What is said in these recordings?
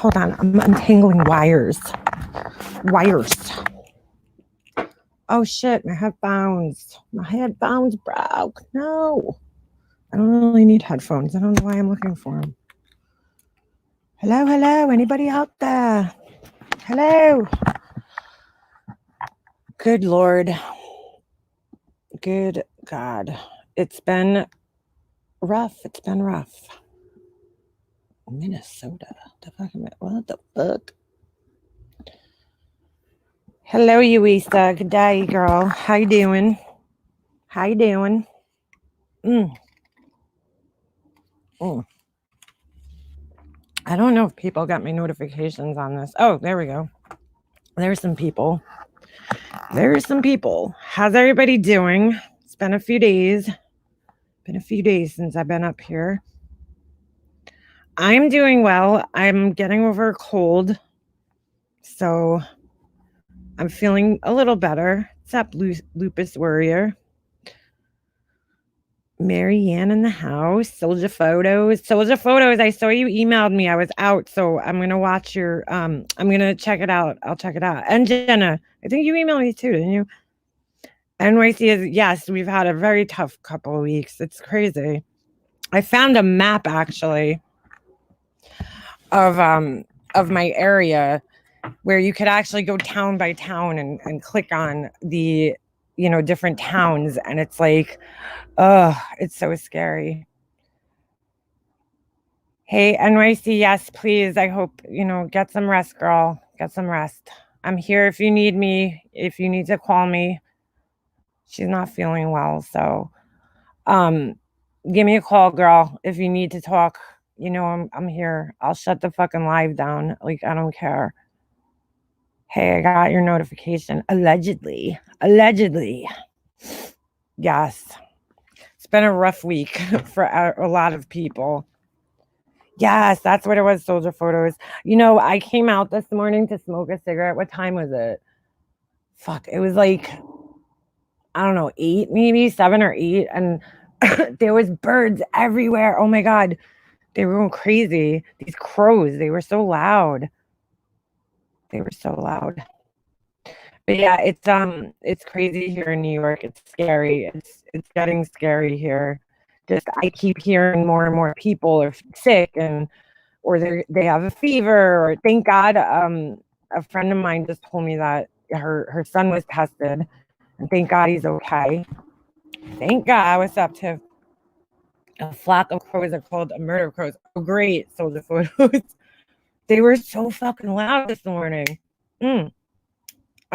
Hold on, I'm untangling wires. Oh shit, my headphones. My headphones broke. No. I don't really need headphones. I don't know why I'm looking for them. Hello, anybody out there? Hello. Good Lord. Good God. It's been rough. Minnesota. What the fuck? Hello, Uisa. Good day, girl. How you doing? I don't know if people got my notifications on this. Oh, there we go. There's some people. How's everybody doing? It's been a few days. Since I've been up here. I'm doing well. I'm getting over a cold. So I'm feeling a little better. What's up, Lupus Warrior? Marianne in the house. Soldier photos. I saw you emailed me. I was out, so I'm gonna watch your I'm gonna check it out. I'll check it out. And Jenna, I think you emailed me too, didn't you? NYC is, yes, we've had a very tough couple of weeks. It's crazy. I found a map actually of my area where you could actually go town by town and click on the different towns, and it's like, it's so scary. Hey, NYC, yes, please. I hope, get some rest, girl. Get some rest. I'm here if you need me, if you need to call me. She's not feeling well, so give me a call, girl, if you need to talk. I'm here. I'll shut the fucking live down. Like, I don't care. Hey, I got your notification. Allegedly. Yes. It's been a rough week for a lot of people. Yes, that's what it was, soldier photos. I came out this morning to smoke a cigarette. What time was it? Fuck, it was like, I don't know, 8, maybe 7 or 8. And there was birds everywhere. Oh my God. They were going crazy. These crows, they were so loud. But yeah, it's crazy here in New York. It's scary. It's getting scary here. Just I keep hearing more and more people are sick or they have a fever. Or thank God, a friend of mine just told me that her son was tested, and thank God he's okay. Thank God. What's up, Tiff? A flock of crows are called a murder of crows. Oh, great, soldier photos. They were so fucking loud this morning. I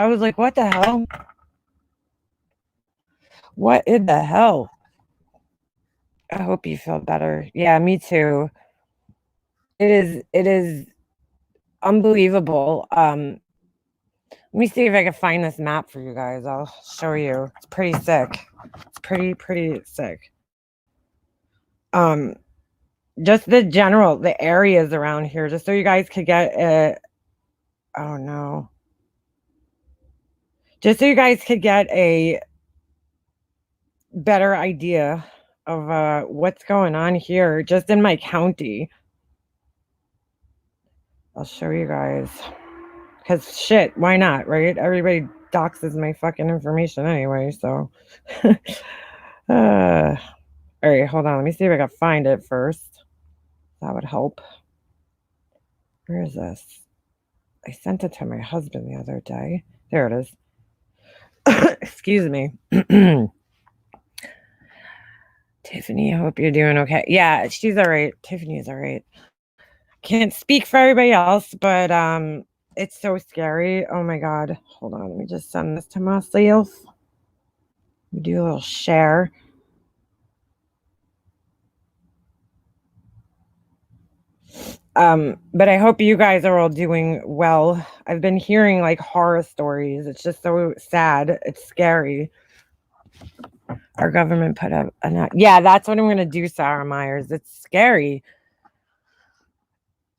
was like, what the hell? What in the hell? I hope you feel better. Yeah, me too. It is unbelievable. Let me see if I can find this map for you guys. I'll show you. It's pretty sick. It's pretty sick. Just the areas around here, just so you guys could get a, oh no. Just so you guys could get a better idea of what's going on here, just in my county. I'll show you guys. Because shit, why not, right? Everybody doxes my fucking information anyway, so. All right, hold on. Let me see if I can find it first. That would help. Where is this? I sent it to my husband the other day. There it is. Excuse me. Tiffany, I hope you're doing okay. Yeah, she's all right. Tiffany's all right. Can't speak for everybody else, but it's so scary. Oh my God. Hold on. Let me just send this to myself. We do a little share. But I hope you guys are all doing well. I've been hearing like horror stories. It's just so sad. It's scary. Our government put up yeah, that's what I'm going to do, Sarah Myers. It's scary.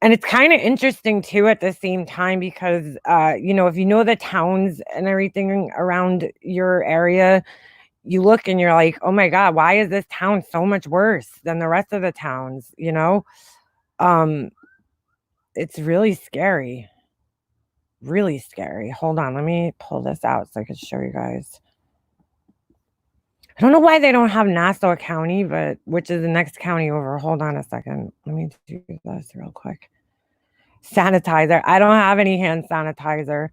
And it's kind of interesting too at the same time because, if you know the towns and everything around your area, you look and you're like, oh my God, why is this town so much worse than the rest of the towns, it's really scary. Really scary. Hold on, let me pull this out so I can show you guys. I don't know why they don't have Nassau County, but which is the next county over. Hold on a second. Let me do this real quick. Sanitizer. I don't have any hand sanitizer.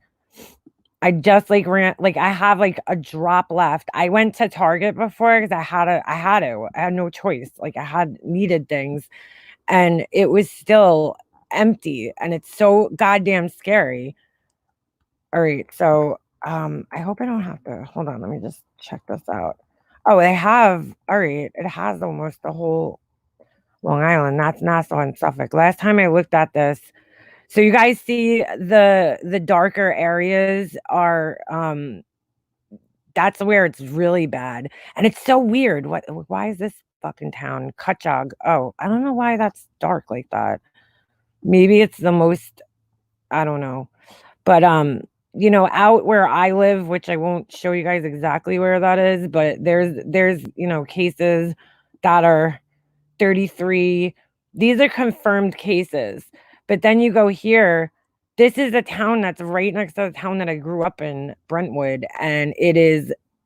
I just like ran like I have like a drop left. I went to Target before because I had no choice. Like I had needed things and it was still empty and it's so goddamn scary. All right, so I hope I don't have to hold on, let me just check this out. Oh, they have all right, it has almost the whole Long Island. That's Nassau and Suffolk. Last time I looked at this, so you guys see the darker areas are that's where it's really bad. And it's so weird. Why is this fucking town? Cutchog. Oh, I don't know why that's dark like that. Maybe it's the most I don't know. But out where I live, which I won't show you guys exactly where that is, but there's cases that are 33. These are confirmed cases. But then you go here, this is a town that's right next to the town that I grew up in, Brentwood, and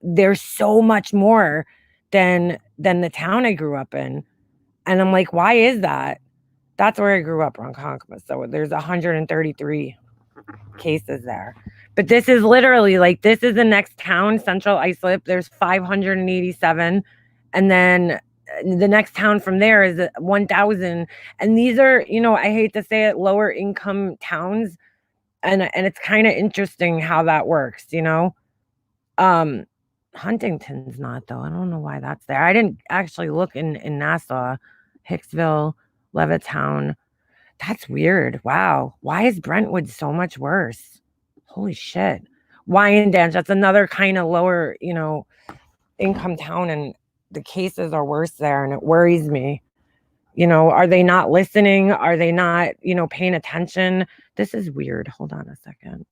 there's so much more than the town I grew up in. And I'm like, why is that? That's where I grew up, Ronkonkoma. So there's 133 cases there. But this is literally like this is the next town, Central Islip. There's 587. And then the next town from there is 1,000. And these are, I hate to say it, lower income towns. And it's kind of interesting how that works. Huntington's not though. I don't know why that's there. I didn't actually look in Nassau, Hicksville, Levittown. That's weird. Wow. Why is Brentwood so much worse? Holy shit. Wyandanch, that's another kind of lower, income town, and the cases are worse there, and it worries me. Are they not listening? Are they not, paying attention? This is weird. Hold on a second.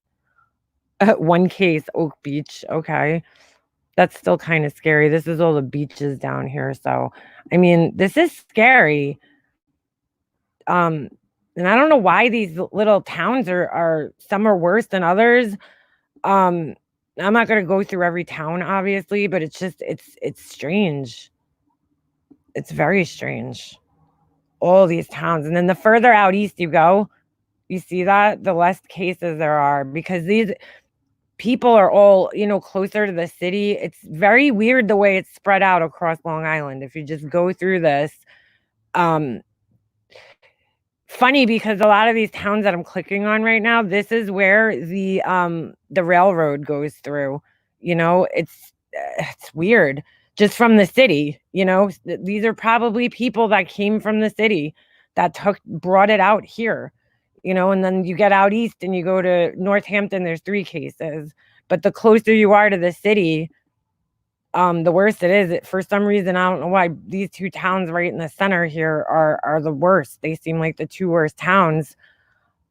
One case, Oak Beach. Okay. That's still kind of scary. This is all the beaches down here. So, I mean, this is scary. And I don't know why these little towns are some are worse than others. I'm not going to go through every town, obviously, but it's just it's strange. It's very strange. All these towns, and then the further out east you go, you see that the less cases there are because these people are all closer to the city. It's very weird the way it's spread out across Long Island. If you just go through this, funny because a lot of these towns that I'm clicking on right now, this is where the railroad goes through. It's weird. Just from the city, these are probably people that came from the city that brought it out here. And then you get out east and you go to Northampton, there's 3 cases. But the closer you are to the city, the worse it is. For some reason, I don't know why these 2 towns right in the center here are the worst. They seem like the 2 worst towns.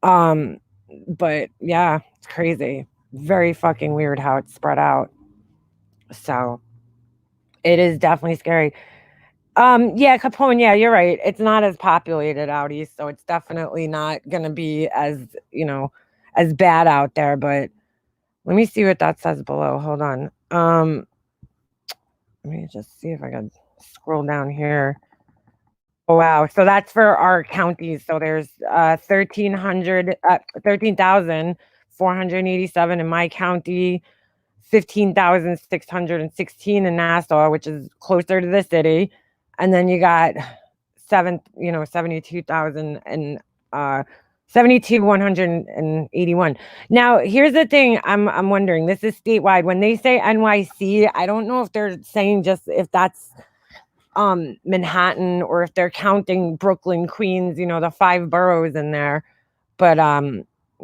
But yeah, it's crazy. Very fucking weird how it's spread out. So it is definitely scary. Yeah, Capone, yeah, you're right. It's not as populated out east, so it's definitely not gonna be as, as bad out there. But let me see what that says below. Hold on. Let me just see if I can scroll down here. Oh, wow. So that's for our counties. So there's 13,487 in my county, 15,616 in Nassau, which is closer to the city. And then you got 72,000 and 181. Now, here's the thing I'm wondering. This is statewide. When they say NYC, I don't know if they're saying just if that's Manhattan or if they're counting Brooklyn, Queens, the 5 boroughs in there. But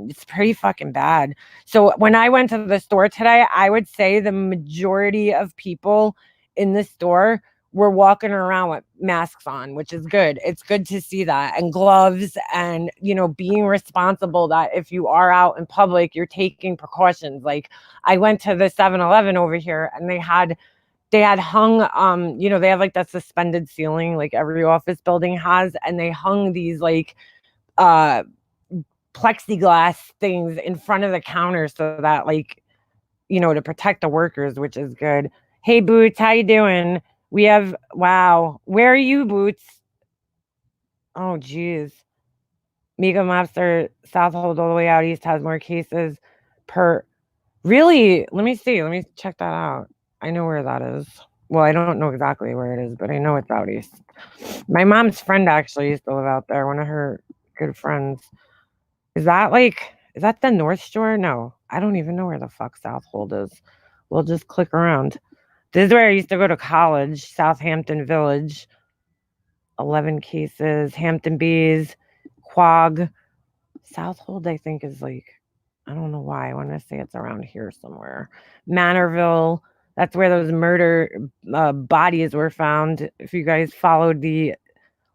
it's pretty fucking bad. So when I went to the store today, I would say the majority of people in the store were walking around with masks on, which is good. It's good to see that, and gloves, and being responsible that if you are out in public, you're taking precautions. Like I went to the 7-Eleven over here and they had hung they have like that suspended ceiling like every office building has, and they hung these like plexiglass things in front of the counter so that, like, you know, to protect the workers, which is good. Hey, Boots, how you doing? We have, wow. Where are you, Boots? Oh, geez. Mega Mobster Southhold all the way out east has more cases per. Really? Let me see. Let me check that out. I know where that is. Well, I don't know exactly where it is, but I know it's out east. My mom's friend actually used to live out there. One of her good friends. Is that the North Shore? No, I don't even know where the fuck Southhold is. We'll just click around. This is where I used to go to college, Southampton Village. 11 cases. Hampton Bees, Quag. Southold, I think, is like, I don't know why. I want to say it's around here somewhere. Manorville. That's where those murder bodies were found. If you guys followed the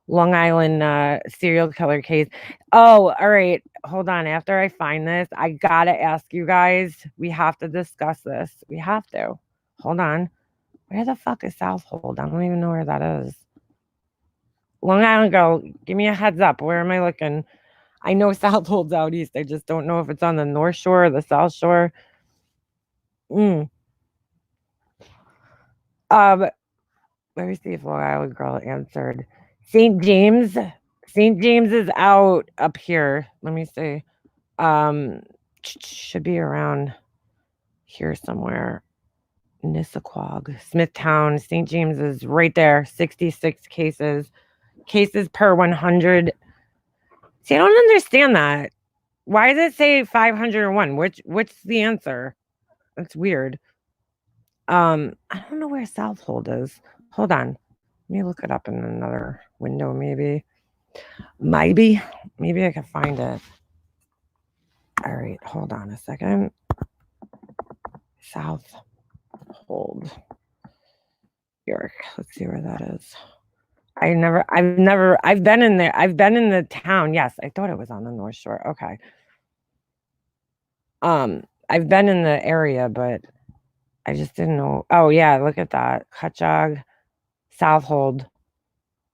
Long Island serial killer case. Oh, all right. Hold on. After I find this, I gotta ask you guys. We have to discuss this. We have to. Hold on. Where the fuck is Southold? I don't even know where that is. Long Island girl, give me a heads up. Where am I looking? I know Southold's out east. I just don't know if it's on the North Shore or the South Shore. Let me see if Long Island girl answered. St. James. St. James is out up here. Let me see. Should be around here somewhere. Nissaquag, Smithtown, St. James is right there. 66 cases. Cases per 100. See, I don't understand that. Why does it say 501? What's the answer? That's weird. I don't know where Southold is. Hold on. Let me look it up in another window, maybe. Maybe I can find it. All right, hold on a second. Southold, York. Let's see where that is. I've been in there. I've been in the town. Yes, I thought it was on the North Shore. Okay. I've been in the area, but I just didn't know. Oh yeah, look at that. Cutchog, Southold.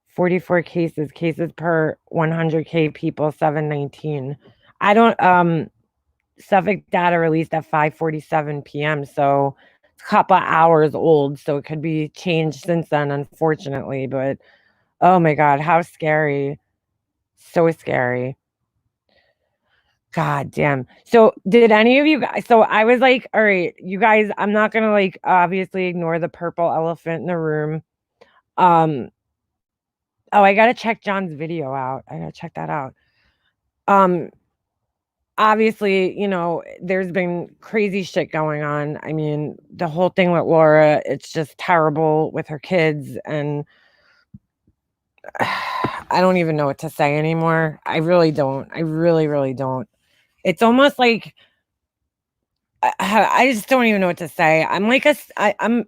44 cases per 100K people, 719. I don't, Suffolk data released at 5:47 p.m. So it's a couple of hours old. So it could be changed since then, unfortunately. But oh my God, how scary. So scary. God damn. So did any of you guys, so I was like, all right, you guys, I'm not going to like obviously ignore the purple elephant in the room. Oh, I gotta check John's video out. I gotta check that out. Obviously, you know, there's been crazy shit going on. I mean, the whole thing with Laura, it's just terrible with her kids, and I don't even know what to say anymore. I really don't. I really, really don't. It's almost like I just don't even know what to say. I'm like I'm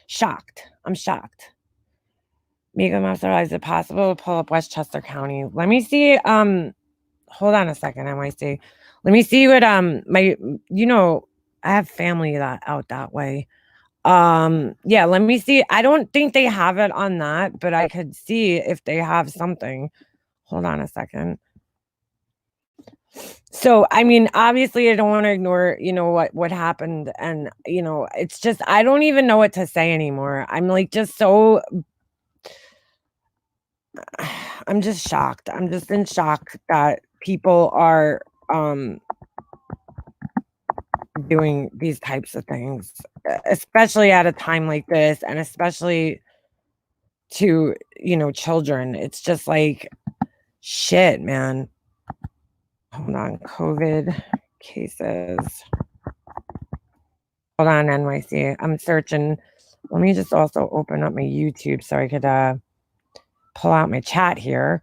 shocked. I'm shocked. Mega Master, is it possible to pull up Westchester County? Let me see. Hold on a second, NYC. Let me see what my, you know, I have family that out that way. Yeah, let me see. I don't think they have it on that, but I could see if they have something. Hold on a second. So, I mean, obviously I don't want to ignore, you know, what happened, and you know, it's just I don't even know what to say anymore. I'm like just so I'm just shocked. I'm just in shock that people are doing these types of things, especially at a time like this, and especially to, you know, children. It's just like shit, man. Hold on. COVID cases. Hold on, NYC. I'm searching. Let me just also open up my YouTube so I could pull out my chat here.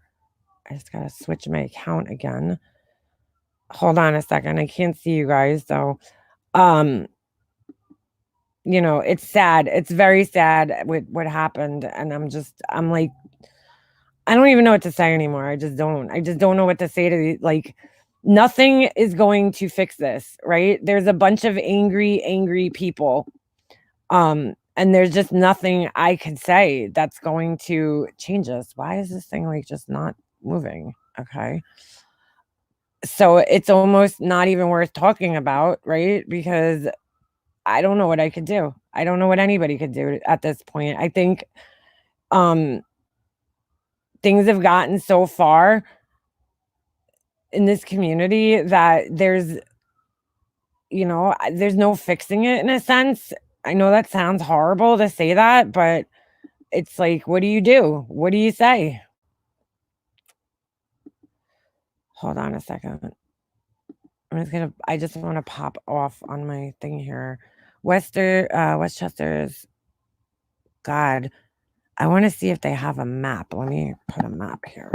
I just gotta switch my account again. Hold on a second. I can't see you guys, so you know, it's sad. It's very sad with what happened, and I'm like, I don't even know what to say anymore. I just don't know what to say to like. Nothing is going to fix this, right? There's a bunch of angry people, and there's just nothing I could say that's going to change us. Why is this thing like just not moving? Okay. So it's almost not even worth talking about, right? Because I don't know what I could do. I don't know what anybody could do at this point. I think um things have gotten so far in this community that there's no fixing it in a sense. I know that sounds horrible to say that, but it's like, what do you do? What do you say? Hold on a second. I just want to pop off on my thing here. Westchester's, God, I want to see if they have a map. Let me put a map here.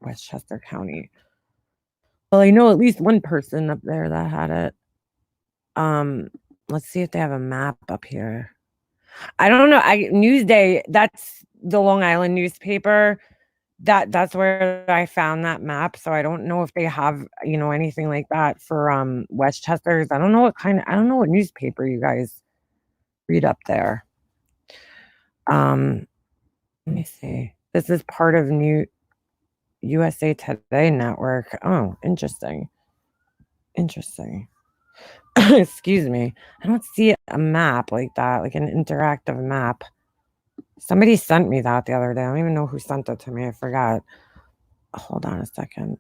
Westchester County. Well, I know at least one person up there that had it. Um, let's see if they have a map up here. I don't know. Newsday, that's the Long Island newspaper. That's where I found that map. So I don't know if they have, anything like that for Westchester's. I don't know what newspaper you guys read up there. Let me see. This is part of New USA Today network. Oh, interesting. Interesting. Excuse me. I don't see a map like that, like an interactive map. Somebody sent me that the other day. I don't even know who sent it to me. I forgot. Hold on a second.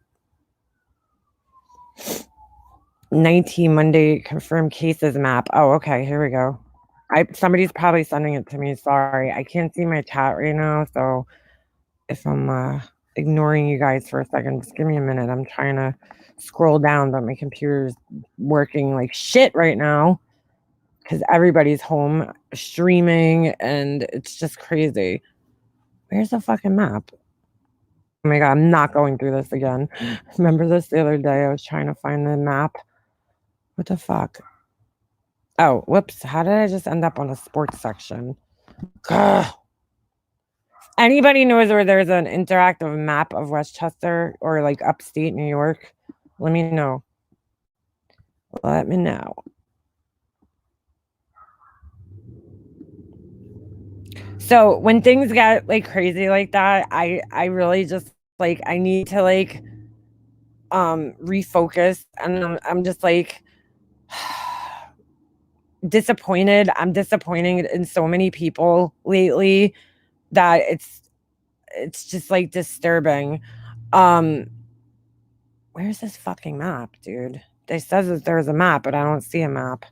19 Monday confirmed cases map. Oh, okay. Here we go. Somebody's probably sending it to me. Sorry. I can't see my chat right now. So if I'm ignoring you guys for a second, just give me a minute. I'm trying to scroll down, but my computer's working like shit right now because everybody's home streaming and it's just crazy. Where's the fucking map? Oh my God, I'm not going through this again. Remember this the other day? I was trying to find the map. What the fuck? Oh, whoops. How did I just end up on a sports section? Ugh. Anybody knows where there's an interactive map of Westchester or like upstate New York? Let me know. Let me know. So when things get like crazy like that, I really just like I need to like refocus, and I'm just like disappointed. I'm disappointed in so many people lately that it's just like disturbing. Um where's this fucking map, dude? They says that there's a map, but I don't see a map.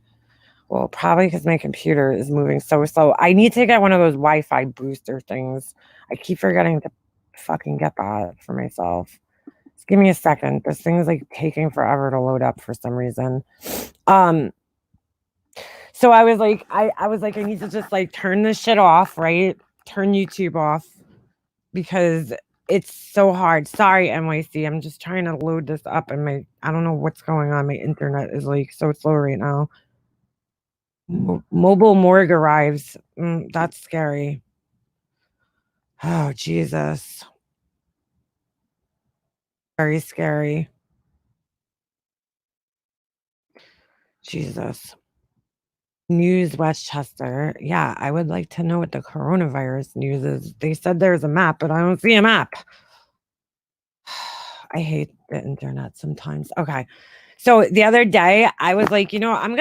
Well, probably because my computer is moving so slow. I need to get one of those Wi-Fi booster things. I keep forgetting to fucking get that for myself. Just give me a second. This thing is like taking forever to load up for some reason. So I was like, I need to just like turn this shit off, right? Turn YouTube off because it's so hard. Sorry, NYC. I'm just trying to load this up and I don't know what's going on. My internet is like so slow right now. Mobile morgue arrives. That's scary. Oh, Jesus. Very scary. Jesus. News Westchester. Yeah, I would like to know what the coronavirus news is. They said there's a map, but I don't see a map. I hate the internet sometimes. Okay. So the other day I was like, I'm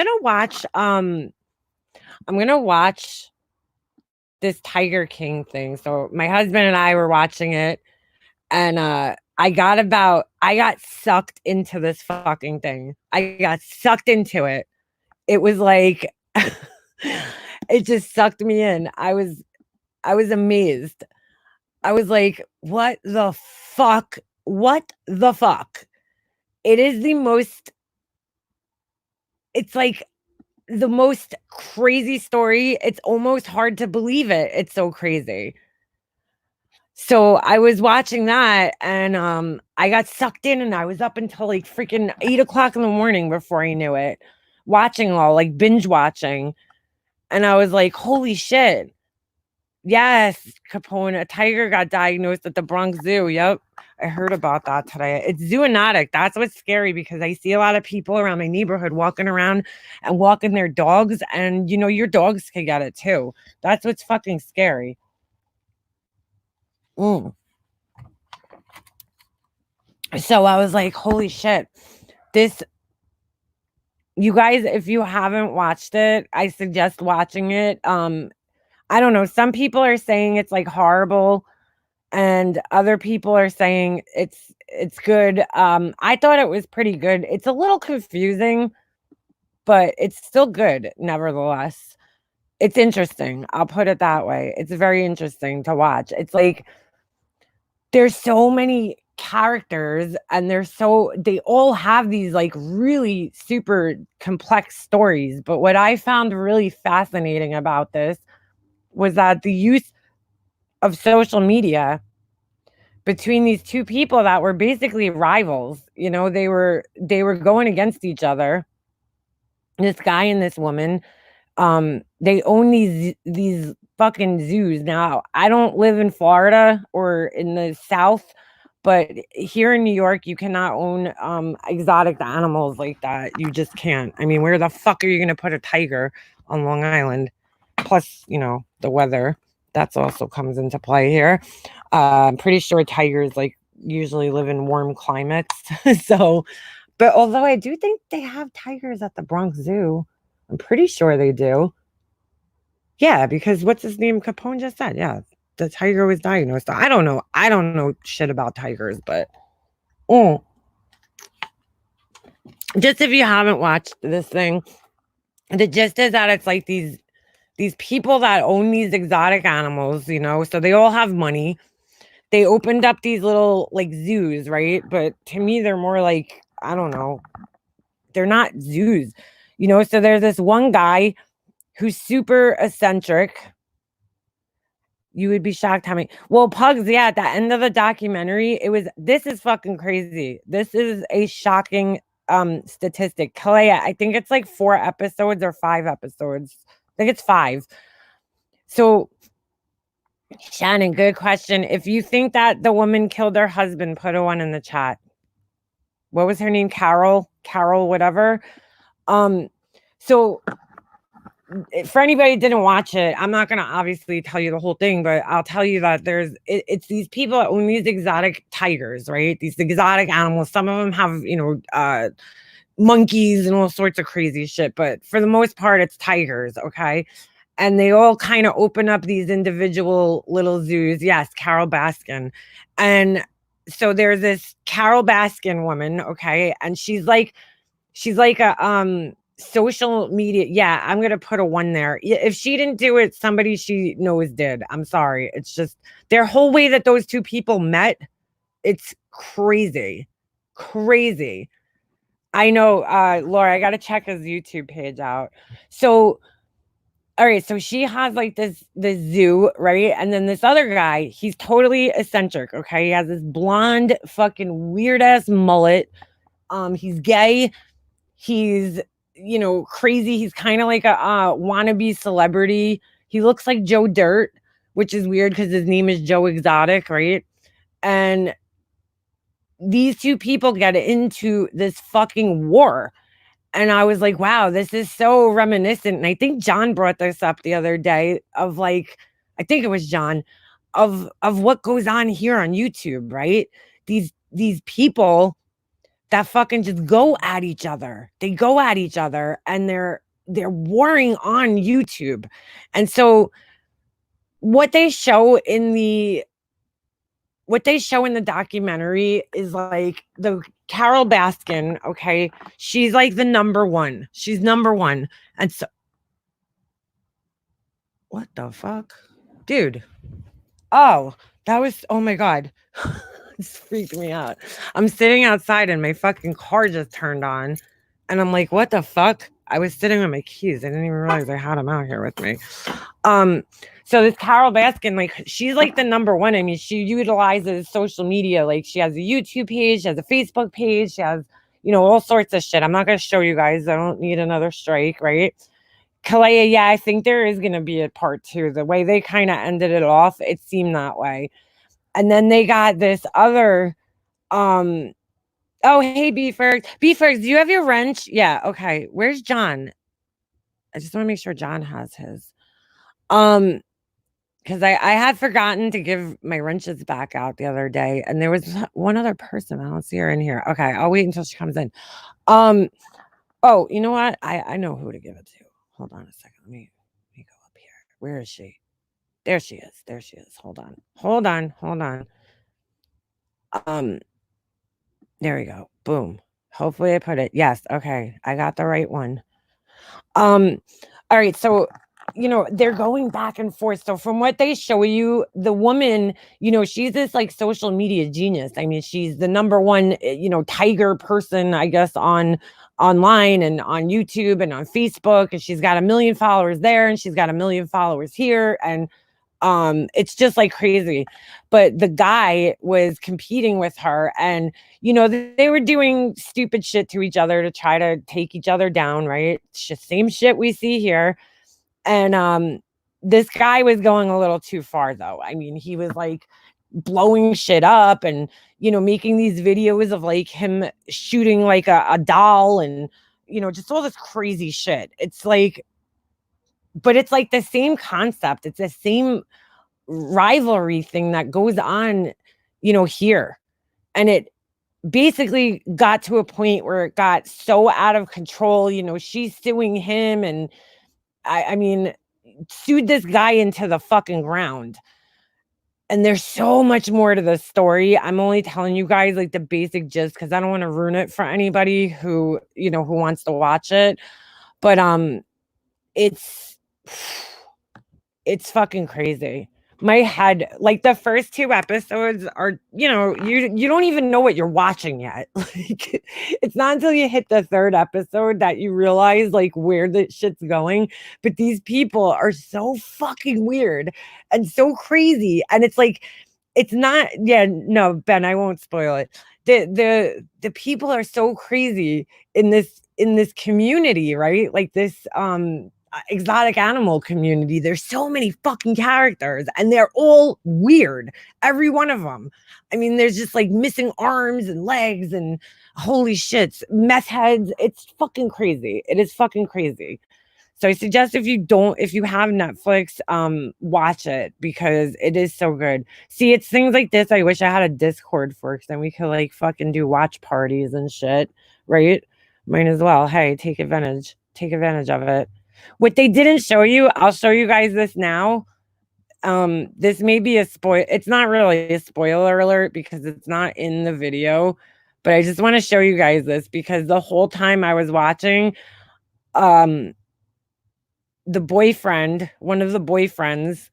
gonna watch this Tiger King thing. So my husband and I were watching it, and I got sucked into this fucking thing. I got sucked into it. It was like it just sucked me in. I was amazed. I was like, what the fuck? What the fuck? It is it's like the most crazy story. It's almost hard to believe it. It's so crazy. So I was watching that and I got sucked in and I was up until like freaking 8 o'clock in the morning before I knew it, watching all like binge watching. And I was like, holy shit. Yes, Capone, a tiger got diagnosed at the Bronx Zoo. Yep. I heard about that today. It's zoonotic. That's what's scary because I see a lot of people around my neighborhood walking around and walking their dogs, and your dogs can get it too. That's what's fucking scary. Mm. So I was like, holy shit, this, you guys, if you haven't watched it, I suggest watching it. I don't know. Some people are saying it's like horrible, and other people are saying it's good. I thought it was pretty good. It's a little confusing, but it's still good nevertheless. It's interesting. I'll put it that way. It's very interesting to watch. It's like there's so many characters and they all have these like really super complex stories. But what I found really fascinating about this was that the use of social media between these two people that were basically rivals, they were going against each other. This guy and this woman, they own these fucking zoos. Now, I don't live in Florida or in the South, but here in New York, you cannot own exotic animals like that. You just can't. I mean, where the fuck are you going to put a tiger on Long Island? Plus, the weather. That's also comes into play here. I'm pretty sure tigers like usually live in warm climates. So, but although I do think they have tigers at the Bronx Zoo, I'm pretty sure they do. Yeah, because what's his name? Capone just said, yeah, the tiger was diagnosed. I don't know. I don't know shit about tigers, but just if you haven't watched this thing, the gist is that it's like these people that own these exotic animals, so they all have money. They opened up these little like zoos, right? But to me, they're more like, I don't know, they're not zoos, so there's this one guy who's super eccentric. You would be shocked how many. Well, pugs, yeah, at the end of the documentary, this is fucking crazy. This is a shocking statistic. Kalea, I think it's like 4 episodes or 5 episodes. I think it's 5. So, Shannon, good question. If you think that the woman killed her husband, put a 1 in the chat. What was her name? Carol, whatever. So for anybody who didn't watch it, I'm not going to obviously tell you the whole thing, but I'll tell you that it's these people that own these exotic tigers, right? These exotic animals. Some of them have, monkeys and all sorts of crazy shit, but for the most part, it's tigers, okay? And they all kind of open up these individual little zoos. Yes, Carol Baskin. And so there's this Carol Baskin woman, okay? And she's like a social media. Yeah, I'm gonna put a 1 there. If she didn't do it, somebody she knows did. I'm sorry. It's just their whole way that those two people met. It's crazy. Crazy. I know, Laura, I gotta check his YouTube page out. So all right, so she has like this zoo, right? And then this other guy, he's totally eccentric, okay? He has this blonde, fucking weird ass mullet. He's gay. He's, crazy. He's kind of like a wannabe celebrity. He looks like Joe Dirt, which is weird because his name is Joe Exotic, right? And these two people get into this fucking war. And I was like, wow, this is so reminiscent. And I think John brought this up the other day of like, I think it was John, of what goes on here on YouTube, right? These people that fucking just go at each other. They go at each other and they're warring on YouTube. And so what they show in the documentary is like the Carol Baskin, okay? She's like the number one. She's number one. And so what the fuck? Dude. Oh, oh my God. This freaked me out. I'm sitting outside and my fucking car just turned on. And I'm like, what the fuck? I was sitting on my keys. I didn't even realize I had them out here with me. So this Carol Baskin, like, she's like the number one. I mean, she utilizes social media. Like, she has a YouTube page, she has a Facebook page, she has, all sorts of shit. I'm not going to show you guys. I don't need another strike, right? Kalea, yeah, I think there is going to be a part 2. The way they kind of ended it off, it seemed that way. And then they got this other, oh, hey, Beefers, do you have your wrench? Yeah, okay. Where's John? I just want to make sure John has his. because I had forgotten to give my wrenches back out the other day, and there was one other person. I don't see her in here. Okay, I'll wait until she comes in. Oh, you know what? I know who to give it to. Hold on a second. Let me go up here. Where is she? There she is. There she is. Hold on. Hold on. Hold on. Um, there we go. Boom. Hopefully I put it. Yes. Okay. I got the right one. Um, all right. So, they're going back and forth. So from what they show you, the woman, she's this like social media genius. I mean, she's the number one, tiger person, I guess, online and on YouTube and on Facebook. And she's got 1 million followers there, and she's got 1 million followers here. And it's just like crazy. But the guy was competing with her, and they were doing stupid shit to each other to try to take each other down, right? It's just same shit we see here. And this guy was going a little too far, though. I mean, he was like blowing shit up and making these videos of like him shooting like a doll, and just all this crazy shit. It's like, but it's like the same concept. It's the same rivalry thing that goes on, here. And it basically got to a point where it got so out of control. She's suing him, and I mean, sued this guy into the fucking ground. And there's so much more to the story. I'm only telling you guys like the basic gist because I don't want to ruin it for anybody who wants to watch it. But it's it's fucking crazy. My head, like the first 2 episodes are, you don't even know what you're watching yet. Like it's not until you hit the 3rd episode that you realize like where the shit's going. But these people are so fucking weird and so crazy. And it's like, it's not, yeah, no, Ben, I won't spoil it. The people are so crazy in this community, right? Like this exotic animal community. There's so many fucking characters, and they're all weird, every one of them. I mean, there's just like missing arms and legs, and holy shit, meth heads. It's fucking crazy. It is fucking crazy. So I suggest if you have Netflix, watch it because it is so good. See, it's things like this I wish I had a Discord for, because then we could like fucking do watch parties and shit, right? Might as well. Hey, take advantage of it. What they didn't show you, I'll show you guys this now. This may be a spoil. It's not really a spoiler alert because it's not in the video, but I just want to show you guys this because the whole time I was watching, one of the boyfriends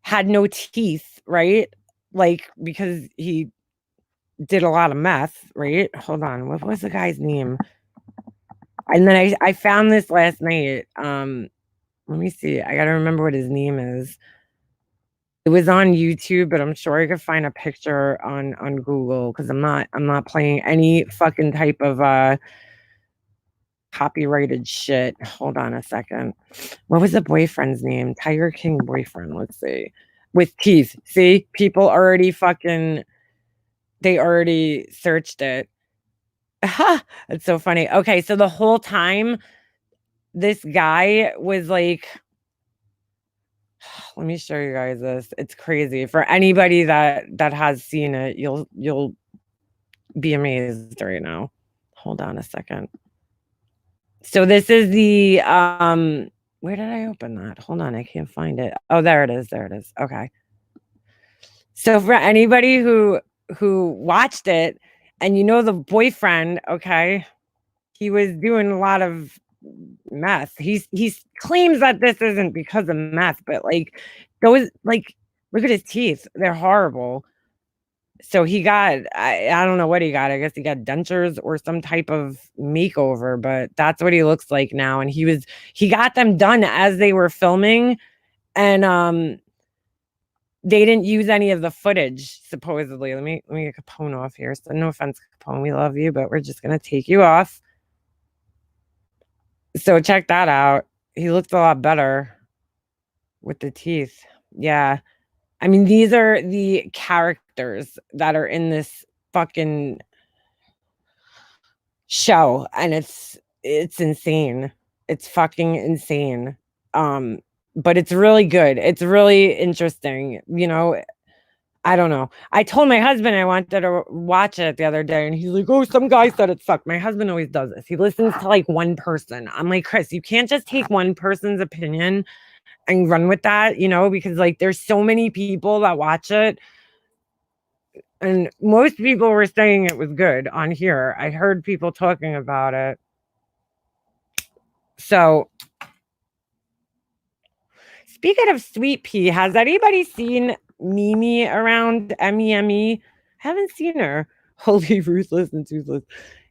had no teeth, right? Like, because he did a lot of meth, right? Hold on. What was the guy's name? And then I found this last night. Let me see. I gotta remember what his name is. It was on YouTube, but I'm sure I could find a picture on Google because I'm not playing any fucking type of copyrighted shit. Hold on a second. What was the boyfriend's name? Tiger King boyfriend. Let's see. With teeth. See, people already fucking. They already searched it. It's so funny. Okay, so the whole time, this guy was like. Let me show you guys this. It's crazy. For anybody that has seen it, you'll be amazed right now. Hold on a second. So this is the where did I open that? Hold on, I can't find it. Oh, there it is. There it is. Okay. So for anybody who watched it and the boyfriend, okay, he was doing a lot of meth. He claims that this isn't because of meth, but like those like look at his teeth. They're horrible. So he got I don't know what he got. I guess he got dentures or some type of makeover, but that's what he looks like now. And he got them done as they were filming, and they didn't use any of the footage, supposedly. Let me get Capone off here. So no offense, Capone, we love you, but we're just gonna take you off. So check that out. He looks a lot better with the teeth. Yeah. I mean, these are the characters that are in this fucking show, and it's insane. It's fucking insane. but it's really good. It's really interesting, you know. I don't know. I told my husband I wanted to watch it the other day, and he's like, "Oh, some guy said it sucked." My husband always does this. He listens to like one person. I'm like, Chris, you can't just take one person's opinion and run with that, you know, because like there's so many people that watch it, and most people were saying it was good on here. I heard people talking about it. So, speaking of Sweet Pea, has anybody seen Mimi around? Meme? Haven't seen her. Holy ruthless and toothless.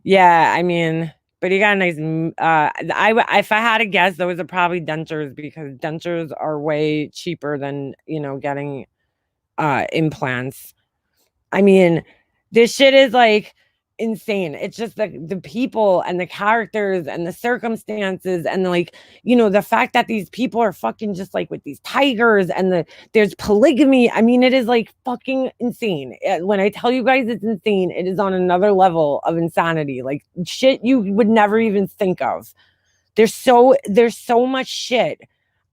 Yeah, I mean, but he got a nice. If I had to guess, those are probably dentures because dentures are way cheaper than getting implants. I mean, this shit is like insane. It's just the people and the characters and the circumstances and like, the fact that these people are fucking just like with these tigers and there's polygamy. I mean, it is like fucking insane. When I tell you guys it's insane, it is on another level of insanity. Like shit you would never even think of. There's so much shit.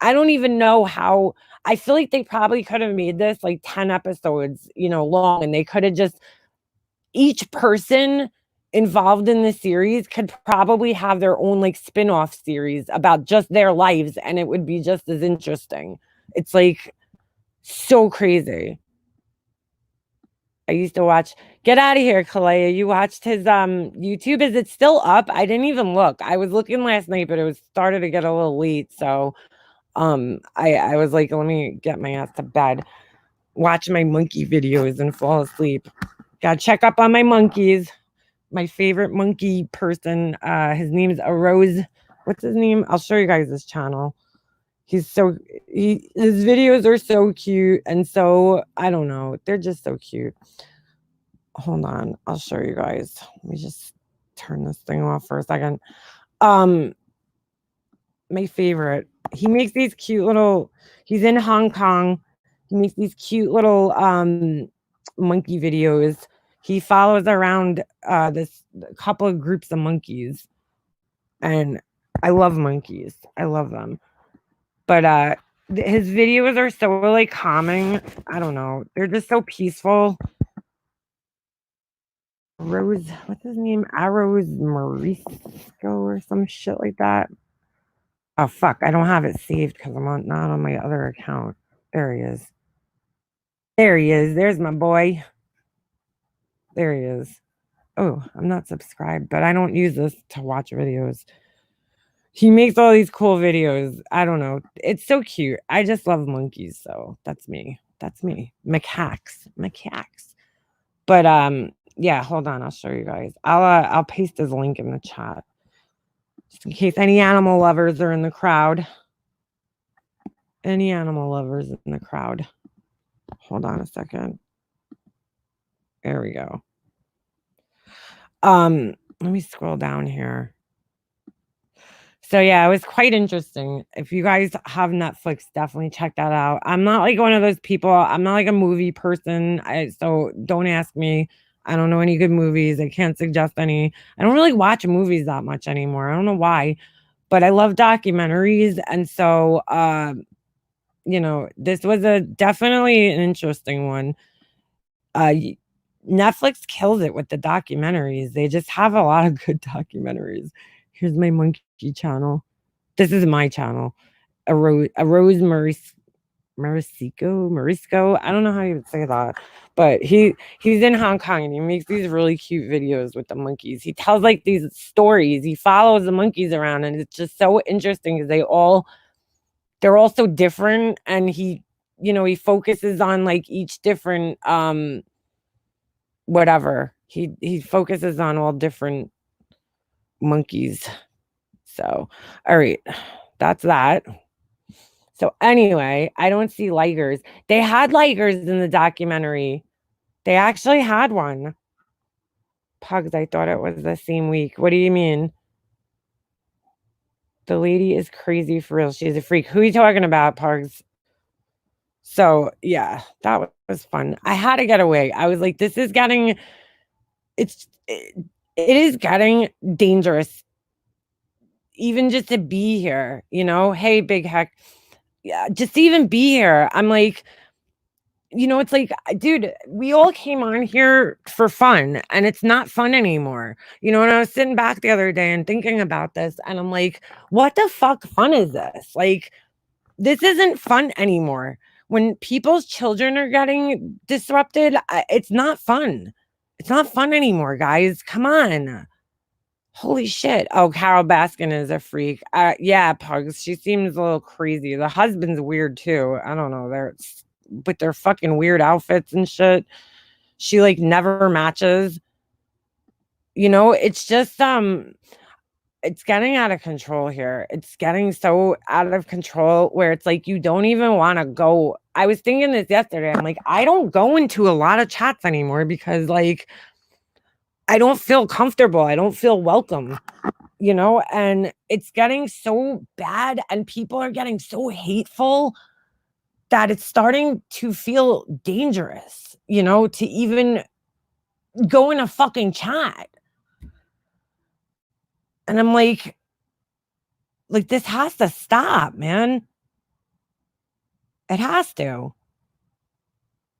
I don't even know how. I feel like they probably could have made this like 10 episodes, long, and they could have just each person involved in the series could probably have their own like spin-off series about just their lives and it would be just as interesting. It's like so crazy. I used to watch. Get out of here, Kalea. You watched his YouTube. Is it still up? I didn't even look. I was looking last night, but it was started to get a little late. So I was like, let me get my ass to bed, watch my monkey videos and fall asleep. Gotta check up on my monkeys. My favorite monkey person. His name is Arose. What's his name? I'll show you guys his channel. His videos are so cute and so I don't know. They're just so cute. Hold on, I'll show you guys. Let me just turn this thing off for a second. My favorite. He makes these cute little. He's in Hong Kong. He makes these cute little monkey videos. He follows around this couple of groups of monkeys, and I love monkeys. I love them. But his videos are so like calming. I don't know. They're just so peaceful. Rose, what's his name? Arrows Morisco or some shit like that. Oh fuck! I don't have it saved because I'm not on my other account. There he is. There he is. There's my boy. There he is. Oh, I'm not subscribed, but I don't use this to watch videos. He makes all these cool videos. I don't know. It's so cute. I just love monkeys, so that's me. That's me. Macaques. But yeah, hold on, I'll show you guys. I'll paste his link in the chat. Just in case any animal lovers are in the crowd. Any animal lovers in the crowd. Hold on a second. There we go. Let me scroll down here. So yeah, it was quite interesting. If you guys have Netflix, definitely check that out. I'm not like one of those people. I'm not like a movie person. So don't ask me. I don't know any good movies. I can't suggest any. I don't really watch movies that much anymore. I don't know why, but I love documentaries. And so, this was definitely an interesting one. Netflix kills it with the documentaries. They just have a lot of good documentaries. Here's my monkey channel. This is my channel. Rose Marisco. I don't know how you would say that, but he's in Hong Kong and he makes these really cute videos with the monkeys. He tells like these stories. He follows the monkeys around, and it's just so interesting because they're all so different, and he focuses on like each different whatever. He focuses on all different monkeys. So, all right, that's that. So anyway, I don't see ligers. They had ligers in the documentary. They actually had one. Pugs, I thought it was the same week. What do you mean? The lady is crazy for real. She's a freak. Who are you talking about, Pugs? So yeah, that was fun. I had to get away. I was like, this is getting, it is getting dangerous even just to be here, Hey, big heck. yeah, just to even be here, I'm like, it's like, dude, we all came on here for fun and it's not fun anymore. And I was sitting back the other day and thinking about this and I'm like, what the fuck fun is this? Like, this isn't fun anymore. When people's children are getting disrupted, it's not fun. It's not fun anymore, guys. Come on. Holy shit. Oh, Carol Baskin is a freak. Yeah, Pugs. She seems a little crazy. The husband's weird too. I don't know. They're with their fucking weird outfits and shit. She like never matches. It's just it's getting out of control here. It's getting so out of control where it's like you don't even want to go. I was thinking this yesterday. I'm like, I don't go into a lot of chats anymore because like I don't feel comfortable. I don't feel welcome. And it's getting so bad and people are getting so hateful that it's starting to feel dangerous, to even go in a fucking chat. And I'm like, this has to stop, man. It has to.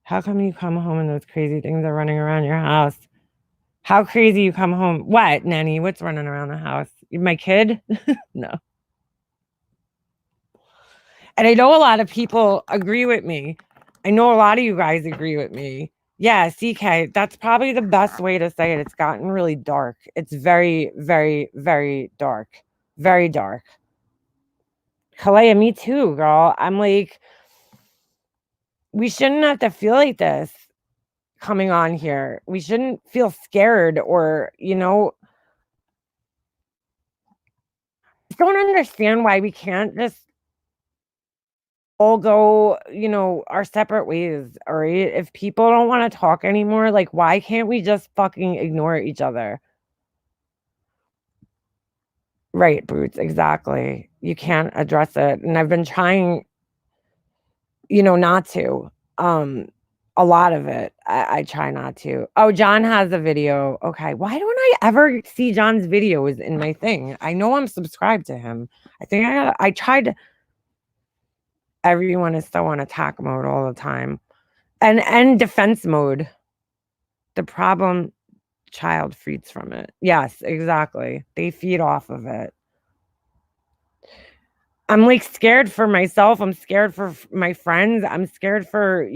How come you come home and those crazy things are running around your house? How crazy you come home? What, Nanny? What's running around the house? My kid? No. And I know a lot of people agree with me. I know a lot of you guys agree with me. Yeah, CK, that's probably the best way to say it. It's gotten really dark. It's very, very, very dark. Very dark. Kalea, me too, girl. I'm like, we shouldn't have to feel like this coming on here. We shouldn't feel scared or, don't understand why we can't just all go, our separate ways. All right. If people don't want to talk anymore, like, why can't we just fucking ignore each other? Right, Brutes. Exactly. You can't address it. And I've been trying, not to. A lot of it. I try not to. Oh, John has a video. Okay. Why don't I ever see John's videos in my thing? I know I'm subscribed to him. I tried to. Everyone is still on attack mode all the time. And defense mode. The problem child feeds from it. Yes, exactly. They feed off of it. I'm like scared for myself. I'm scared for my friends. I'm scared for,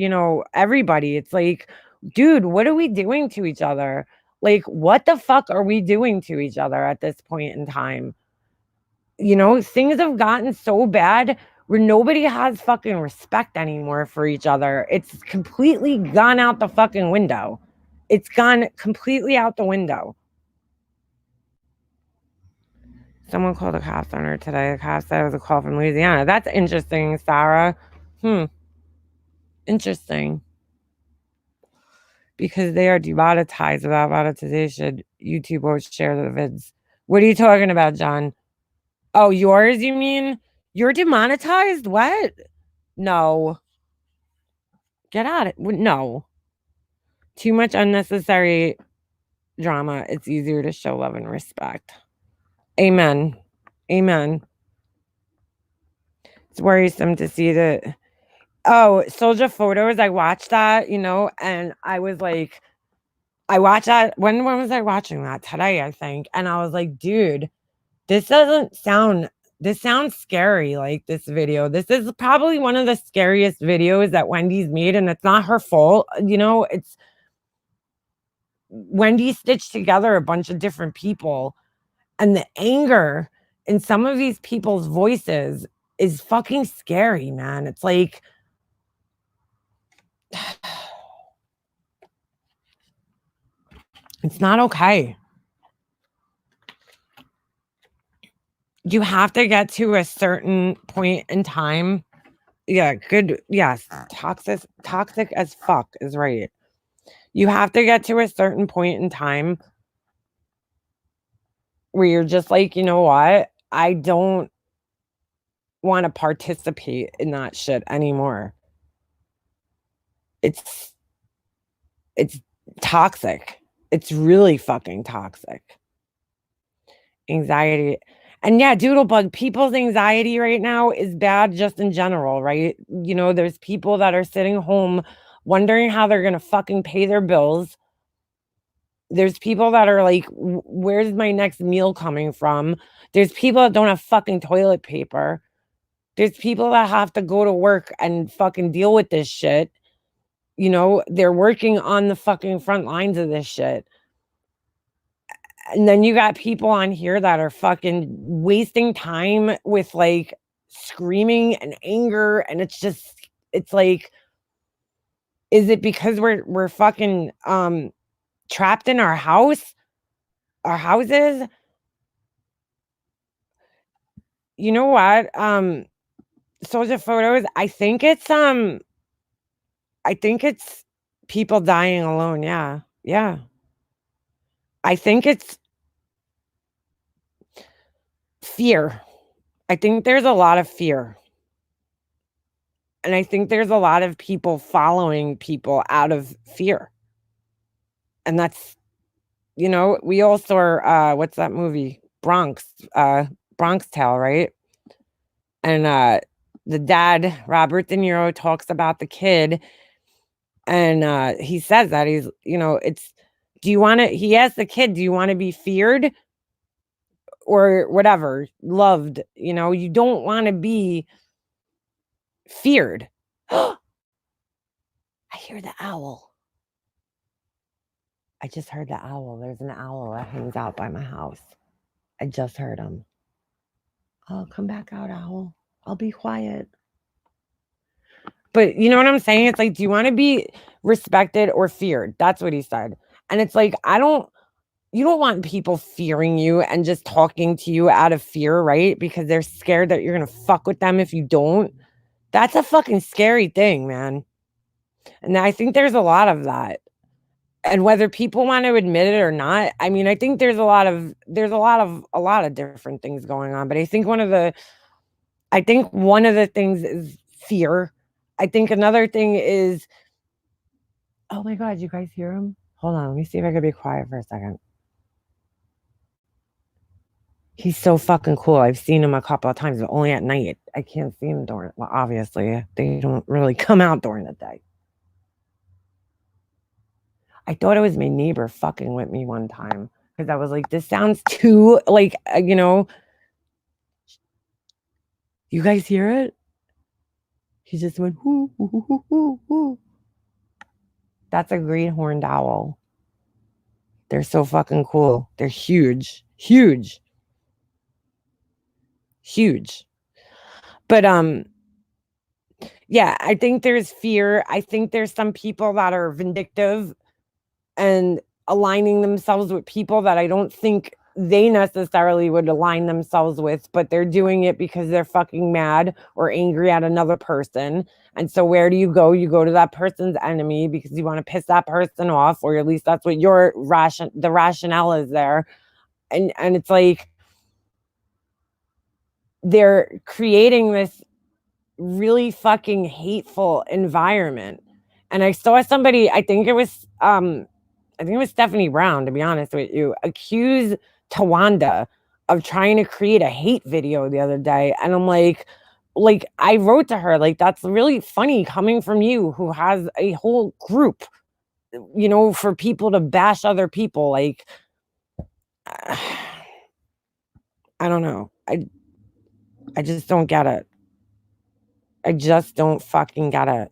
everybody. It's like, dude, what are we doing to each other? Like, what the fuck are we doing to each other at this point in time? Things have gotten so bad where nobody has fucking respect anymore for each other. It's completely gone out the fucking window. It's gone completely out the window. Someone called the cops on her today. The cops said it was a call from Louisiana. That's interesting, Sarah. Interesting. Because they are demonetized. Without monetization, YouTube won't share the vids. What are you talking about, John? Oh, yours, you mean? You're demonetized? What? No. Get out of it. No. Too much unnecessary drama. It's easier to show love and respect. Amen. Amen. It's worrisome to see that. Oh, Soldier Photos. I watched that, and I was like, I watched that. When was I watching that? Today, I think. And I was like, dude, this sounds scary, like this video. This is probably one of the scariest videos that Wendy's made, and it's not her fault. It's Wendy stitched together a bunch of different people, and the anger in some of these people's voices is fucking scary, man. It's like, it's not okay. You have to get to a certain point in time. Yeah, good. Yes, toxic as fuck is right. You have to get to a certain point in time where you're just like, you know what? I don't want to participate in that shit anymore. It's toxic. It's really fucking toxic. Anxiety. And yeah, Doodlebug, people's anxiety right now is bad just in general, right? You know, there's people that are sitting home wondering how they're gonna fucking pay their bills. There's people that are like, where's my next meal coming from? There's people that don't have fucking toilet paper. There's people that have to go to work and fucking deal with this shit. You know, they're working on the fucking front lines of this shit. And then you got people on here that are fucking wasting time with like screaming and anger. And it's just, it's like, is it because we're fucking trapped in our houses? You know what? Soldier photos, I think it's people dying alone. Yeah. Yeah. I think it's fear. I think there's a lot of fear. And I think there's a lot of people following people out of fear. And that's, you know, we also are, what's that movie? Bronx Tale, right? And the dad, Robert De Niro, talks about the kid, and he says that he's, you know, it's, do you want to, he asks the kid, do you want to be feared or whatever, loved? You know, you don't want to be feared. I hear the owl. I just heard the owl. There's an owl that hangs out by my house. I just heard him. Oh, come back out, owl. I'll be quiet. But you know what I'm saying? It's like, do you want to be respected or feared? That's what he said. And it's like, you don't want people fearing you and just talking to you out of fear, right? Because they're scared that you're going to fuck with them if you don't. That's a fucking scary thing, man. And I think there's a lot of that. And whether people want to admit it or not, I mean, I think there's a lot of different things going on, but I think one of the things is fear. I think another thing is, oh my god, you guys hear him? Hold on, let me see if I can be quiet for a second. He's so fucking cool. I've seen him a couple of times, but only at night. I can't see him during, well, obviously, they don't really come out during the day. I thought it was my neighbor fucking with me one time because I was like, this sounds too, like, you know, you guys hear it? He just went, whoo, whoo, whoo, whoo, whoo. That's a greenhorned owl. They're so fucking cool. They're huge, huge, huge. But yeah, I think there's fear. I think there's some people that are vindictive and aligning themselves with people that I don't think they necessarily would align themselves with, but they're doing it because they're fucking mad or angry at another person. And so where do you go? You go to that person's enemy because you want to piss that person off, or at least that's what the rationale is there. And it's like they're creating this really fucking hateful environment. And I saw somebody, I think it was Stephanie Brown, to be honest with you, accuse Tawanda of trying to create a hate video the other day. And I'm like, I wrote to her, like, that's really funny coming from you who has a whole group, you know, for people to bash other people. Like, I don't know. I just don't get it. I just don't fucking get it.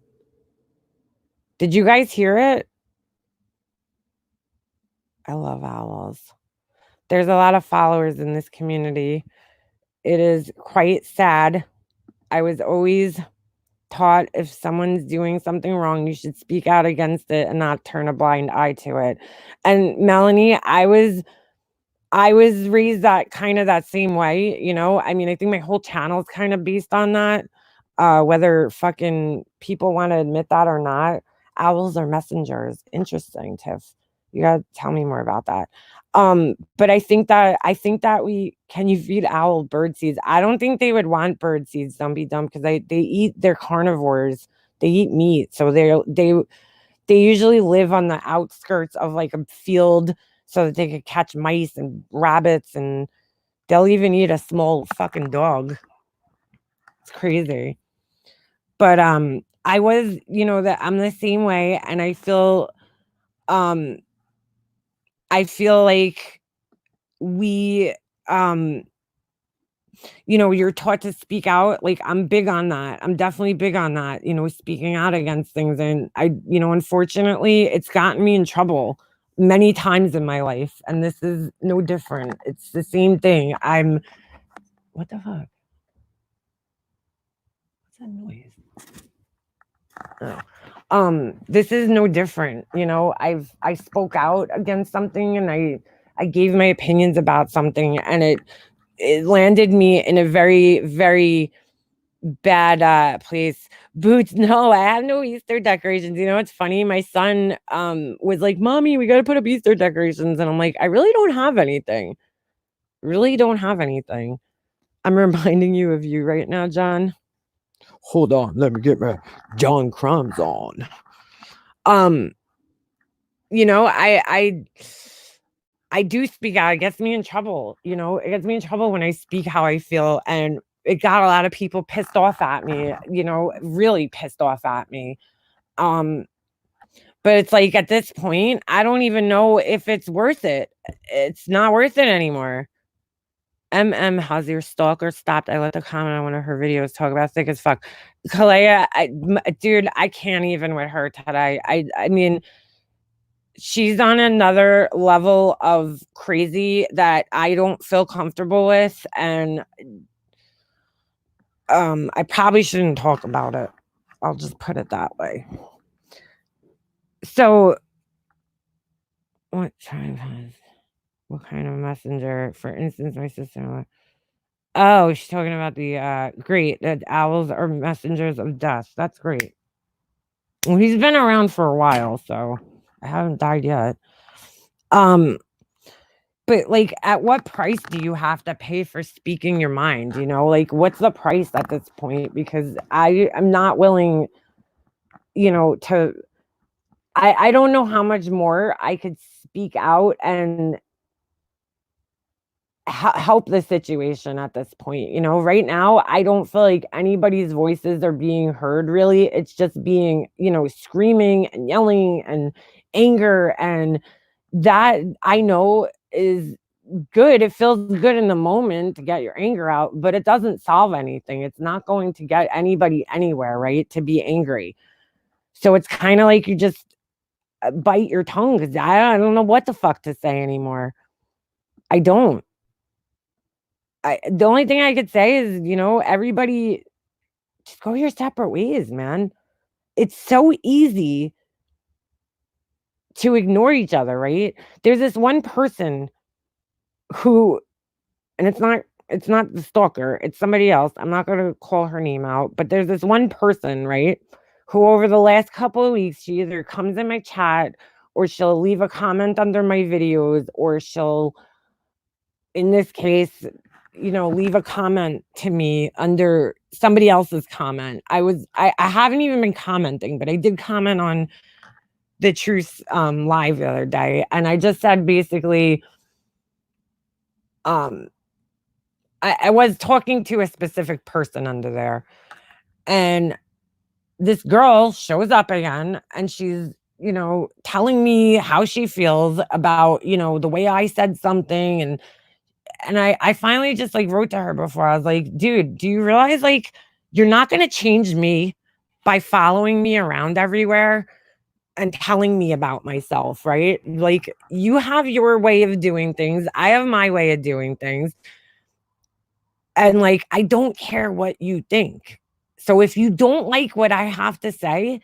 Did you guys hear it? I love owls. There's a lot of followers in this community. It is quite sad. I was always taught if someone's doing something wrong, you should speak out against it and not turn a blind eye to it. And Melanie, I was raised that kind of that same way, you know? I mean, I think my whole channel is kind of based on that. Whether fucking people want to admit that or not. Owls are messengers. Interesting, Tiff. You gotta tell me more about that. But I think that can you feed owl bird seeds? I don't think they would want bird seeds, don't be dumb, because they're carnivores. They eat meat. So they usually live on the outskirts of like a field so that they could catch mice and rabbits and They'll even eat a small fucking dog. It's crazy. But I was, that I'm the same way, and I feel like we you're taught to speak out. Like, I'm big on that. I'm definitely big on that, speaking out against things. And unfortunately, it's gotten me in trouble many times in my life. And this is no different. It's the same thing. What the fuck? What's that noise? Oh. This is no different. I spoke out against something, and I gave my opinions about something, and it landed me in a very, very bad place. Boots, no, I have no Easter decorations. It's funny. My son was like, "Mommy, we got to put up Easter decorations," and I'm like, "I really don't have anything. Really don't have anything." I'm reminding you of you right now, John. Hold on, let me get my John Crumbs on. I do speak out. It gets me in trouble. It gets me in trouble when I speak how I feel, and it got a lot of people pissed off at me. Really pissed off at me. But it's like, at this point, I don't even know if it's worth it. It's not worth it anymore. Has your stalker stopped? I let the comment on one of her videos talk about thick as fuck. Kalea, dude, I can't even with her today. I mean, she's on another level of crazy that I don't feel comfortable with, and I probably shouldn't talk about it. I'll just put it that way. So, what kind of messenger? For instance, my sister. Oh, she's talking about the great. The owls are messengers of death. That's great. Well, he's been around for a while, so I haven't died yet. But like, at what price do you have to pay for speaking your mind? Like, what's the price at this point? Because I'm not willing, to. I don't know how much more I could speak out and help the situation at this point. Right now, I don't feel like anybody's voices are being heard, really. It's just being, screaming and yelling and anger, and that, I know, is good. It feels good in the moment to get your anger out, but it doesn't solve anything. It's not going to get anybody anywhere, right? To be angry. So it's kind of like you just bite your tongue, because I don't know what the fuck to say anymore. I don't. The only thing I could say is, everybody just go your separate ways, man. It's so easy to ignore each other, right? There's this one person who, and it's not the stalker, it's somebody else. I'm not going to call her name out, but there's this one person, right, who over the last couple of weeks, she either comes in my chat, or she'll leave a comment under my videos, or she'll, in this case, leave a comment to me under somebody else's comment. I haven't even been commenting, but I did comment on the Truth live the other day, and I just said, basically, I was talking to a specific person under there, and this girl shows up again, and she's, telling me how she feels about, the way I said something, and I finally just like wrote to her before. I was like, dude, do you realize, like, you're not going to change me by following me around everywhere and telling me about myself, right? Like, you have your way of doing things. I have my way of doing things. And like, I don't care what you think. So if you don't like what I have to say,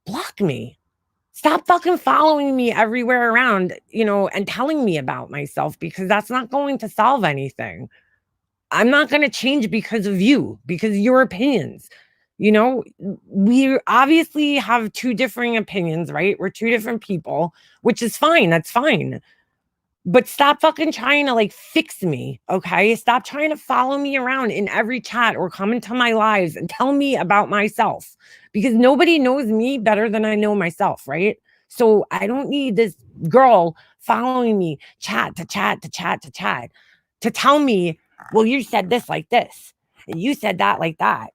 block me. Stop fucking following me everywhere around, and telling me about myself, because that's not going to solve anything. I'm not going to change because of you, because of your opinions. We obviously have two differing opinions, right? We're two different people, which is fine. That's fine. But stop fucking trying to like fix me, okay? Stop trying to follow me around in every chat or come into my lives and tell me about myself, because nobody knows me better than I know myself, right? So I don't need this girl following me chat to chat to chat to chat. to tell me, well, you said this like this, and you said that like that.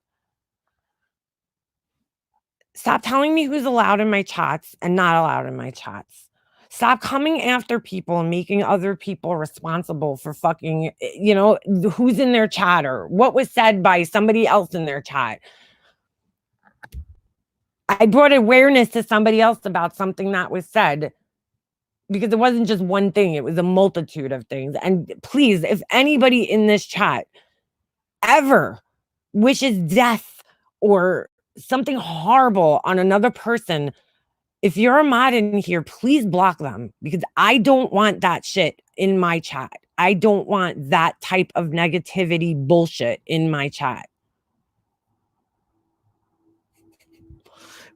Stop telling me who's allowed in my chats and not allowed in my chats. Stop coming after people and making other people responsible for fucking, who's in their chat or what was said by somebody else in their chat. I brought awareness to somebody else about something that was said because it wasn't just one thing, it was a multitude of things. And please, if anybody in this chat ever wishes death or something horrible on another person, if you're a mod in here, please block them because I don't want that shit in my chat. I don't want that type of negativity bullshit in my chat.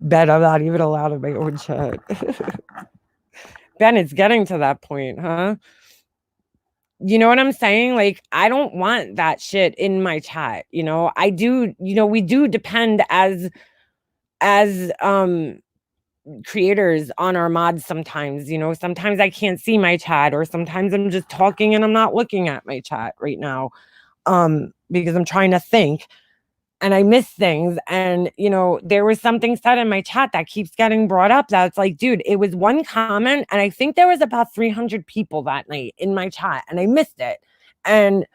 Ben, I'm not even allowed in my own chat. Ben, it's getting to that point, huh? You know what I'm saying? Like, I don't want that shit in my chat. I do, we do depend as creators on our mods sometimes. Sometimes I can't see my chat, or sometimes I'm just talking and I'm not looking at my chat right now because I'm trying to think and I miss things. And there was something said in my chat that keeps getting brought up that's like, dude, it was one comment and I think there was about 300 people that night in my chat and I missed it. And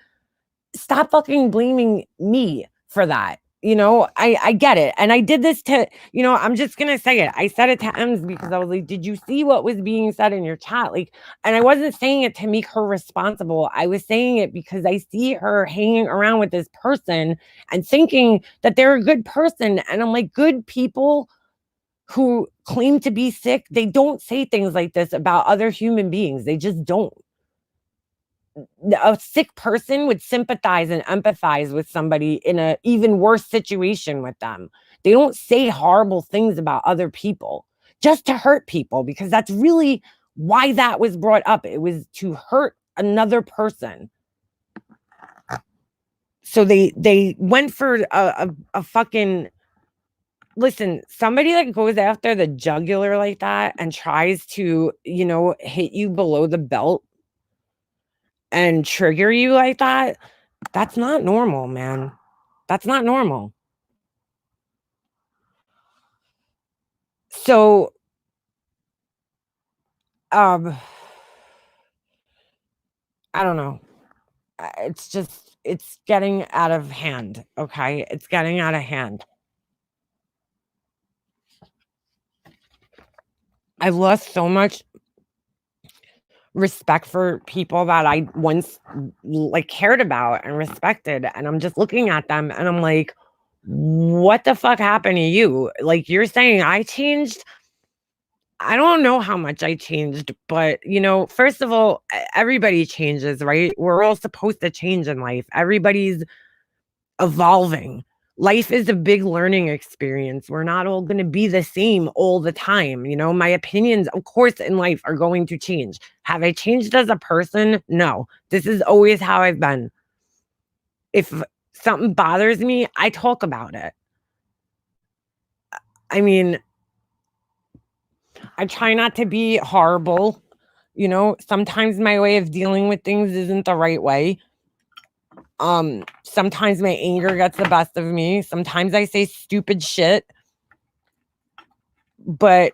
stop fucking blaming me for that. I get it. And I did this to, I'm just going to say it. I said it to Ems because I was like, did you see what was being said in your chat? Like, and I wasn't saying it to make her responsible. I was saying it because I see her hanging around with this person and thinking that they're a good person. And I'm like, good people who claim to be sick, they don't say things like this about other human beings. They just don't. A sick person would sympathize and empathize with somebody in an even worse situation with them. They don't say horrible things about other people just to hurt people, because that's really why that was brought up. It was to hurt another person. So they went for a fucking, listen, somebody that goes after the jugular like that and tries to, hit you below the belt and trigger you like that, that's not normal, man. That's not normal. So, I don't know. It's getting out of hand, okay? It's getting out of hand. I've lost so much respect for people that I once cared about and respected, and I'm just looking at them and I'm like, what the fuck happened to you? Like, you're saying I changed? I don't know how much I changed, but first of all, everybody changes, right? We're all supposed to change in life. Everybody's evolving. Life is a big learning experience. We're not all going to be the same all the time. My opinions, of course, in life are going to change. Have I changed as a person? No. This is always how I've been. If something bothers me, I talk about it. I mean, I try not to be horrible. Sometimes my way of dealing with things isn't the right way. Sometimes my anger gets the best of me. Sometimes I say stupid shit. But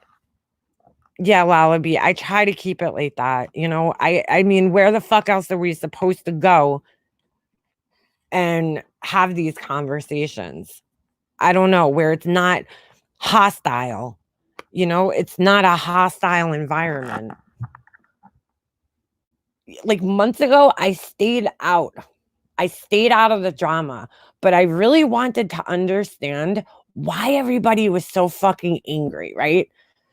yeah, Lullaby, I try to keep it like that. I mean, where the fuck else are we supposed to go and have these conversations? I don't know, where it's not hostile. It's not a hostile environment. Like months ago, I stayed out of the drama, but I really wanted to understand why everybody was so fucking angry, right?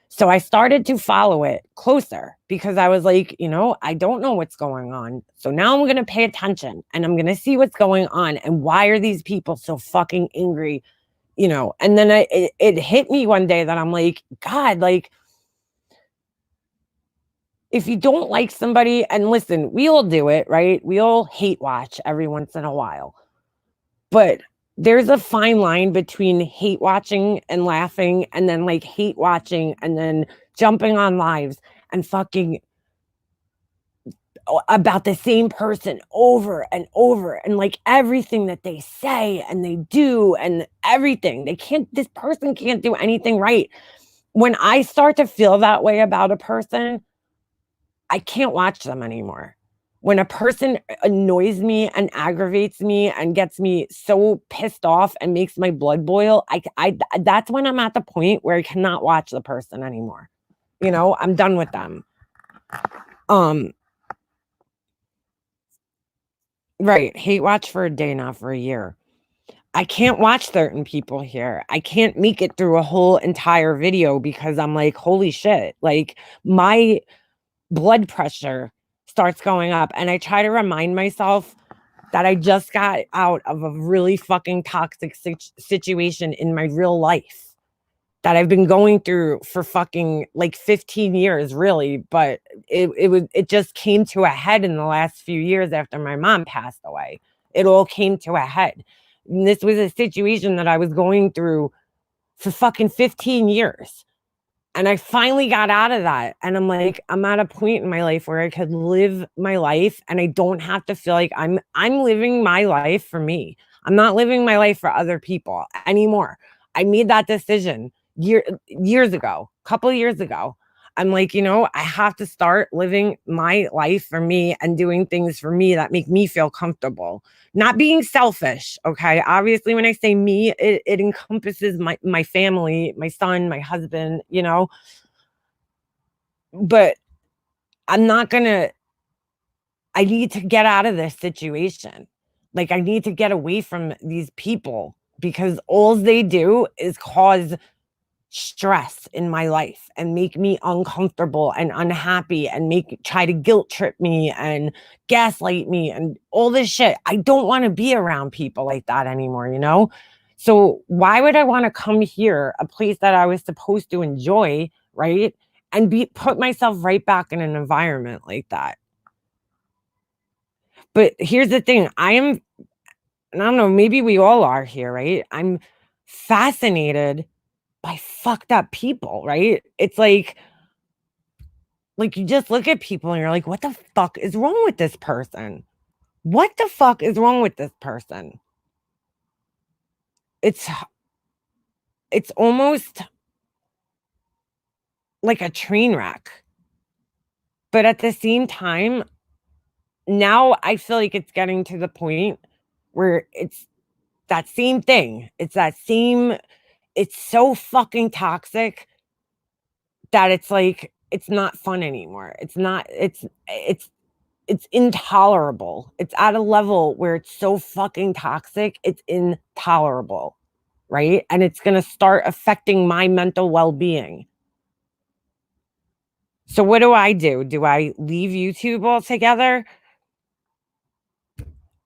So I started to follow it closer because I was like, I don't know what's going on. So now I'm going to pay attention and I'm going to see what's going on and why are these people so fucking angry, And then it hit me one day that I'm like, God, like, if you don't like somebody, and listen, we all do it, right? We all hate watch every once in a while. But there's a fine line between hate watching and laughing and then hate watching and then jumping on lives and fucking about the same person over and over, and like everything that they say and they do and everything. This person can't do anything right. When I start to feel that way about a person, I can't watch them anymore. When a person annoys me and aggravates me and gets me so pissed off and makes my blood boil, that's when I'm at the point where I cannot watch the person anymore. You know, I'm done with them. Right. Hate watch for a day, not for a year. I can't watch certain people here. I can't make it through a whole entire video because I'm like, holy shit. Like my blood pressure starts going up. And I try to remind myself that I just got out of a really fucking toxic situation in my real life that I've been going through for fucking like 15 years, really. But it just came to a head in the last few years after my mom passed away. It all came to a head. And this was a situation that I was going through for fucking 15 years. And I finally got out of that. And I'm like, I'm at a point in my life where I could live my life and I don't have to feel like I'm living my life for me. I'm not living my life for other people anymore. I made that decision years ago, a couple of years ago. I'm like, you know, I have to start living my life for me and doing things for me that make me feel comfortable. Not being selfish, okay? Obviously, when I say me, it encompasses my family, my son, my husband, you know? But I'm not gonna I need to get out of this situation. Like, I need to get away from these people because all they do is cause stress in my life and make me uncomfortable and unhappy and try to guilt trip me and gaslight me and all this shit. I don't want to be around people like that anymore, you know? So why would I want to come here, a place that I was supposed to enjoy, right? And put myself right back in an environment like that. But here's the thing, and I don't know, maybe we all are here, right? I'm fascinated by fucked up people, right? It's like you just look at people and you're like, what the fuck is wrong with this person? What the fuck is wrong with this person? It's almost like a train wreck. But at the same time, now I feel like it's getting to the point where it's that same thing. It's so fucking toxic that it's like, it's not fun anymore. It's intolerable. It's at a level where it's so fucking toxic, it's intolerable, right? And it's gonna start affecting my mental well-being. So what do I do? Do I leave YouTube altogether?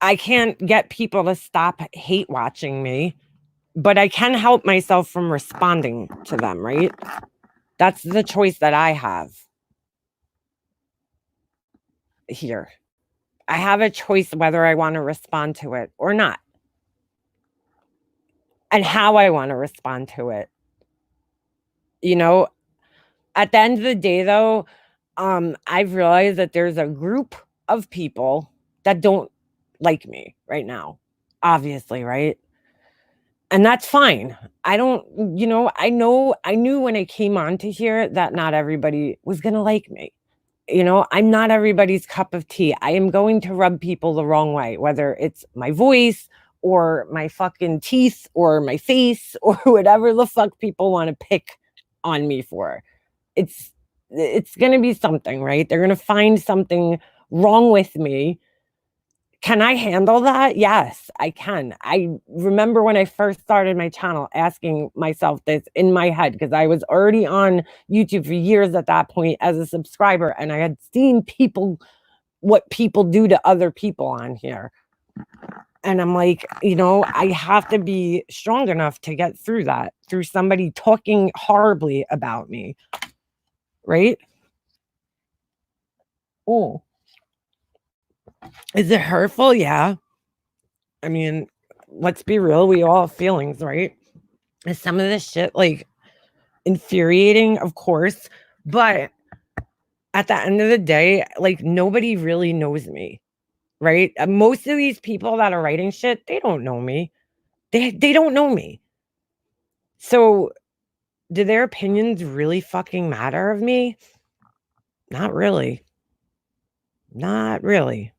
I can't get people to stop hate watching me, but I can help myself from responding to them, right? That's the choice that I have here. I have a choice whether I want to respond to it or not, and how I want to respond to it. You know, at the end of the day, though, I've realized that there's a group of people that don't like me right now, obviously, right? And that's fine. I don't, you know, I knew when I came onto here that not everybody was going to like me. You know, I'm not everybody's cup of tea. I am going to rub people the wrong way, whether it's my voice or my fucking teeth or my face or whatever the fuck people want to pick on me for. It's going to be something, right? They're going to find something wrong with me. Can I handle that? Yes, I can. I remember when I first started my channel asking myself this in my head because I was already on YouTube for years at that point as a subscriber, and I had seen what people do to other people on here. And I'm like, you know, I have to be strong enough to get through that, through somebody talking horribly about me. Right? Oh. Is it hurtful? Yeah. I mean, let's be real. We all have feelings, right? Is some of this shit like infuriating? Of course. But at the end of the day, like, nobody really knows me, right? Most of these people that are writing shit, they don't know me. They don't know me. So, do their opinions really fucking matter of me? Not really. Not really.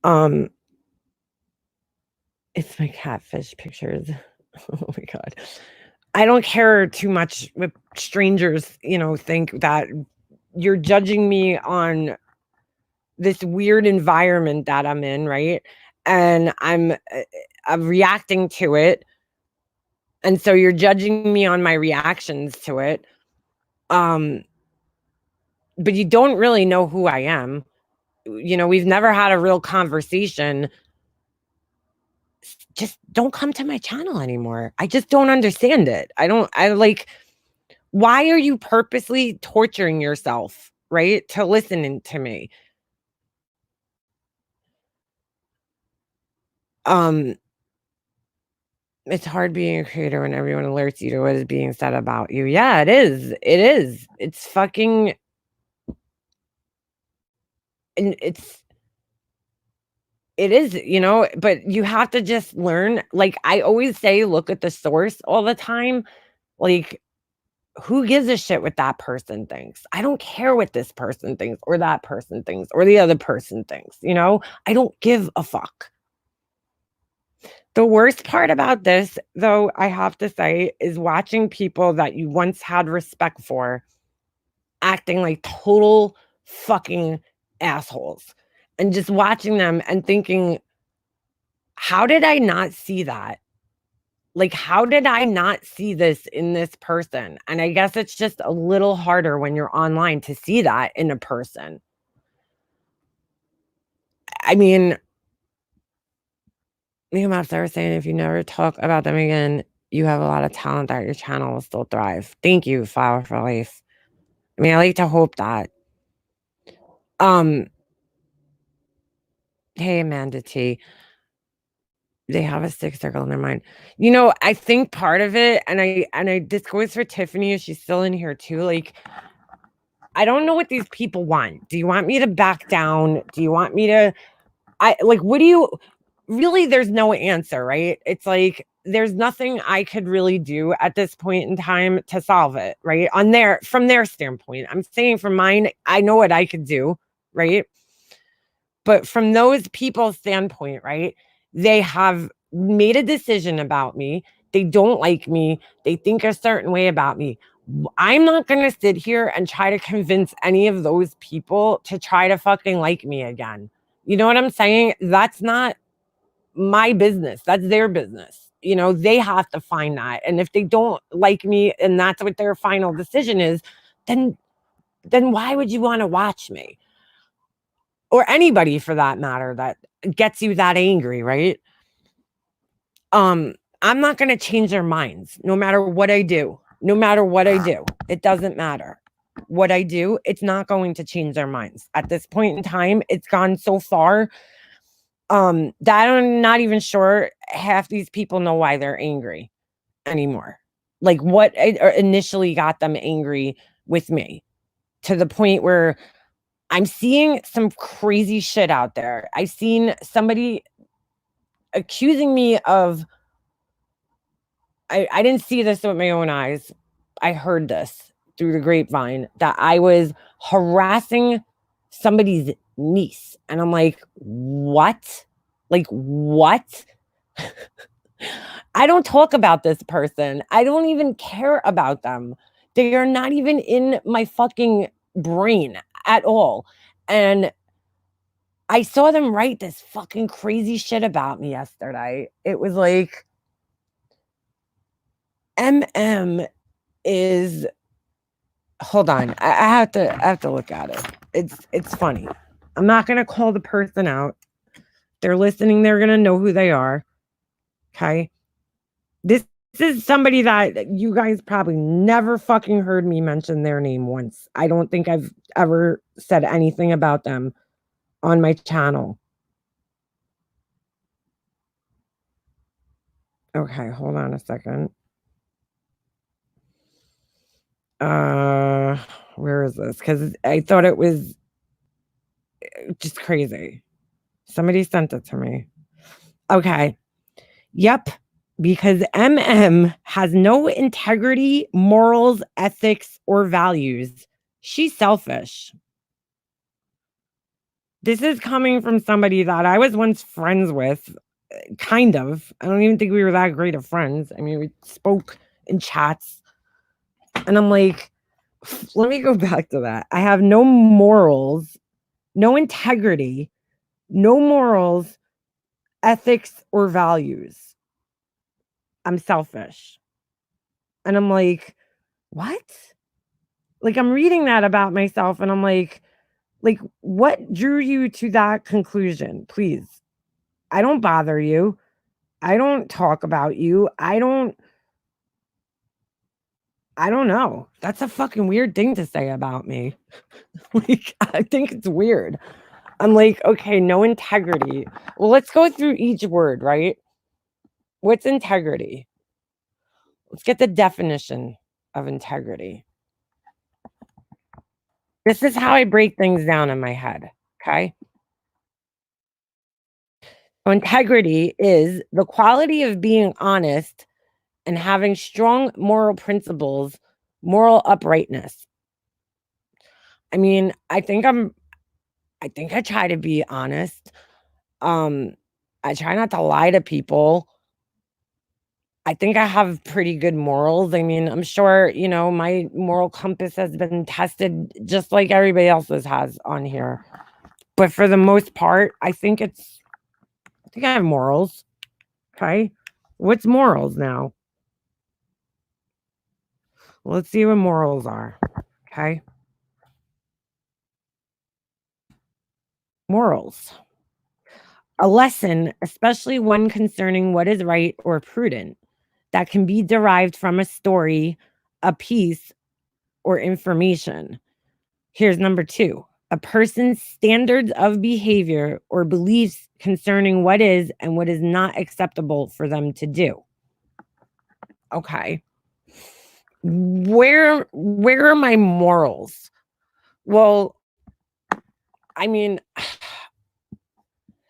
Um, it's my catfish pictures. Oh my god. I don't care too much what strangers, think that you're judging me on this weird environment that I'm in, right? And I'm reacting to it, and so you're judging me on my reactions to it. Um, but you don't really know who I am. We've never had a real conversation. Just don't come to my channel anymore. I just don't understand it. I like, why are you purposely torturing yourself, right, to listening to me? Um, it's hard being a creator when everyone alerts you to what is being said about you. Yeah, it is. It is. It's fucking and it is, but you have to just learn. Like I always say, look at the source all the time. Like, who gives a shit what that person thinks? I don't care what this person thinks or that person thinks or the other person thinks. I don't give a fuck. The worst part about this, though, I have to say, is watching people that you once had respect for acting like total fucking assholes, and just watching them and thinking, how did I not see that? Like, how did I not see this in this person? And I guess it's just a little harder when you're online to see that in a person. I mean, me and my are saying if you never talk about them again, you have a lot of talent that your channel will still thrive. Thank you, Flower for Life. I mean, I like to hope that. Um, hey, Amanda T. They have a stick circle in their mind. I think part of it, and I this goes for Tiffany if she's still in here too. Like, I don't know what these people want. Do you want me to back down? Do you want me to what do you really, there's no answer, right? It's like there's nothing I could really do at this point in time to solve it, right? From their standpoint. I'm saying from mine, I know what I could do, right? But from those people's standpoint, right? They have made a decision about me. They don't like me. They think a certain way about me. I'm not going to sit here and try to convince any of those people to try to fucking like me again. You know what I'm saying? That's not my business. That's their business. They have to find that. And if they don't like me and that's what their final decision is, then why would you want to watch me? Or anybody for that matter that gets you that angry, right? I'm not going to change their minds no matter what I do. No matter what I do. It doesn't matter. What I do, it's not going to change their minds. At this point in time, it's gone so far that I'm not even sure half these people know why they're angry anymore. Like what initially got them angry with me, to the point where I'm seeing some crazy shit out there. I've seen somebody accusing me of, I didn't see this with my own eyes. I heard this through the grapevine that I was harassing somebody's niece. And I'm like, what? Like, what? I don't talk about this person. I don't even care about them. They are not even in my fucking brain at all. And I saw them write this fucking crazy shit about me yesterday. It was like, MM is, hold on. I have to look at it. It's funny. I'm not gonna call the person out. They're listening, they're gonna know who they are. Okay. This is somebody that you guys probably never fucking heard me mention their name once. I don't think I've ever said anything about them on my channel. Okay, hold on a second. Uh, where is this? Because I thought it was just crazy. Somebody sent it to me. Okay. Yep. Because MM has no integrity, morals, ethics, or values. She's selfish. This is coming from somebody that I was once friends with, kind of. I don't even think we were that great of friends. I mean, we spoke in chats, and I'm like, let me go back to that. I have no morals, no integrity, no morals, ethics, or values. I'm selfish. And I'm like, what? Like, I'm reading that about myself, and I'm like, what drew you to that conclusion? Please. I don't bother you. I don't talk about you. I don't know. That's a fucking weird thing to say about me. Like, I think it's weird. I'm like, okay, no integrity. Well, let's go through each word, right? What's integrity? Let's get the definition of integrity. This is how I break things down in my head. Okay. So integrity is the quality of being honest and having strong moral principles, moral uprightness. I mean, I think I try to be honest. Um, I try not to lie to people. I think I have pretty good morals. I mean, I'm sure, my moral compass has been tested just like everybody else's has on here. But for the most part, I think I have morals. Okay. What's morals now? Let's see what morals are. Okay. Morals. A lesson, especially one concerning what is right or prudent, that can be derived from a story, a piece, or information. Here's number two: a person's standards of behavior or beliefs concerning what is and what is not acceptable for them to do. Okay. Where are my morals? Well, I mean,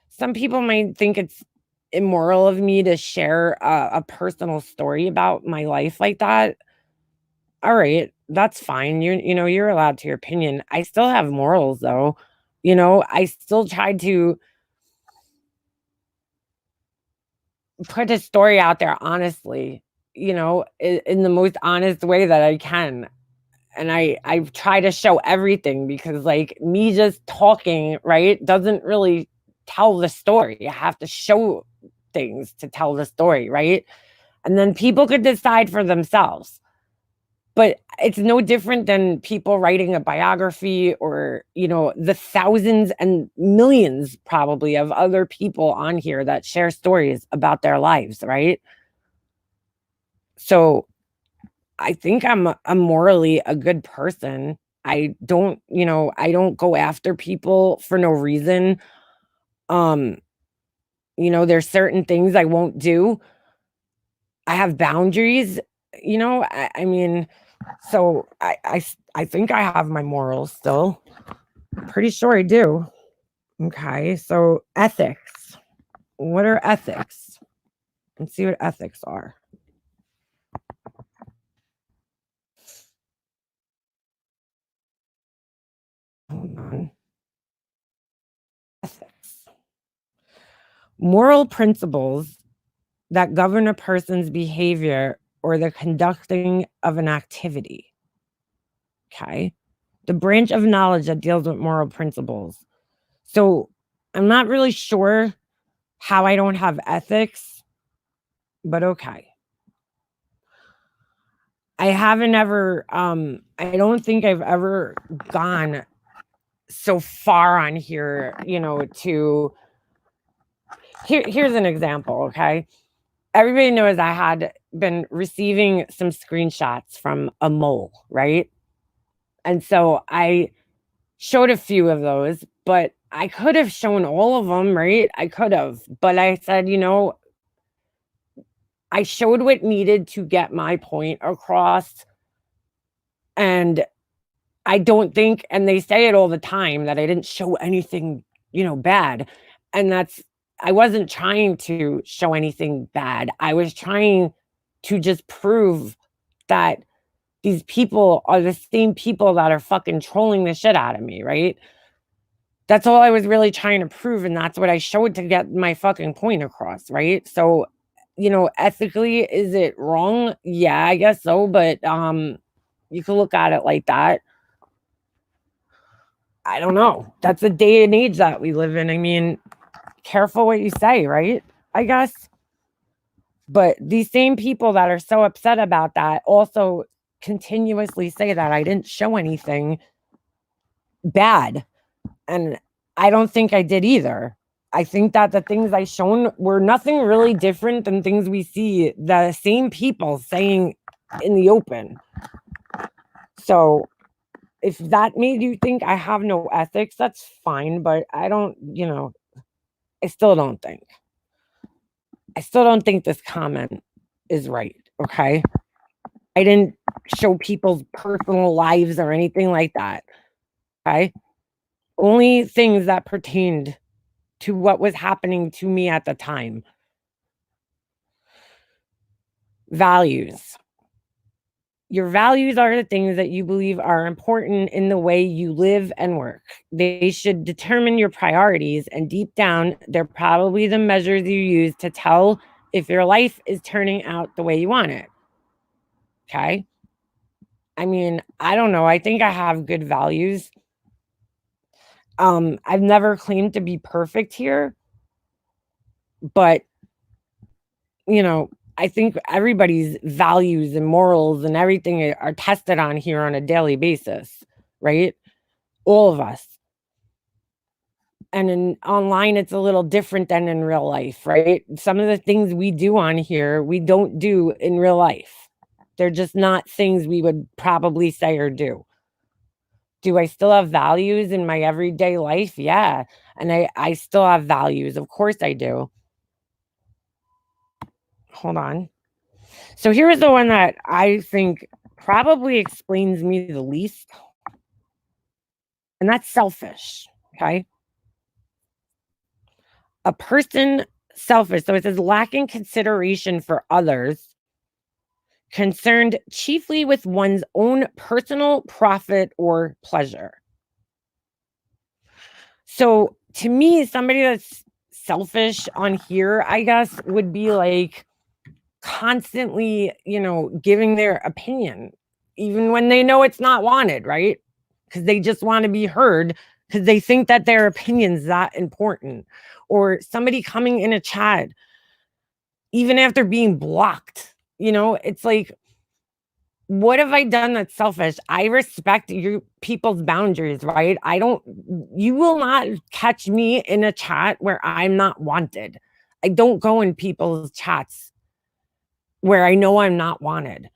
some people might think it's immoral of me to share a personal story about my life like that. All right, that's fine. You're allowed to your opinion. I still have morals though. I still try to put a story out there honestly, in the most honest way that I can. And I try to show everything because like me just talking, right, doesn't really tell the story. I have to show things to tell the story, right? And then people could decide for themselves. But it's no different than people writing a biography or, the thousands and millions probably of other people on here that share stories about their lives, right? So I think I'm morally a good person. I don't go after people for no reason. Um, there's certain things I won't do. I have boundaries, I mean, so I think I have my morals still. Pretty sure I do. Okay, so ethics. What are ethics? Let's see what ethics are. Hold on. Ethics. Moral principles that govern a person's behavior or the conducting of an activity. Okay. The branch of knowledge that deals with moral principles. So I'm not really sure how I don't have ethics, but okay. I don't think I've ever gone so far on here, to here's an example, okay? Everybody knows I had been receiving some screenshots from a mole, right? And so I showed a few of those, but I could have shown all of them, right? I could have, but I said, I showed what needed to get my point across. And I don't think, and they say it all the time, that I didn't show anything, bad. And I wasn't trying to show anything bad. I was trying to just prove that these people are the same people that are fucking trolling the shit out of me, right? That's all I was really trying to prove, and that's what I showed to get my fucking point across, right? So, ethically, is it wrong? Yeah, I guess so, but you could look at it like that. I don't know. That's the day and age that we live in. I mean, careful what you say, right? I guess. But these same people that are so upset about that also continuously say that I didn't show anything bad. And I don't think I did either. I think that the things I shown were nothing really different than things we see the same people saying in the open. So if that made you think I have no ethics, that's fine. But I don't, I still don't think. I still don't think this comment is right. Okay. I didn't show people's personal lives or anything like that. Okay. Only things that pertained to what was happening to me at the time. Values. Your values are the things that you believe are important in the way you live and work. They should determine your priorities, and deep down, they're probably the measures you use to tell if your life is turning out the way you want it. Okay? I mean, I don't know. I think I have good values. I've never claimed to be perfect here, but I think everybody's values and morals and everything are tested on here on a daily basis, right? All of us. And online, it's a little different than in real life, right? Some of the things we do on here, we don't do in real life. They're just not things we would probably say or do. Do I still have values in my everyday life? Yeah. And I still have values. Of course I do. Hold on. So here's the one that I think probably explains me the least. And that's selfish. Okay. A person selfish. So it says lacking consideration for others, concerned chiefly with one's own personal profit or pleasure. So to me, somebody that's selfish on here, I guess, would be like constantly, giving their opinion, even when they know it's not wanted, right? Because they just want to be heard, because they think that their opinion's that important. Or somebody coming in a chat, even after being blocked, it's like, what have I done that's selfish? I respect your people's boundaries, right? You will not catch me in a chat where I'm not wanted. I don't go in people's chats where I know I'm not wanted.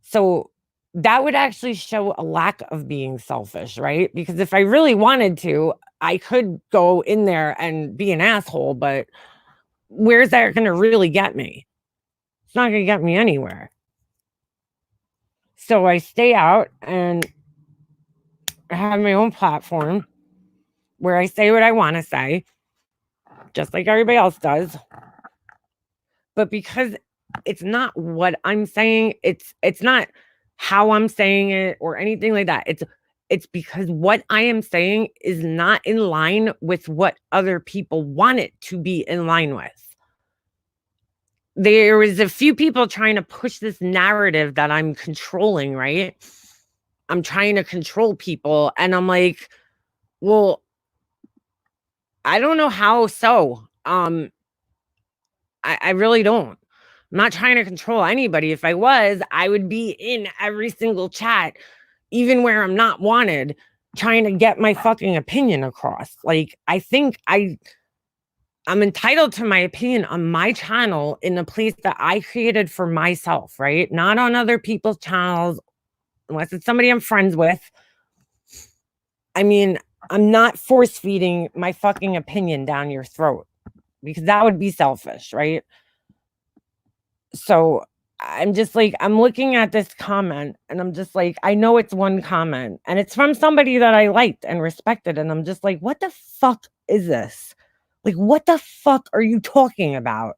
So that would actually show a lack of being selfish, right? Because if I really wanted to, I could go in there and be an asshole, but where's that going to really get me? It's not going to get me anywhere. So I stay out and I have my own platform where I say what I want to say, just like everybody else does. But because it's not what I'm saying, it's not how I'm saying it or anything like that. It's because what I am saying is not in line with what other people want it to be in line with. There was a few people trying to push this narrative that I'm controlling, right? I'm trying to control people. And I'm like, well, I don't know how so. I really don't. I'm not trying to control anybody. If I was, I would be in every single chat, even where I'm not wanted, trying to get my fucking opinion across. Like, I think I'm entitled to my opinion on my channel in a place that I created for myself, right? Not on other people's channels, unless it's somebody I'm friends with. I mean, I'm not force feeding my fucking opinion down your throat, because that would be selfish, right? So I'm just like, I'm looking at this comment and I'm just like, I know it's one comment and it's from somebody that I liked and respected. And I'm just like, what the fuck is this? Like, what the fuck are you talking about?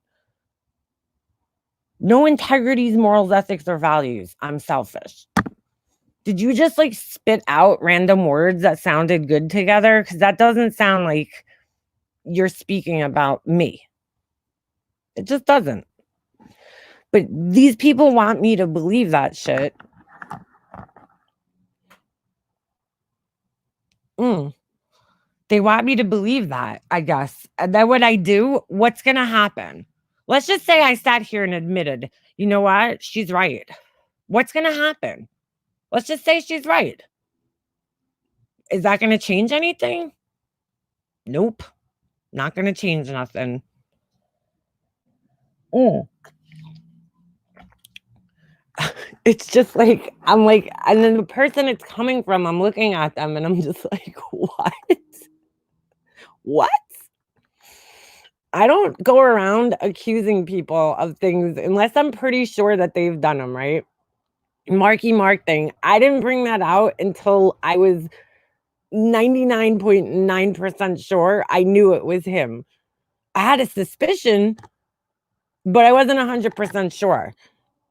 No integrities, morals, ethics, or values. I'm selfish. Did you just like spit out random words that sounded good together? Because that doesn't sound like you're speaking about me. It just doesn't. But these people want me to believe that shit. They want me to believe that, I guess. And then when I do, what's going to happen? Let's just say I sat here and admitted, you know what? She's right. What's going to happen? Let's just say she's right. Is that going to change anything? Nope. Not going to change nothing. Mm. It's just like, I'm like, and then the person it's coming from, I'm looking at them and I'm just like, what? What? I don't go around accusing people of things unless I'm pretty sure that they've done them, right? Marky Mark thing. I didn't bring that out until I was 99.9% sure I knew it was him. I had a suspicion, but I wasn't 100% sure.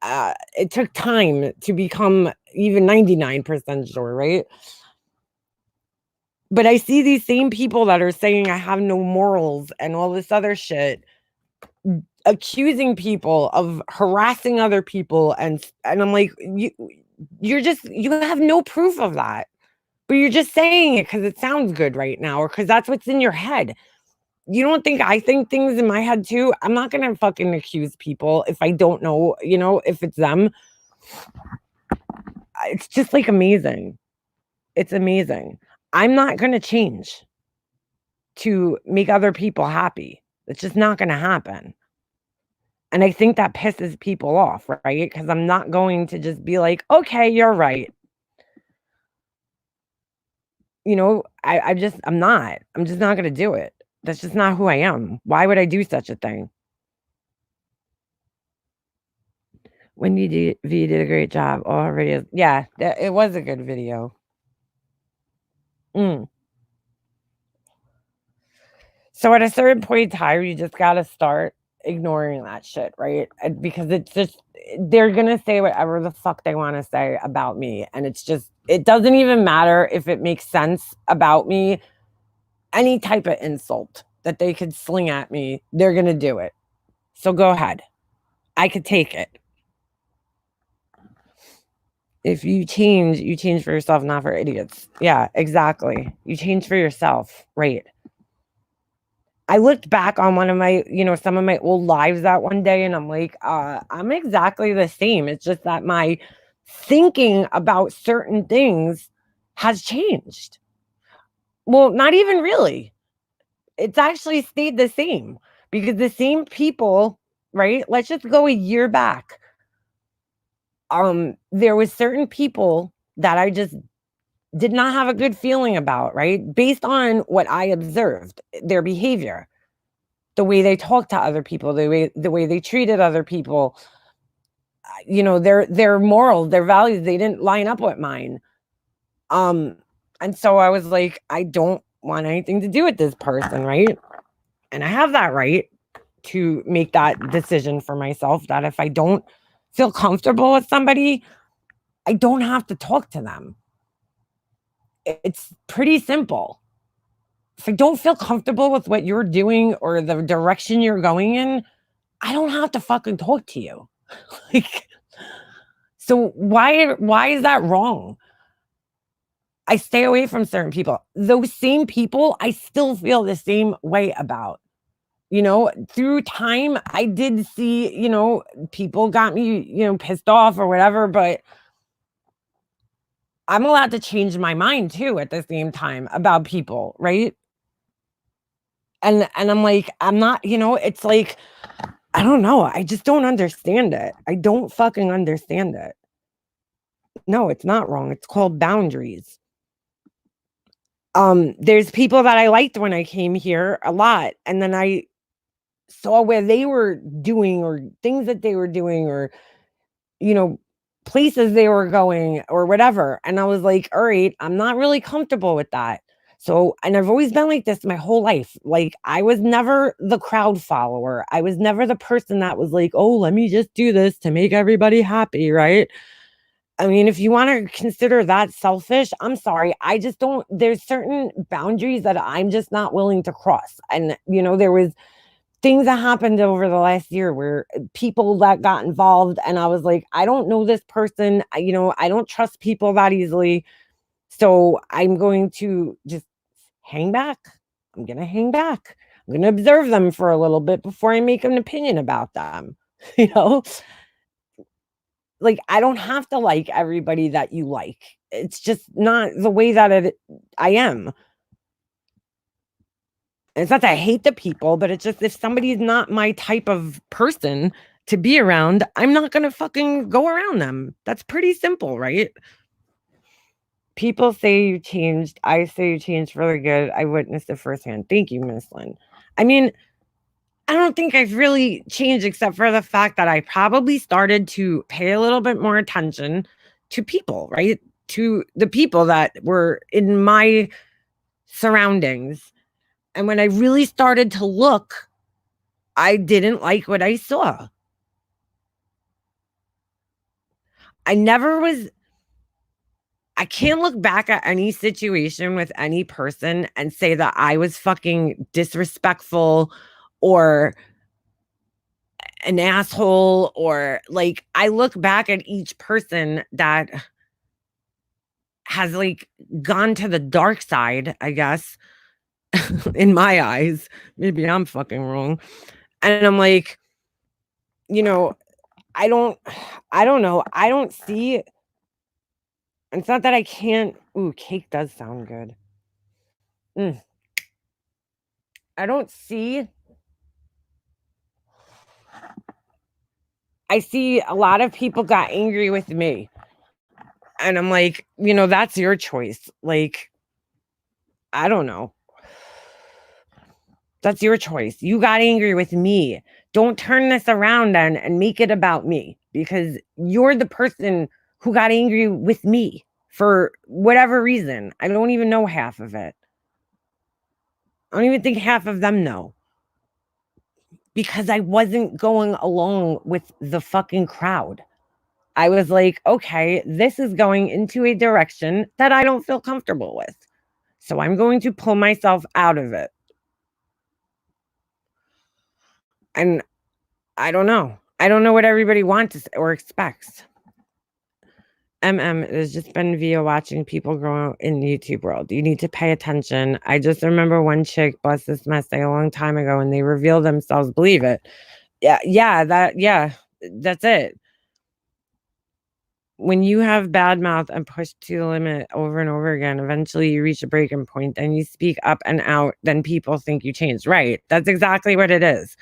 It took time to become even 99% sure, right? But I see these same people that are saying I have no morals and all this other shit, accusing people of harassing other people, and I'm like, you have no proof of that. But you're just saying it because it sounds good right now, or because that's what's in your head. You don't think I think things in my head too? I'm not gonna fucking accuse people if I don't know, if it's them. It's just like amazing. It's amazing. I'm not gonna change to make other people happy. It's just not gonna happen. And I think that pisses people off, right? Because I'm not going to just be like, okay, you're right. I'm not. I'm just not gonna do it. That's just not who I am. Why would I do such a thing? Wendy V did a great job. Oh, her videos. Yeah, it was a good video. Mm. So at a certain point in time, you just gotta start ignoring that shit, right? Because it's just they're gonna say whatever the fuck they want to say about me, and it doesn't even matter if it makes sense about me. Any type of insult that they could sling at me, they're gonna do it. So go ahead. I could take it. If you change for yourself, not for idiots. Yeah, exactly. You change for yourself, right? I looked back on one of my, some of my old lives that one day, and I'm like, I'm exactly the same. It's just that my thinking about certain things has changed. Well, not even really. It's actually stayed the same because the same people, right? Let's just go a year back. There was certain people that I just did not have a good feeling about, right? Based on what I observed, their behavior, the way they talked to other people, the way they treated other people, their morals, their values, they didn't line up with mine. And so I was like, I don't want anything to do with this person, right? And I have that right to make that decision for myself that if I don't feel comfortable with somebody, I don't have to talk to them. It's pretty simple. If I don't feel comfortable with what you're doing or the direction you're going in, I don't have to fucking talk to you. Like, so why is that wrong? I stay away from certain people. Those same people, I still feel the same way about. Through time, I did see, people got me, pissed off or whatever, but I'm allowed to change my mind too at the same time about people, right? And I'm like, I'm not, it's like, I don't know. I just don't understand it. I don't fucking understand it. No, it's not wrong. It's called boundaries. There's people that I liked when I came here a lot, and then I saw where they were doing or things that they were doing or you know, places they were going or whatever. And I was like, all right, I'm not really comfortable with that. So, and I've always been like this my whole life. Like, I was never the crowd follower. I was never the person that was like, oh, let me just do this to make everybody happy, right? I mean, if you want to consider that selfish, I'm sorry. I just don't, there's certain boundaries that I'm just not willing to cross. And, there was things that happened over the last year where people that got involved, and I was like, I don't know this person. I don't trust people that easily. So I'm going to just hang back. I'm going to hang back. I'm going to observe them for a little bit before I make an opinion about them. You know, like, I don't have to like everybody that you like. It's just not the way that I am. And it's not that I hate the people, but it's just if somebody's not my type of person to be around, I'm not going to fucking go around them. That's pretty simple, right? People say you changed. I say you changed for the good. I witnessed it firsthand. Thank you, Miss Lynn. I mean, I don't think I've really changed except for the fact that I probably started to pay a little bit more attention to people, right? To the people that were in my surroundings. And when I really started to look, I didn't like what I saw. I can't look back at any situation with any person and say that I was fucking disrespectful or an asshole, or like, I look back at each person that has like gone to the dark side, I guess, in my eyes. Maybe I'm fucking wrong. And I'm like, I don't know. I don't see. It's not that I can't. Ooh, cake does sound good. I don't see. I see a lot of people got angry with me. And I'm like, that's your choice. Like, I don't know. That's your choice. You got angry with me. Don't turn this around then and make it about me, because you're the person who got angry with me for whatever reason. I don't even know half of it. I don't even think half of them know, because I wasn't going along with the fucking crowd. I was like, okay, this is going into a direction that I don't feel comfortable with. So I'm going to pull myself out of it. And I don't know. I don't know what everybody wants or expects. It has just been via watching people grow in the YouTube world. You need to pay attention. I just remember one chick bust this mess a long time ago, and they revealed themselves. Believe it. Yeah, that's it. When you have bad mouth and push to the limit over and over again, eventually you reach a breaking point, then you speak up and out, then people think you changed. Right. That's exactly what it is.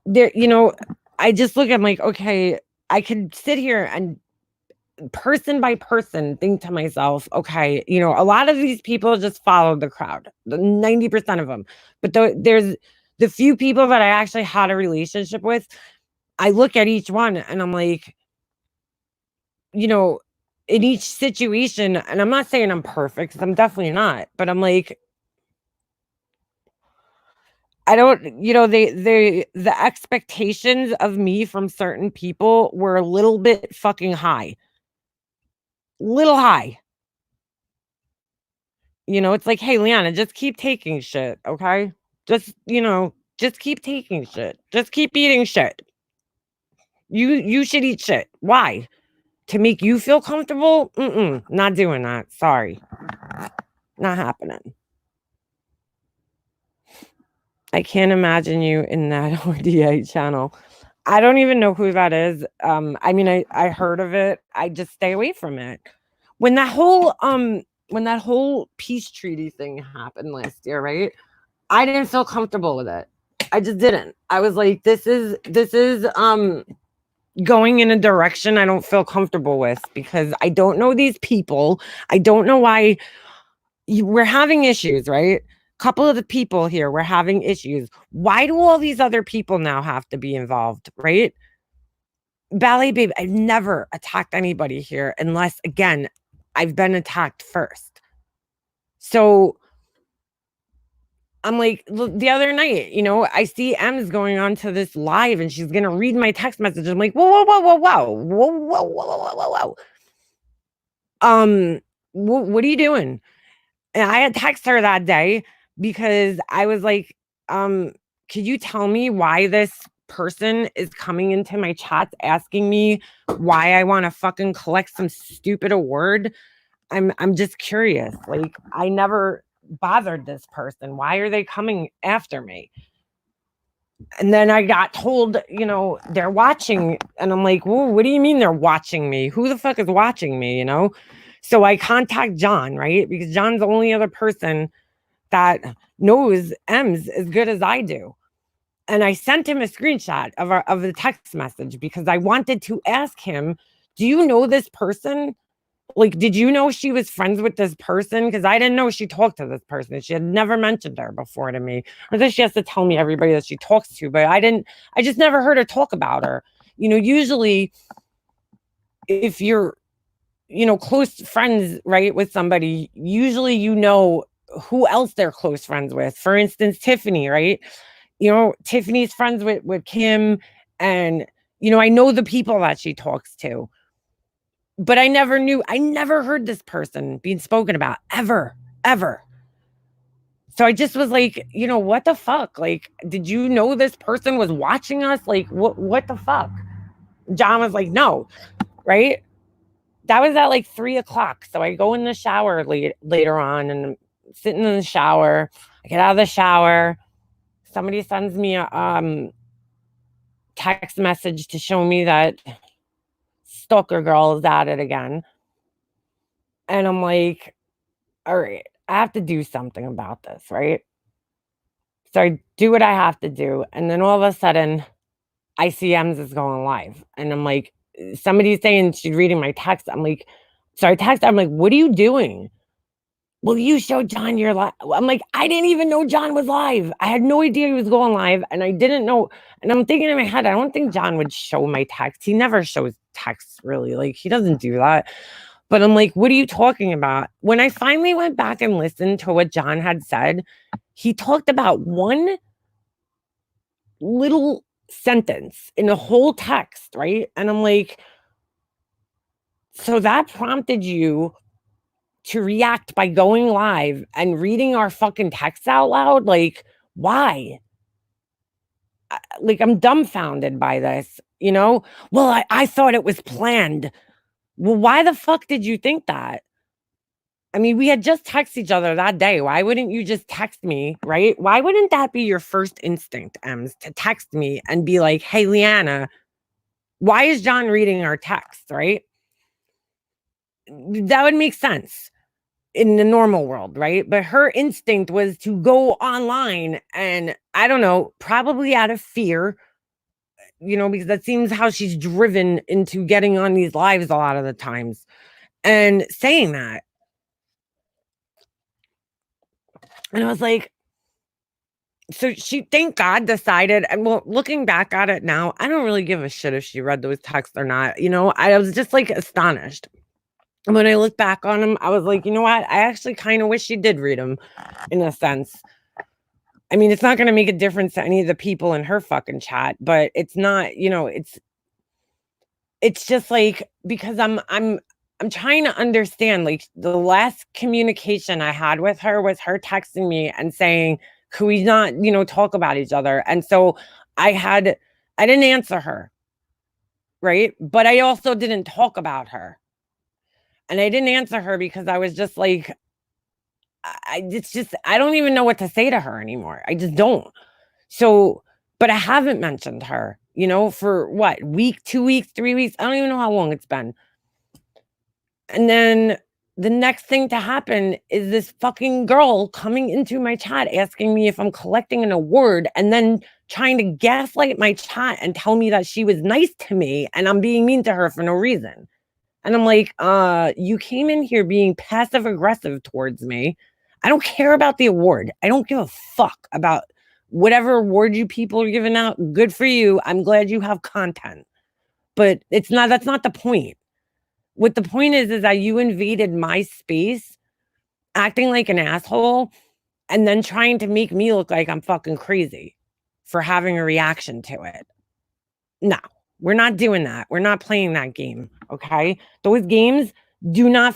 There, I just look, I'm like, okay, I could sit here and person by person think to myself, okay, a lot of these people just follow the crowd, 90% of them. But there's the few people that I actually had a relationship with. I look at each one and I'm like, in each situation, and I'm not saying I'm perfect, because I'm definitely not, but I'm like, I don't, the expectations of me from certain people were a little bit fucking high. Little high. It's like, hey, Liana, just keep taking shit, okay? Just, just keep taking shit. Just keep eating shit. You should eat shit. Why? To make you feel comfortable? Not doing that. Sorry. Not happening. I can't imagine you in that ODA channel. I don't even know who that is. I mean, I heard of it. I just stay away from it. When that whole peace treaty thing happened last year, right? I didn't feel comfortable with it. I just didn't. I was like, this is going in a direction I don't feel comfortable with, because I don't know these people. I don't know why we're having issues, right? Couple of the people here, we're having issues. Why do all these other people now have to be involved, right? Ballet Babe, I've never attacked anybody here unless, again, I've been attacked first. So I'm like, the other night, I see M's going on to this live and she's going to read my text message. I'm like, whoa, whoa, whoa, whoa, whoa, whoa, whoa, whoa, whoa, whoa, whoa. What are you doing? And I had texted her that day because I was like, could you tell me why this person is coming into my chats asking me why I want to fucking collect some stupid award? I'm just curious. Like, I never bothered this person. Why are they coming after me? And then I got told, they're watching. And I'm like, whoa, what do you mean they're watching me? Who the fuck is watching me, So I contact John, right? Because John's the only other person that knows M's as good as I do. And I sent him a screenshot of the text message because I wanted to ask him, do you know this person? Like, did you know she was friends with this person? Because I didn't know she talked to this person. She had never mentioned her before to me. Or that she has to tell me everybody that she talks to, but I just never heard her talk about her. Usually if you're, close friends, right, with somebody, usually who else they're close friends with. For instance, Tiffany, right? Tiffany's friends with Kim, and, I know the people that she talks to. But I never heard this person being spoken about ever. So I just was like, what the fuck? Like, did you know this person was watching us? Like, what the fuck? John was like, no, right? That was at like 3:00. So I go in the shower later on and I'm sitting in the shower. I get out of the shower. Somebody sends me a text message to show me that stalker girl is at it again. And I'm like, all right, I have to do something about this, right? So I do what I have to do. And then all of a sudden, I see M's is going live. And I'm like, somebody's saying she's reading my text. I'm like, so I text, I'm like, what are you doing? Well, you showed John your live. I'm like, I didn't even know John was live. I had no idea he was going live. And I didn't know. And I'm thinking in my head, I don't think John would show my text. He never shows texts, really. Like, he doesn't do that. But I'm like, what are you talking about? When I finally went back and listened to what John had said, he talked about one little sentence in the whole text, right? And I'm like, so that prompted you to react by going live and reading our fucking text out loud? Like, why? Like, I'm dumbfounded by this, Well, I thought it was planned. Well, why the fuck did you think that? I mean, we had just texted each other that day. Why wouldn't you just text me, right? Why wouldn't that be your first instinct, Ems, to text me and be like, hey, Leanna, why is John reading our text, right? That would make sense in the normal world, right? But her instinct was to go online and, I don't know, probably out of fear, because that seems how she's driven into getting on these lives a lot of the times and saying that. And I was like, so she, thank God, decided, and well, looking back at it now, I don't really give a shit if she read those texts or not. I was just like astonished. And when I look back on them, I was like, you know what? I actually kind of wish she did read them in a sense. I mean, it's not going to make a difference to any of the people in her fucking chat, but it's not, it's just like, because I'm trying to understand, like, the last communication I had with her was her texting me and saying, could we not, talk about each other? And so I didn't answer her. Right. But I also didn't talk about her. And I didn't answer her because I was just like, I don't even know what to say to her anymore. I just don't. So, but I haven't mentioned her, for what, week, 2 weeks, 3 weeks. I don't even know how long it's been. And then the next thing to happen is this fucking girl coming into my chat asking me if I'm collecting an award and then trying to gaslight my chat and tell me that she was nice to me and I'm being mean to her for no reason. And I'm like, you came in here being passive aggressive towards me. I don't care about the award. I don't give a fuck about whatever award you people are giving out. Good for you. I'm glad you have content. But that's not the point. What the point is that you invaded my space, acting like an asshole, and then trying to make me look like I'm fucking crazy for having a reaction to it. No, we're not doing that. We're not playing that game, okay? Those games do not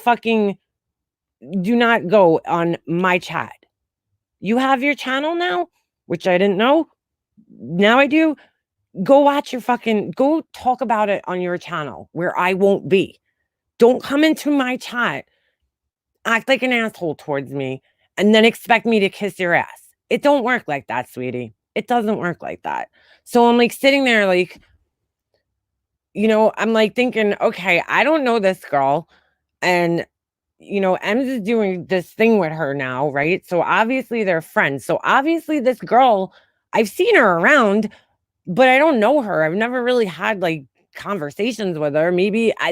go on my chat. You have your channel now, which I didn't know. Now I do. Go talk about it on your channel where I won't be. Don't come into my chat, act like an asshole towards me, and then expect me to kiss your ass. It don't work like that, sweetie. It doesn't work like that. So I'm like sitting there like, I'm like thinking, okay, I don't know this girl. And, Ems is doing this thing with her now, right? So obviously they're friends. So obviously this girl, I've seen her around, but I don't know her. I've never really had like conversations with her. Maybe I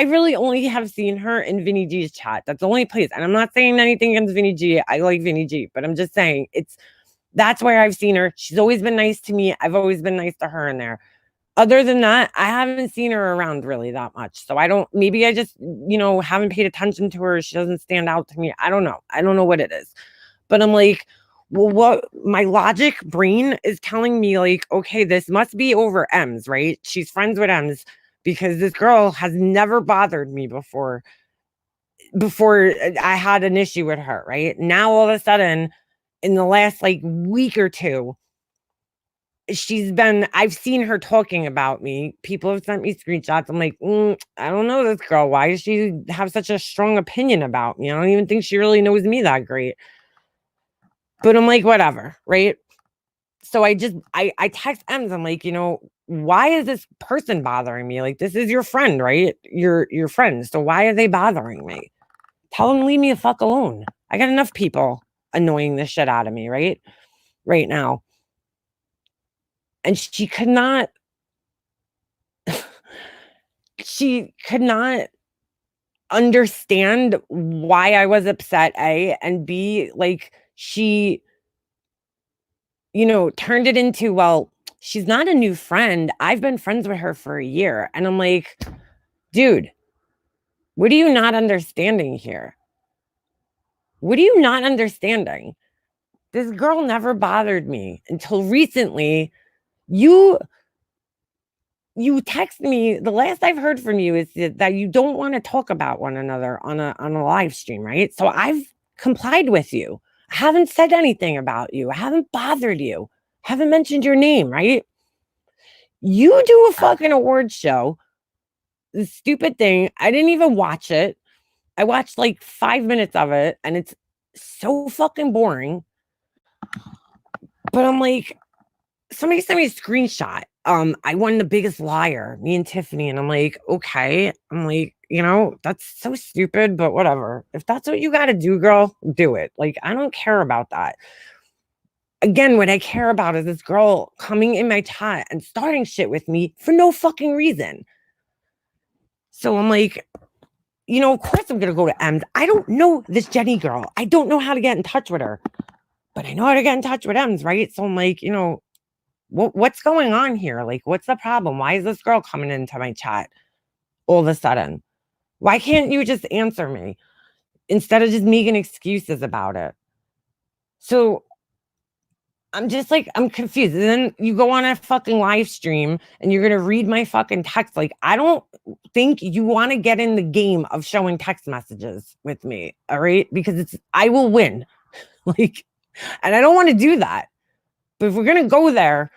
really only have seen her in Vinny G's chat. That's the only place. And I'm not saying anything against Vinny G. I like Vinny G, but I'm just saying that's where I've seen her. She's always been nice to me. I've always been nice to her in there. Other than that, I haven't seen her around really that much. So maybe I just, haven't paid attention to her. She doesn't stand out to me. I don't know. I don't know what it is. But I'm like, well, what my logic brain is telling me, like, okay, this must be over Ems, right? She's friends with Ems because this girl has never bothered me before I had an issue with her, right? Now all of a sudden, in the last like week or two, I've seen her talking about me. People have sent me screenshots. I'm like, I don't know this girl. Why does she have such a strong opinion about me? I don't even think she really knows me that great. But I'm like, whatever, right? So I text Ems. I'm like, why is this person bothering me? Like, this is your friend, right? Your friend. So why are they bothering me? Tell them leave me the fuck alone. I got enough people annoying the shit out of me, right now. And she could not understand why I was upset, A, and B, like she, turned it into, well, she's not a new friend. I've been friends with her for a year. And I'm like, dude, what are you not understanding here? What are you not understanding? This girl never bothered me until recently. You text me. The last I've heard from you is that you don't want to talk about one another on a live stream, right? So I've complied with you. I haven't said anything about you. I haven't bothered you. I haven't mentioned your name, right? You do a fucking award show. The stupid thing. I didn't even watch it. I watched like 5 minutes of it, and it's so fucking boring. But I'm like, somebody sent me a screenshot. I won The Biggest Liar, me and Tiffany, and I'm like, okay. I'm like, that's so stupid, but whatever. If that's what you got to do, girl, do it. Like, I don't care about that. Again, what I care about is this girl coming in my chat and starting shit with me for no fucking reason. So I'm like, of course I'm going to go to Ems. I don't know this Jenny girl. I don't know how to get in touch with her, but I know how to get in touch with Ems, right? So I'm like, what's going on here? Like, what's the problem? Why is this girl coming into my chat all of a sudden? Why can't you just answer me instead of just making excuses about it? So I'm just like, I'm confused. And then you go on a fucking live stream and you're going to read my fucking text. Like, I don't think you want to get in the game of showing text messages with me. All right. Because I will win. Like, and I don't want to do that. But if we're going to go there,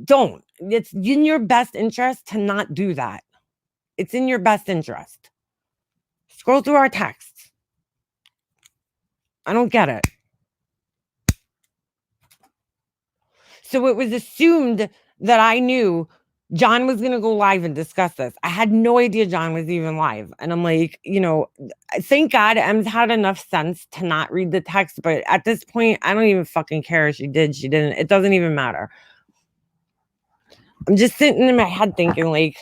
don't. It's in your best interest to not do that. It's in your best interest. Scroll through our texts. I don't get it. So it was assumed that I knew John was going to go live and discuss this. I had no idea John was even live. And I'm like, thank God Ems had enough sense to not read the text. But at this point, I don't even fucking care if she did, she didn't. It doesn't even matter. I'm just sitting in my head thinking, like,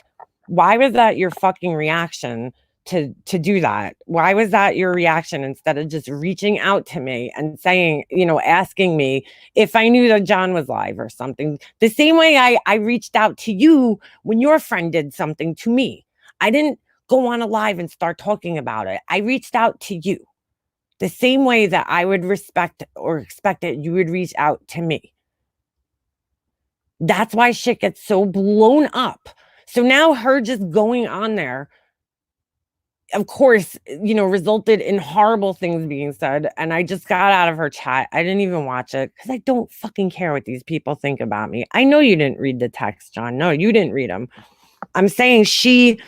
why was that your fucking reaction to do that? Why was that your reaction instead of just reaching out to me and saying, asking me if I knew that John was live or something? The same way I reached out to you when your friend did something to me. I didn't go on a live and start talking about it. I reached out to you the same way that I would respect or expect that you would reach out to me. That's why shit gets so blown up. So now her just going on there, of course, resulted in horrible things being said. And I just got out of her chat. I didn't even watch it because I don't fucking care what these people think about me. I know you didn't read the text, John. No, you didn't read them. I'm saying she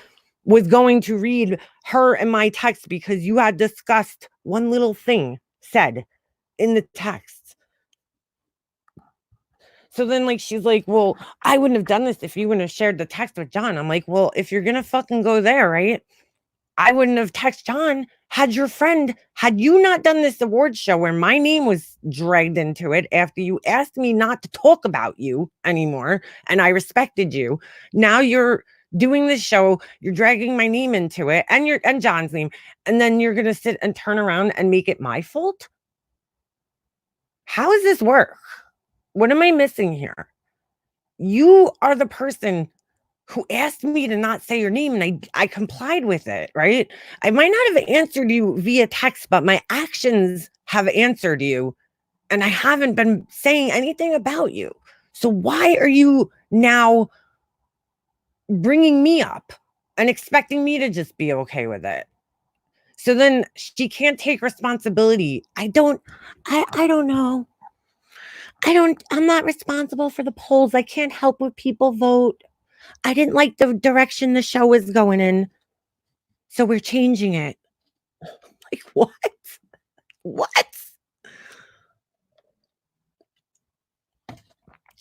was going to read her and my text because you had discussed one little thing said in the text. So then, she's like, well, I wouldn't have done this if you wouldn't have shared the text with John. I'm like, well, if you're going to fucking go there, right? I wouldn't have texted John had you not done this award show where my name was dragged into it after you asked me not to talk about you anymore and I respected you. Now you're doing this show, you're dragging my name into it and John's name, and then you're going to sit and turn around and make it my fault? How does this work? What am I missing here? You are the person who asked me to not say your name, and I complied with it, right? I might not have answered you via text, but my actions have answered you, and I haven't been saying anything about you. So why are you now bringing me up and expecting me to just be okay with it? So then she can't take responsibility. I don't know. I'm not responsible for the polls. I can't help what people vote. I didn't like the direction the show was going in. So we're changing it. Like, what? What?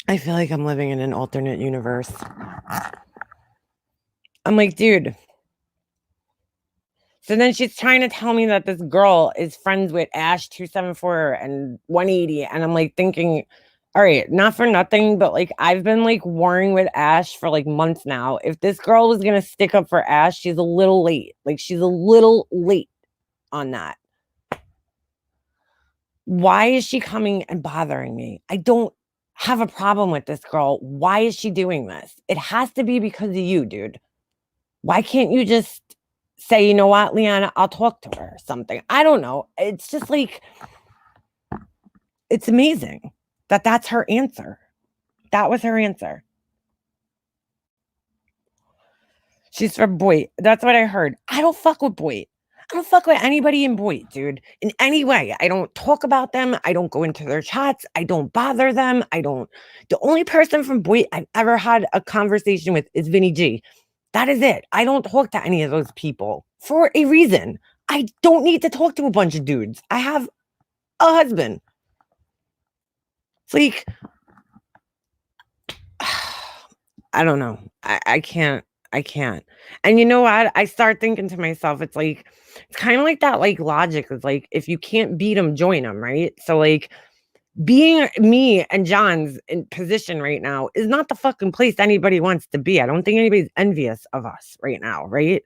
I feel like I'm living in an alternate universe. I'm like, dude. So then she's trying to tell me that this girl is friends with Ash 274 and 180. And I'm like thinking, all right, not for nothing, but I've been warring with Ash for months now. If this girl was going to stick up for Ash, she's a little late. She's a little late on that. Why is she coming and bothering me? I don't have a problem with this girl. Why is she doing this? It has to be because of you, dude. Why can't you just say, you know what, Leanna, I'll talk to her or something? I don't know. It's just it's amazing that that's her answer. That was her answer. She's from Boyd. That's what I heard. I don't fuck with Boyd. I don't fuck with anybody in Boyd, dude, in any way. I don't talk about them. I don't go into their chats. I don't bother them. The only person from Boyd I've ever had a conversation with is Vinny G. That is it. I don't talk to any of those people for a reason. I don't need to talk to a bunch of dudes. I have a husband. It's I don't know. I can't. And you know what? I start thinking to myself, it's kind of like that logic is if you can't beat them, join them, right? So being me and John's in position right now is not the fucking place anybody wants to be. I don't think anybody's envious of us right now, right?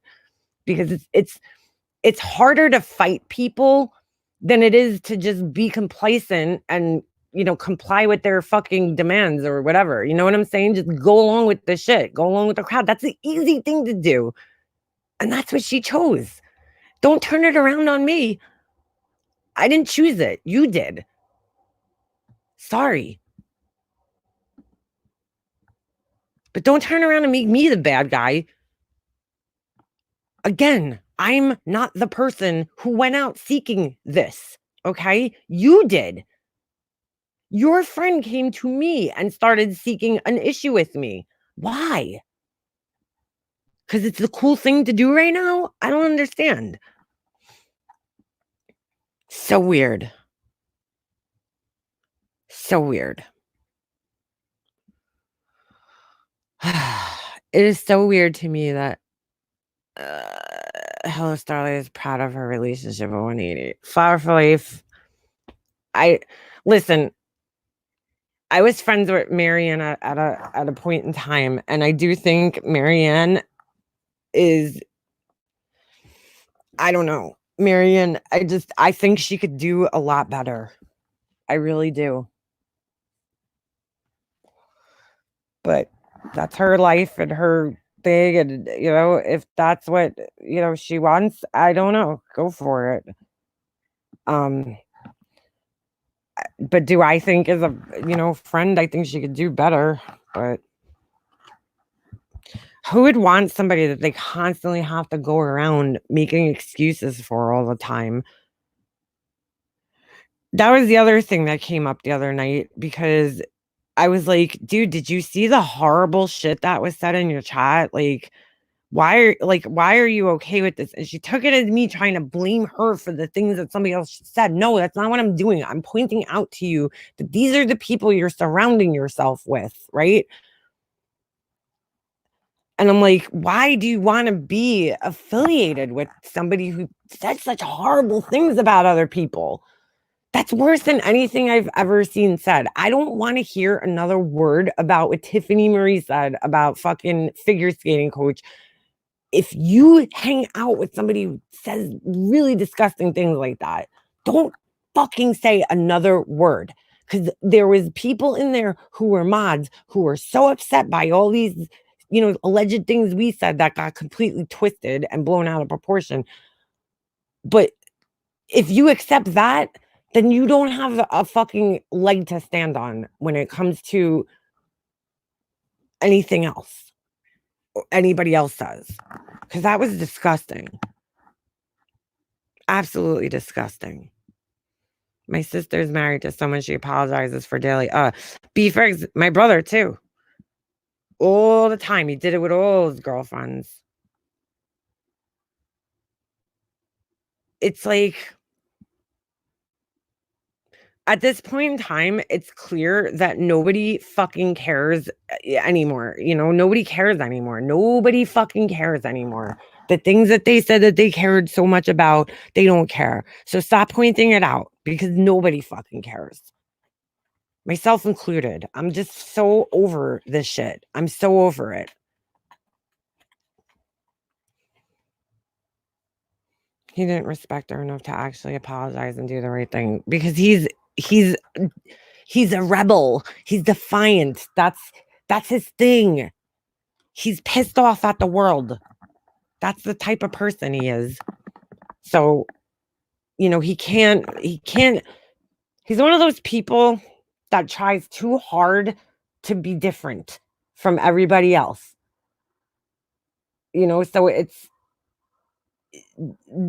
Because it's harder to fight people than it is to just be complacent and comply with their fucking demands or whatever. You know what I'm saying? Just go along with the shit. Go along with the crowd. That's the easy thing to do. And that's what she chose. Don't turn it around on me. I didn't choose it. You did. Sorry. But don't turn around and make me the bad guy. Again, I'm not the person who went out seeking this. Okay? You did. Your friend came to me and started seeking an issue with me. Why? Because it's the cool thing to do right now? I don't understand. So weird. So weird. It is so weird to me that Hello Starlight is proud of her relationship with 180. Flower for Life. Listen, I was friends with Marianne at a point in time, and I do think Marianne is I don't know. Marion, I think she could do a lot better. I really do. But that's her life and her thing. And, if that's what, she wants, I don't know. Go for it. Um, but do I think as a, friend, I think she could do better. But who would want somebody that they constantly have to go around making excuses for all the time? That was the other thing that came up the other night because I was like, "Dude, did you see the horrible shit that was said in your chat? Why are you okay with this?" And she took it as me trying to blame her for the things that somebody else said. No, that's not what I'm doing. I'm pointing out to you that these are the people you're surrounding yourself with, right? And I'm like, why do you want to be affiliated with somebody who said such horrible things about other people? That's worse than anything I've ever seen said. I don't want to hear another word about what Tiffany Marie said about fucking figure skating coach. If you hang out with somebody who says really disgusting things like that, don't fucking say another word. Because there was people in there who were mods who were so upset by all these, alleged things we said that got completely twisted and blown out of proportion. But if you accept that, then you don't have a fucking leg to stand on when it comes to anything else or anybody else says. Because that was disgusting. Absolutely disgusting. My sister's married to someone she apologizes for daily. B-Fergs, my brother too. All the time. He did it with all his girlfriends. It's like at this point in time, it's clear that nobody fucking cares anymore. Nobody cares anymore. Nobody fucking cares anymore. The things that they said that they cared so much about, they don't care. So stop pointing it out because nobody fucking cares. Myself included. I'm just so over this shit. I'm so over it. He didn't respect her enough to actually apologize and do the right thing because he's a rebel. He's defiant. That's his thing. He's pissed off at the world. That's the type of person he is. So, he can't he's one of those people that tries too hard to be different from everybody else. So it's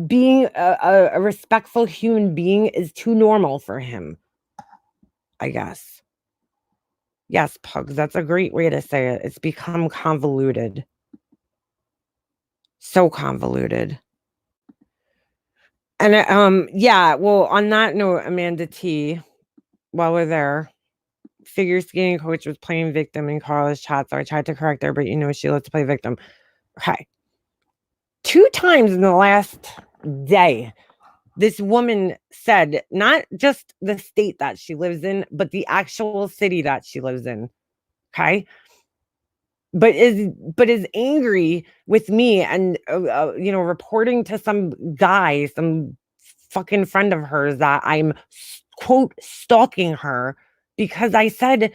being a respectful human being is too normal for him, I guess. Yes, pugs, that's a great way to say it. It's become convoluted. So convoluted. And, yeah, well, on that note, Amanda T, while we're there, figure skating coach was playing victim in Carla's chat, so I tried to correct her, but, she lets play victim. Okay. 2 times in the last day, this woman said not just the state that she lives in, but the actual city that she lives in, okay? But is angry with me and, reporting to some guy, some fucking friend of hers that I'm, quote, "stalking her," because I said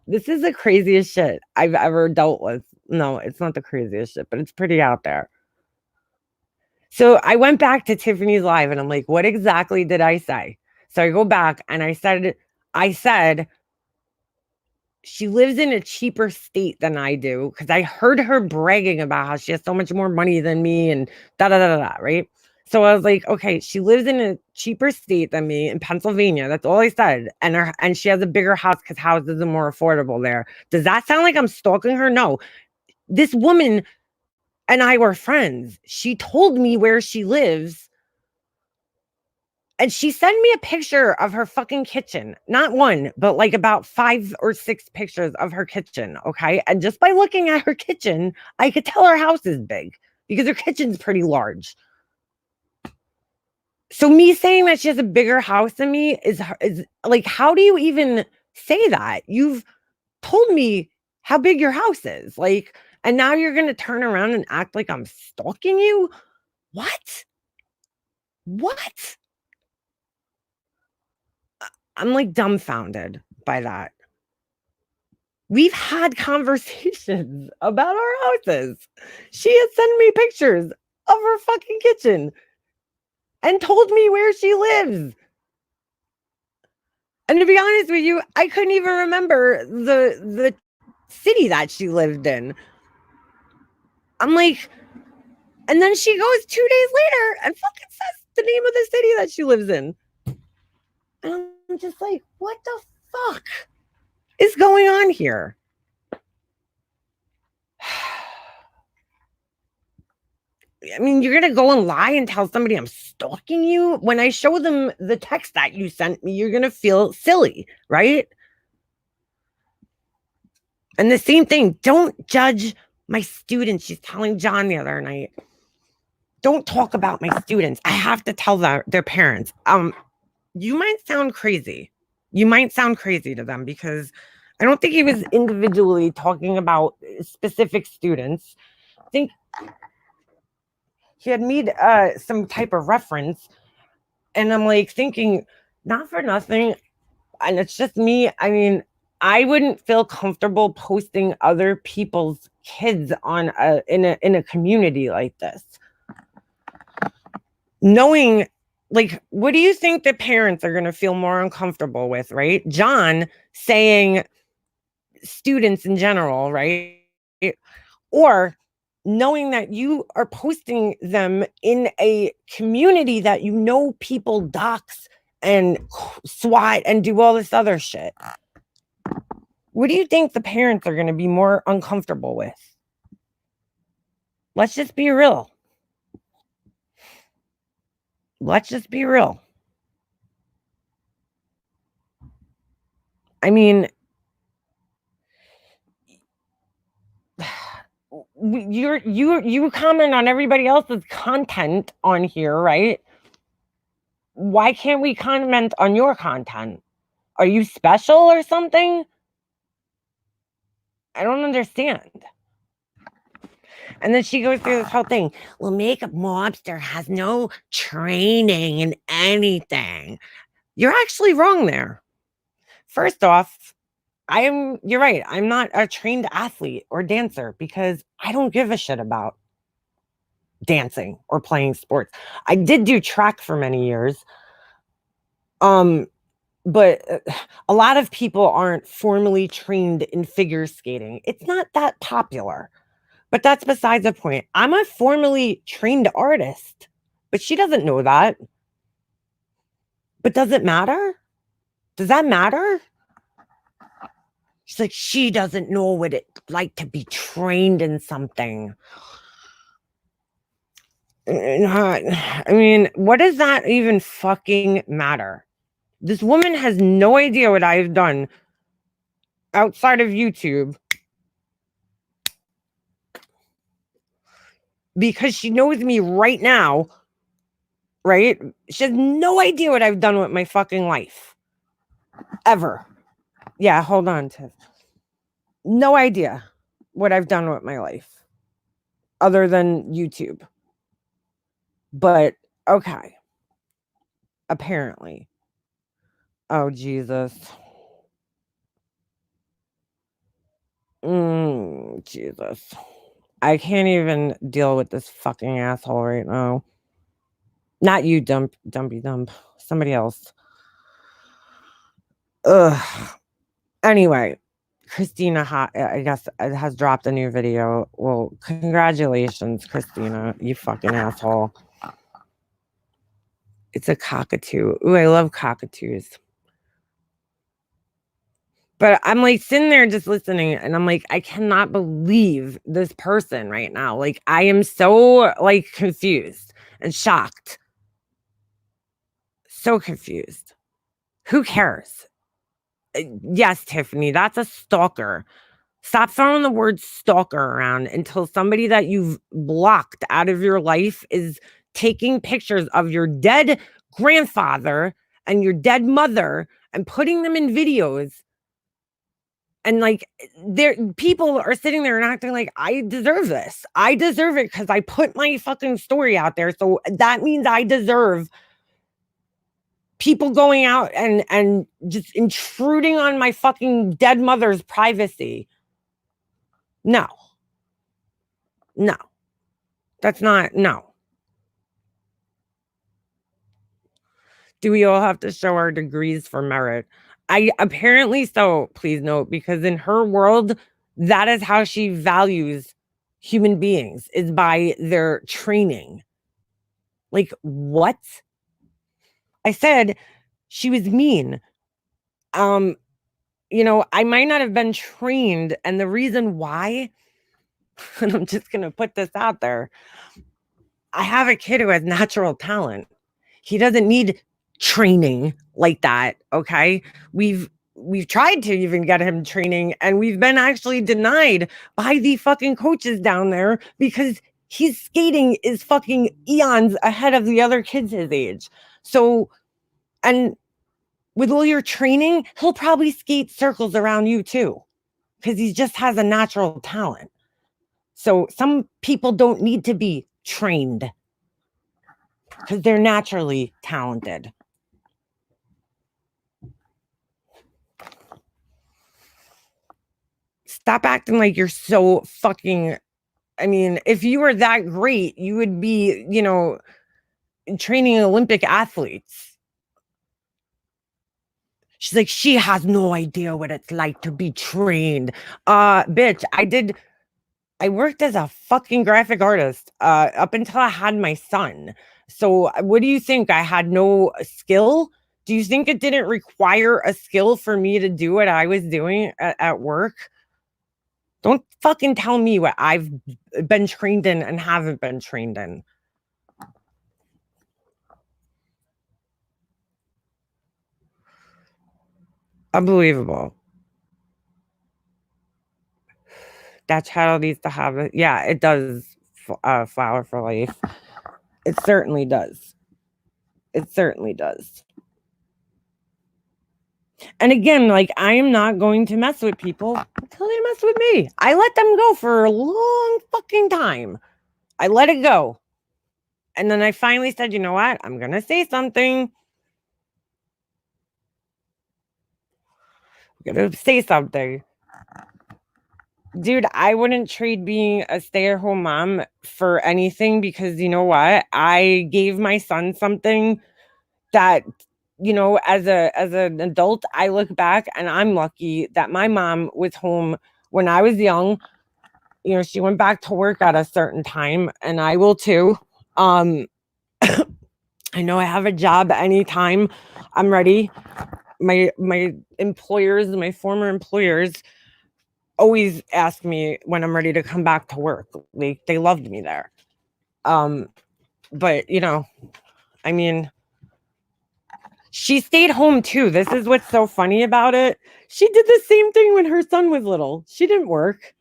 this is the craziest shit I've ever dealt with. No, it's not the craziest shit, but it's pretty out there. So I went back to Tiffany's live and I'm like, what exactly did I say? So I go back and I said, she lives in a cheaper state than I do because I heard her bragging about how she has so much more money than me and da da da da, right? So I was like, okay, she lives in a cheaper state than me in Pennsylvania. That's all I said. And she has a bigger house because houses are more affordable there. Does that sound like I'm stalking her? No. This woman and I were friends. She told me where she lives. And she sent me a picture of her fucking kitchen. Not one, but like about 5 or 6 pictures of her kitchen, okay? And just by looking at her kitchen, I could tell her house is big because her kitchen's pretty large. So me saying that she has a bigger house than me is like, how do you even say that? You've told me how big your house is. Like, and now you're going to turn around and act like I'm stalking you? What? What? I'm like dumbfounded by that. We've had conversations about our houses. She has sent me pictures of her fucking kitchen and told me where she lives. And to be honest with you, I couldn't even remember the city that she lived in. I'm like, and then she goes 2 days later and fucking says the name of the city that she lives in. And I'm just like, what the fuck is going on here? I mean, you're gonna go and lie and tell somebody I'm stalking you? When I show them the text that you sent me, you're gonna feel silly, right? And the same thing, don't judge my students. She's telling John the other night, don't talk about my students. I have to tell their parents. You might sound crazy. You might sound crazy to them because I don't think he was individually talking about specific students. I think he had made some type of reference, and I'm like thinking, not for nothing, and it's just me. I mean, I wouldn't feel comfortable posting other people's kids on in a community like this, knowing, like, what do you think the parents are going to feel more uncomfortable with, right? John saying students in general, right? Or knowing that you are posting them in a community that you know people dox and SWAT and do all this other shit. What do you think the parents are going to be more uncomfortable with? Let's just be real. Let's just be real. I mean, you comment on everybody else's content on here, right? Why can't we comment on your content? Are you special or something? I don't understand. And then she goes through this whole thing. Well, makeup mobster has no training in anything. You're actually wrong there. First off, you're right. I'm not a trained athlete or dancer because I don't give a shit about dancing or playing sports. I did do track for many years. But a lot of people aren't formally trained in figure skating. It's not that popular. But that's besides the point. I'm a formally trained artist, but she doesn't know that. But does it matter? Does that matter? She's like, she doesn't know what it's like to be trained in something. I mean, what does that even fucking matter? This woman has no idea what I've done outside of YouTube because she knows me right now, right? She has no idea what I've done with my fucking life. Ever. Yeah, hold on, Tiff. No idea what I've done with my life other than YouTube. But okay. Apparently. Oh, Jesus. Jesus. I can't even deal with this fucking asshole right now. Not you, dumpy dump. Somebody else. Ugh. Anyway, Christina, I guess, has dropped a new video. Well, congratulations, Christina, you fucking asshole. It's a cockatoo. Ooh, I love cockatoos. But I'm like sitting there just listening, and I'm like, I cannot believe this person right now. Like, I am so like confused and shocked. So confused. Who cares? Yes, Tiffany, that's a stalker. Stop throwing the word stalker around until somebody that you've blocked out of your life is taking pictures of your dead grandfather and your dead mother and putting them in videos And like there people are sitting there and acting like I deserve this. I deserve it because I put my fucking story out there. So that means I deserve people going out and just intruding on my fucking dead mother's privacy. No. No. That's not no. Do we all have to show our degrees for merit? I apparently so, please note, because in her world, that is how she values human beings is by their training. Like, what? I said she was mean. Um, I might not have been trained, and the reason why, and I'm just gonna put this out there, I have a kid who has natural talent. He doesn't need training like that, okay? We've tried to even get him training and we've been actually denied by the fucking coaches down there because his skating is fucking eons ahead of the other kids his age. So, and with all your training, he'll probably skate circles around you too because he just has a natural talent. So some people don't need to be trained because they're naturally talented. Stop acting like you're so fucking. I mean, if you were that great, you would be, training Olympic athletes. She's like, she has no idea what it's like to be trained. Bitch, I worked as a fucking graphic artist up until I had my son. So what do you think? I had no skill? Do you think it didn't require a skill for me to do what I was doing at work? Don't fucking tell me what I've been trained in and haven't been trained in. Unbelievable. That child needs to have it. Yeah, it does. Flower for life. It certainly does. It certainly does. And again, like I am not going to mess with people until they mess with me. I let them go for a long fucking time. I let it go. And then I finally said, you know what? I'm going to say something. I'm going to say something. Dude, I wouldn't trade being a stay-at-home mom for anything because you know what? I gave my son something that as an adult, I look back and I'm lucky that my mom was home when I was young. She went back to work at a certain time and I will too. I know I have a job anytime I'm ready. My employers, my former employers always ask me when I'm ready to come back to work. They loved me there. But I mean, she stayed home too. This is what's so funny about it. She did the same thing when her son was little. She didn't work.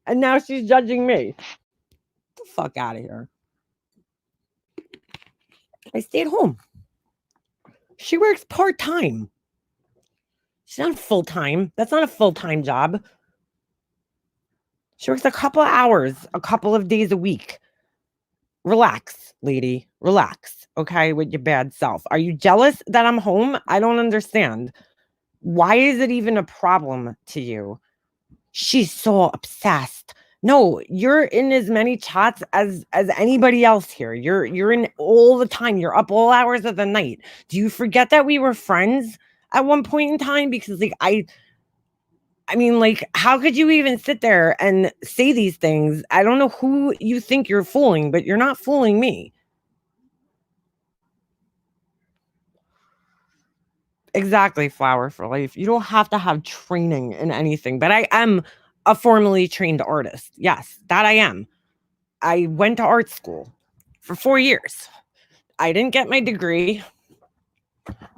And now she's judging me. Get the fuck out of here. I stayed home. She works part-time. She's not full-time. That's not a full-time job. She works a couple of hours, a couple of days a week. Relax, lady. Relax, okay, with your bad self. Are you jealous that I'm home? I don't understand. Why is it even a problem to you? She's so obsessed. No, you're in as many chats as anybody else here. You're in all the time. You're up all hours of the night. Do you forget that we were friends at one point in time? Because like I mean, like, how could you even sit there and say these things? I don't know who you think you're fooling, but you're not fooling me. Exactly, flower for life. You don't have to have training in anything, but I am a formally trained artist. Yes, that I am. I went to art school for 4 years. I didn't get my degree,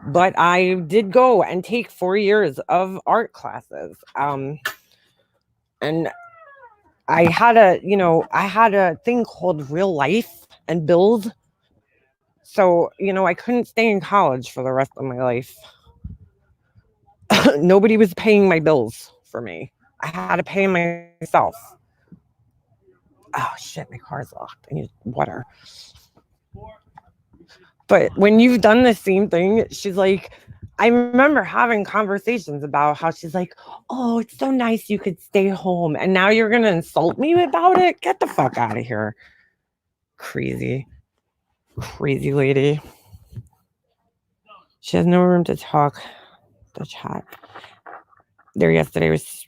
but I did go and take 4 years of art classes. And I had a thing called real life and bills. So, I couldn't stay in college for the rest of my life. Nobody was paying my bills for me. I had to pay myself. Oh shit, my car's locked. I need water. But when you've done the same thing, she's like, I remember having conversations about how she's like, oh, it's so nice you could stay home. And now you're going to insult me about it? Get the fuck out of here. Crazy lady. She has no room to talk. The chat there yesterday was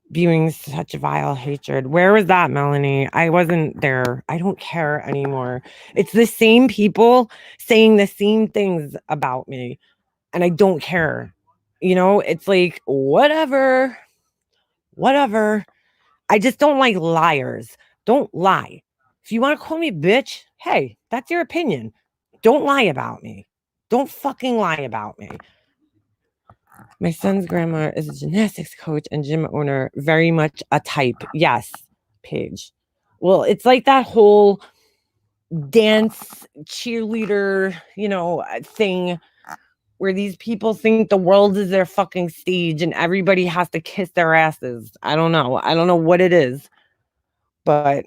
spewing such vile hatred. Where was that, Melanie? I wasn't there. I don't care anymore. It's the same people saying the same things about me, and I don't care. You know, it's like, whatever. I just don't like liars. Don't lie. If you want to call me bitch, hey, that's your opinion. Don't lie about me. Don't fucking lie about me. My son's grandma is a gymnastics coach and gym owner, very much a type. Yes, Paige. Well, it's like that whole dance cheerleader, thing where these people think the world is their fucking stage and everybody has to kiss their asses. I don't know. I don't know what it is, but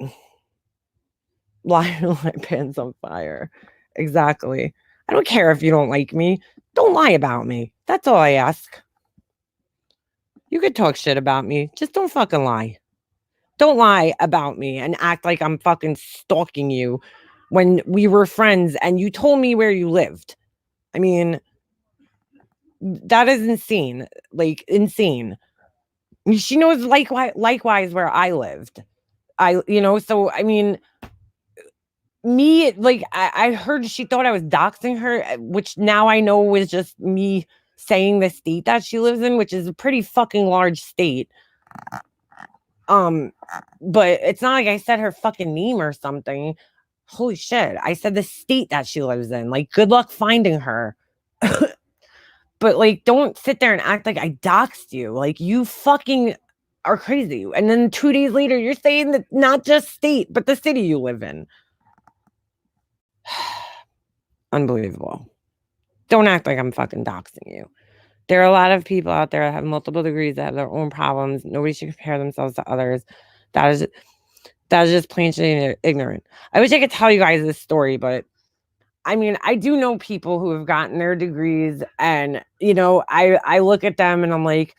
light my pants on fire. Exactly. I don't care if you don't like me. Don't lie about me. That's all I ask. You could talk shit about me. Just don't fucking lie. Don't lie about me and act like I'm fucking stalking you when we were friends and you told me where you lived. I mean, that is insane. Like, insane. She knows likewise where I lived. So I mean, me, like, I heard she thought I was doxing her, which now I know was just me saying the state that she lives in, which is a pretty fucking large state. But it's not like I said her fucking name or something. Holy shit. I said the state that she lives in. Like, good luck finding her. But like, don't sit there and act like I doxed you. Like, you fucking are crazy. And then 2 days later, you're saying that not just state, but the city you live in. Unbelievable. Don't act like I'm fucking doxing you. There are a lot of people out there that have multiple degrees that have their own problems. Nobody should compare themselves to others. That is just plain ignorant. I wish I could tell you guys this story, but I mean, I do know people who have gotten their degrees, and I look at them and I'm like,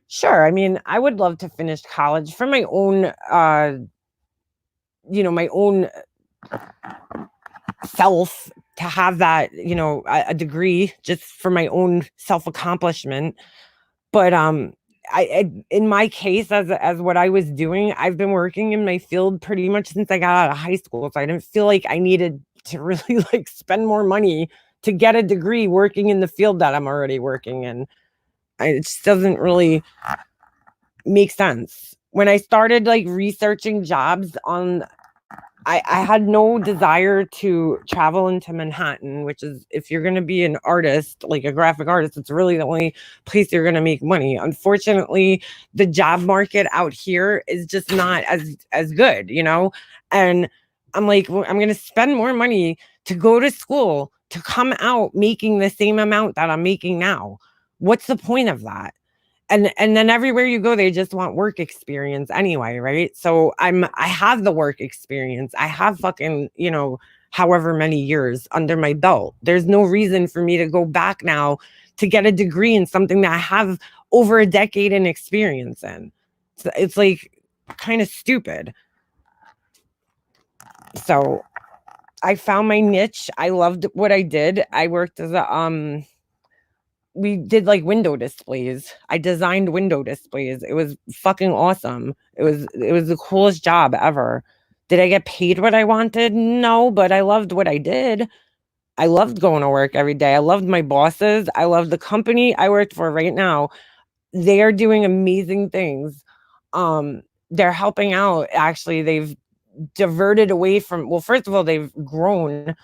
sure. I mean, I would love to finish college for my own, my own self, to have that, a degree just for my own self-accomplishment. But I in my case, as what I was doing, I've been working in my field pretty much since I got out of high school. So I didn't feel like I needed to really like spend more money to get a degree working in the field that I'm already working in. It just doesn't really make sense. When I started like researching jobs I had no desire to travel into Manhattan, which is, if you're going to be an artist, like a graphic artist, it's really the only place you're going to make money. Unfortunately, the job market out here is just not as good, and I'm like, well, I'm going to spend more money to go to school to come out making the same amount that I'm making now. What's the point of that? And then everywhere you go, they just want work experience anyway, right? So I have the work experience. I have fucking, however many years under my belt. There's no reason for me to go back now to get a degree in something that I have over a decade in experience in. It's like kind of stupid. So I found my niche. I loved what I did. I worked as we did like window displays. I designed window displays. It was fucking awesome. It was the coolest job ever. Did I get paid what I wanted? No, but I loved what I did. I loved going to work every day. I loved my bosses. I loved the company I worked for right now. They are doing amazing things. They're helping out. Actually, they've diverted away from, well, first of all, they've grown,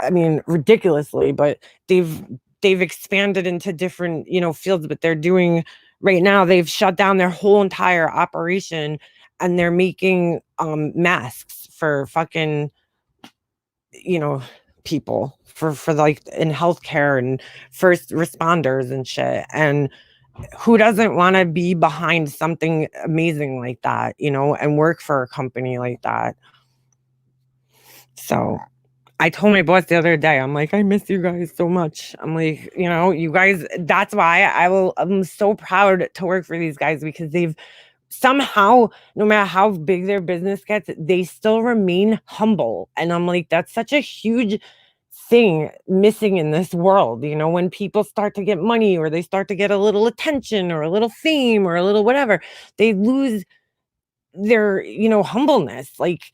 I mean, ridiculously, but they've expanded into different, fields, but they're doing right now, they've shut down their whole entire operation and they're making masks for fucking, people for like in healthcare and first responders and shit. And who doesn't want to be behind something amazing like that, you know, and work for a company like that? So I told my boss the other day, I'm like, I miss you guys so much. I'm like, you know, you guys, that's why I'm so proud to work for these guys, because they've somehow, no matter how big their business gets, they still remain humble. And I'm like, that's such a huge thing missing in this world. You know, when people start to get money, or they start to get a little attention or a little fame or a little whatever, they lose their, you know, humbleness. Like,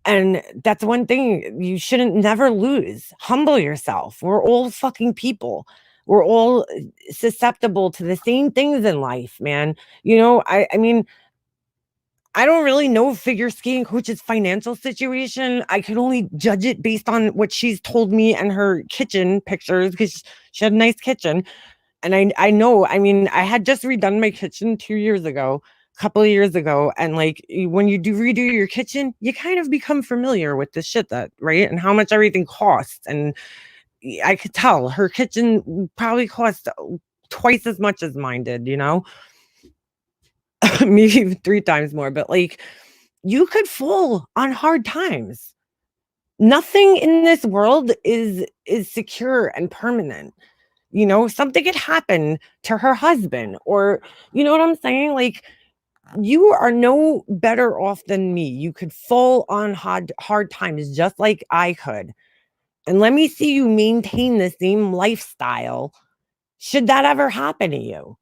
and that's one thing you shouldn't never lose. Humble yourself. We're all fucking people. We're all susceptible to the same things in life, man. You know, I mean, I don't really know figure skating coach's financial situation. I could only judge it based on what she's told me and her kitchen pictures, because she had a nice kitchen. And I know, I mean, I had just redone my kitchen 2 years ago, a couple of years ago. And like, when you do redo your kitchen, you kind of become familiar with the shit that, right? And how much everything costs. And I could tell her kitchen probably cost twice as much as mine did, you know? Maybe 3 times more. But like, you could fall on hard times. Nothing in this world is secure and permanent. You know, something could happen to her husband, or, you know what I'm saying? Like, you are no better off than me. You could fall on hard times just like I could. And let me see you maintain the same lifestyle should that ever happen to you.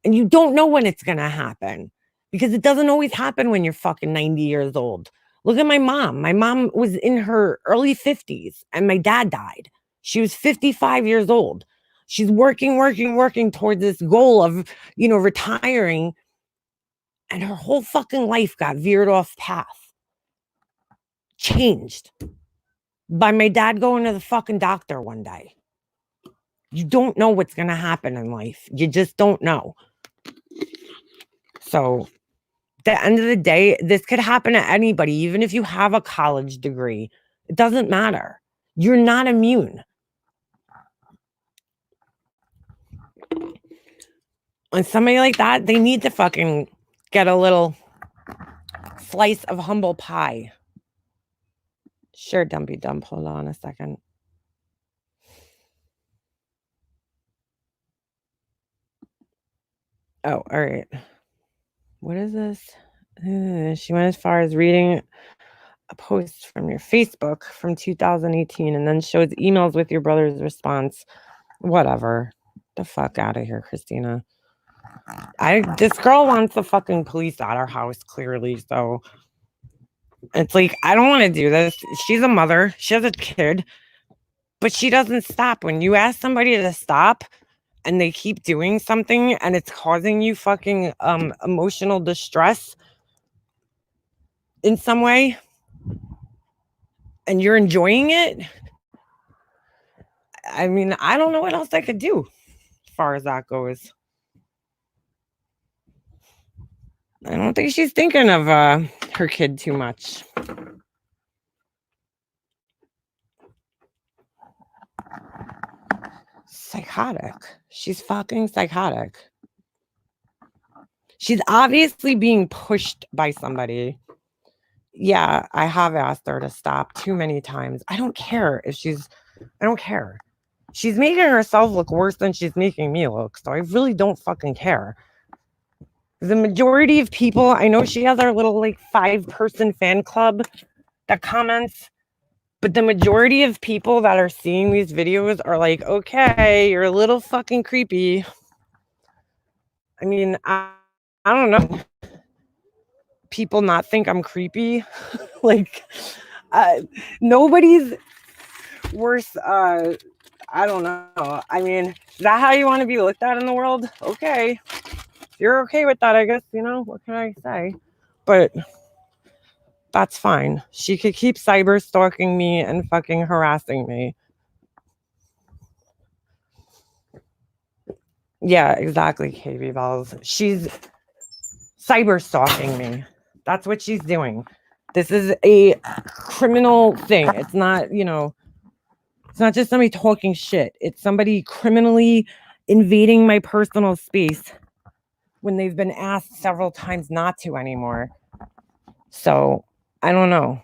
And you don't know when it's going to happen, because it doesn't always happen when you're fucking 90 years old. Look at my mom. My mom was in her early 50s and my dad died. She was 55 years old. She's working towards this goal of, you know, retiring. And her whole fucking life got veered off path. Changed by my dad going to the fucking doctor one day. You don't know what's going to happen in life. You just don't know. So, at the end of the day, this could happen to anybody, even if you have a college degree. It doesn't matter. You're not immune. And somebody like that, they need to fucking get a little slice of humble pie. Sure, Dumpy Dump. Hold on a second. Oh, all right. What is this? She went as far as reading a post from your Facebook from 2018 and then shows emails with your brother's response. Whatever. The fuck out of here, Christina. This girl wants the fucking police at our house, clearly. So it's like, I don't want to do this. She's a mother. She has a kid. But she doesn't stop. When you ask somebody to stop and they keep doing something and it's causing you fucking emotional distress in some way, and you're enjoying it, I mean, I don't know what else I could do as far as that goes. I don't think she's thinking of her kid too much. Psychotic. She's fucking psychotic. She's obviously being pushed by somebody. Yeah, I have asked her to stop too many times. I don't care. She's making herself look worse than she's making me look. So I really don't fucking care. The majority of people, I know she has our little like 5-person fan club that comments, but the majority of people that are seeing these videos are like, okay, you're a little fucking creepy. I mean, I don't know. People not think I'm creepy. Like, nobody's worse. I don't know. I mean, is that how you want to be looked at in the world? Okay. If you're okay with that, I guess, you know, what can I say? But that's fine. She could keep cyber stalking me and fucking harassing me. Yeah, exactly, KB Balls. She's cyber stalking me. That's what she's doing. This is a criminal thing. It's not, you know, it's not just somebody talking shit. It's somebody criminally invading my personal space when they've been asked several times not to anymore. So, I don't know.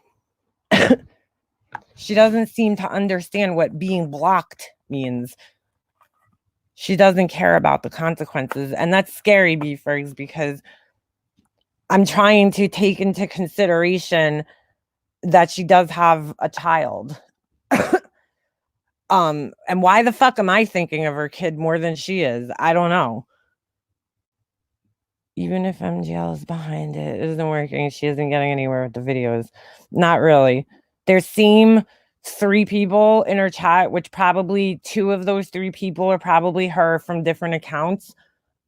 She doesn't seem to understand what being blocked means. She doesn't care about the consequences. And that's scary, B-Fergs, because I'm trying to take into consideration that she does have a child. And why the fuck am I thinking of her kid more than she is? I don't know. Even if MGL is behind it, it isn't working. She isn't getting anywhere with the videos. Not really. There seem 3 people in her chat, which probably 2 of those 3 people are probably her from different accounts.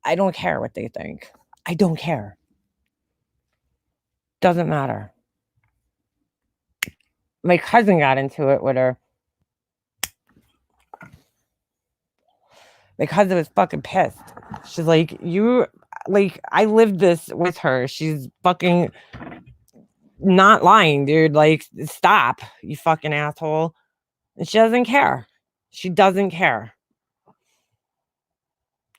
I don't care what they think. I don't care. Doesn't matter. My cousin got into it with her. My cousin was fucking pissed. She's like, I lived this with her. She's fucking not lying, dude. Like, stop, you fucking asshole. And she doesn't care. She doesn't care.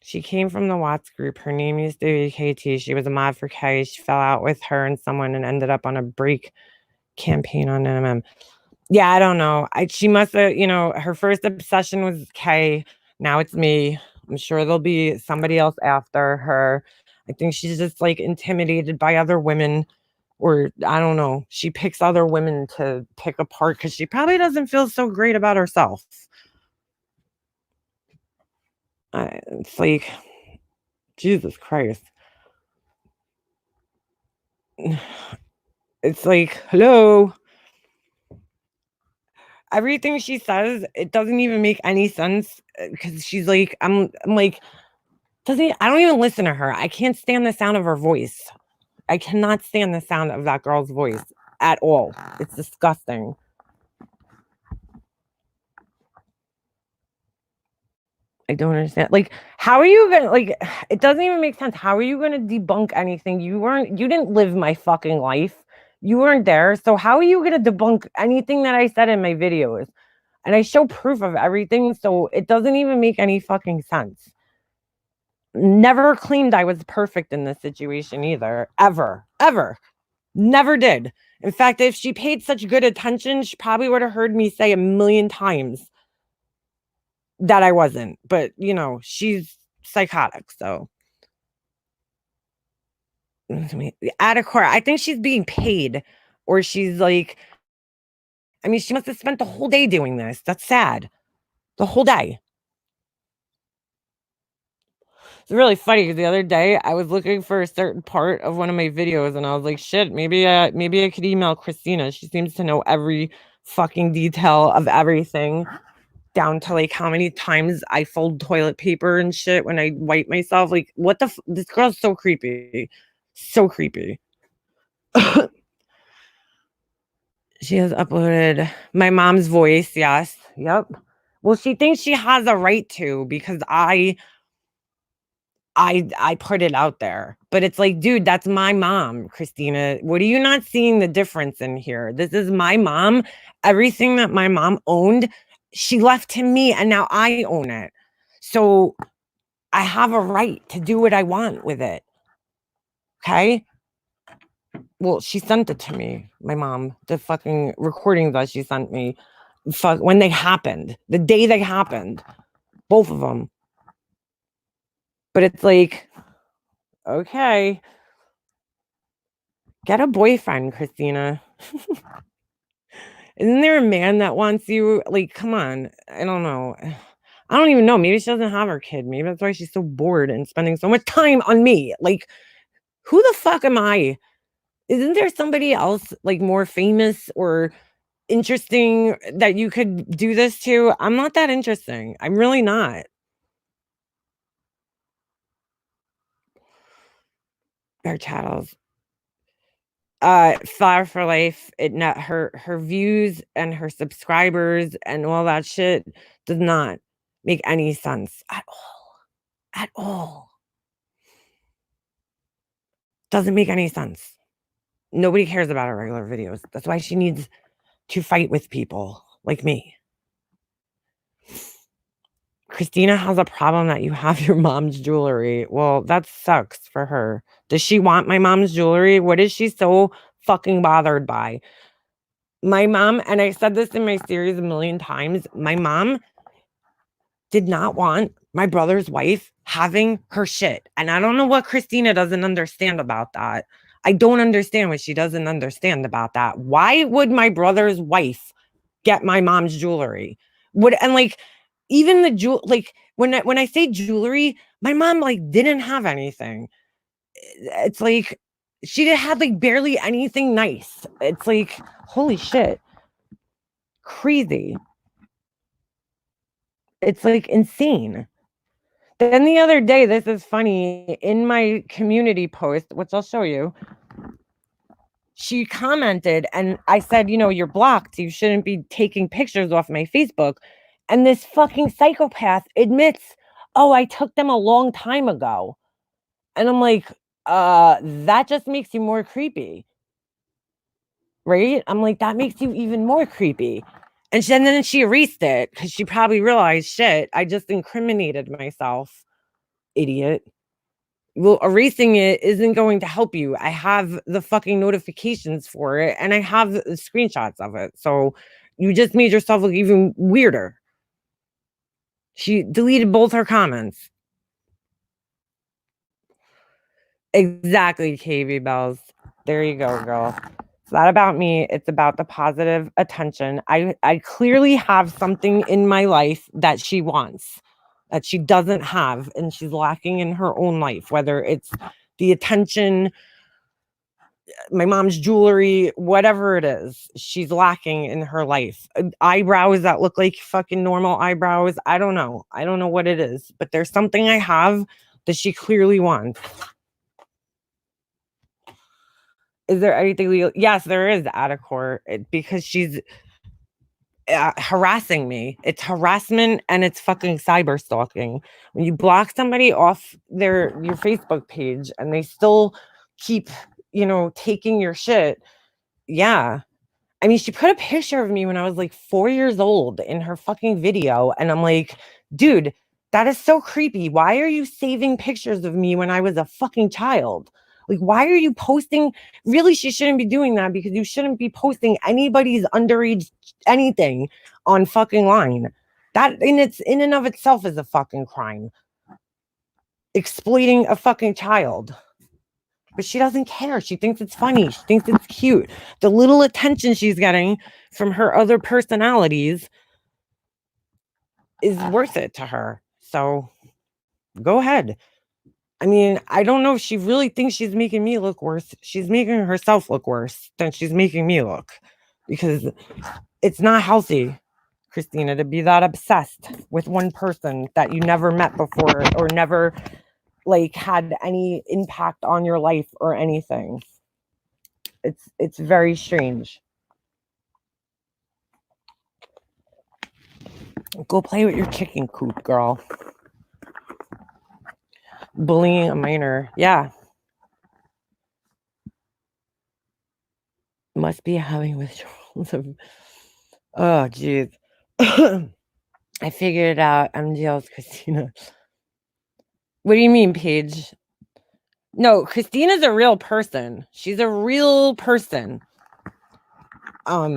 She came from the Watts group. Her name used to be KT. She was a mod for K. She fell out with her and someone and ended up on a break campaign on NMM. Yeah, I don't know. She must have, her first obsession was K. Now it's me. I'm sure there'll be somebody else after her. I think she's just like intimidated by other women, or I don't know. She picks other women to pick apart because she probably doesn't feel so great about herself. It's like, Jesus Christ. It's like, hello. Everything she says, it doesn't even make any sense because she's like, I'm like, I don't even listen to her. I can't stand the sound of her voice. I cannot stand the sound of that girl's voice at all. It's disgusting. I don't understand. Like, how are you gonna, like, it doesn't even make sense. How are you gonna debunk anything? You didn't live my fucking life. You weren't there. So how are you gonna debunk anything that I said in my videos? And I show proof of everything, so it doesn't even make any fucking sense. Never claimed I was perfect in this situation either. Ever. Ever. Never did. In fact, if she paid such good attention, she probably would have heard me say a million times that I wasn't. But, she's psychotic, so. Out of court. I think she's being paid, or she's like, she must have spent the whole day doing this. That's sad. The whole day. It's really funny because the other day I was looking for a certain part of one of my videos and I was like, shit, maybe I could email Christina. She seems to know every fucking detail of everything, down to like how many times I fold toilet paper and shit when I wipe myself. Like, what the this girl's so creepy. So creepy. She has uploaded my mom's voice. Yes. Yep. Well, she thinks she has a right to because I put it out there. But it's like, dude, that's my mom, Christina. What are you not seeing the difference in here? This is my mom. Everything that my mom owned, she left to me and now I own it. So I have a right to do what I want with it. Okay? Well, she sent it to me, my mom, the fucking recordings that she sent me. When they happened, the day they happened, both of them. But it's like, okay, get a boyfriend, Christina. Isn't there a man that wants you? Like, come on. I don't know. I don't even know. Maybe she doesn't have her kid. Maybe that's why she's so bored and spending so much time on me. Like, who the fuck am I? Isn't there somebody else, like, more famous or interesting that you could do this to? I'm not that interesting. I'm really not. Bear chattels. Flower for Life, her views and her subscribers and all that shit does not make any sense at all. At all. Doesn't make any sense. Nobody cares about her regular videos. That's why she needs to fight with people like me. Christina has a problem that you have your mom's jewelry. Well, that sucks for her. Does she want my mom's jewelry? What is she so fucking bothered by? My mom, and I said this in my series a million times, my mom did not want my brother's wife having her shit. And I don't know what Christina doesn't understand about that. I don't understand what she doesn't understand about that. Why would my brother's wife get my mom's jewelry? And like even the jewel, like when I say jewelry, my mom like didn't have anything. It's like she had like barely anything nice. It's like holy shit. Crazy. It's like insane. Then the other day, this is funny, in my community post, which I'll show you, she commented and I said, you know, you're blocked. You shouldn't be taking pictures off my Facebook. And this fucking psychopath admits, oh, I took them a long time ago. And I'm like, that just makes you more creepy. Right? I'm like, that makes you even more creepy. And then she erased it because she probably realized, shit, I just incriminated myself. Idiot. Well, erasing it isn't going to help you. I have the fucking notifications for it and I have the screenshots of it. So you just made yourself look even weirder. She deleted both her comments. Exactly, KB Bells. There you go, girl. It's not about me. It's about the positive attention. I clearly have something in my life that she wants, that she doesn't have, and she's lacking in her own life, whether it's the attention, my mom's jewelry, whatever it is, she's lacking in her life. Eyebrows that look like fucking normal eyebrows. I don't know. I don't know what it is, but there's something I have that she clearly wants. Is there anything legal? Yes, there is out of court because she's harassing me. It's harassment and it's fucking cyber stalking. When you block somebody off your Facebook page and they still keep, you know, taking your shit. Yeah. I mean, she put a picture of me when I was like 4 years old in her fucking video. And I'm like, dude, that is so creepy. Why are you saving pictures of me when I was a fucking child? Like, why are you posting? Really, she shouldn't be doing that because you shouldn't be posting anybody's underage anything on fucking line. That in and of itself is a fucking crime. Exploiting a fucking child. But she doesn't care. She thinks it's funny. She thinks it's cute. The little attention she's getting from her other personalities is worth it to her. So go ahead. I mean, I don't know if she really thinks she's making me look worse. She's making herself look worse than she's making me look because it's not healthy, Christina, to be that obsessed with one person that you never met before or never like had any impact on your life or anything. It's very strange. Go play with your chicken coop, girl. Bullying a minor. Yeah. Must be having withdrawals. Oh, geez. I figured it out. I'm jealous, Christina. What do you mean, Paige? No, Christina's a real person. She's a real person. I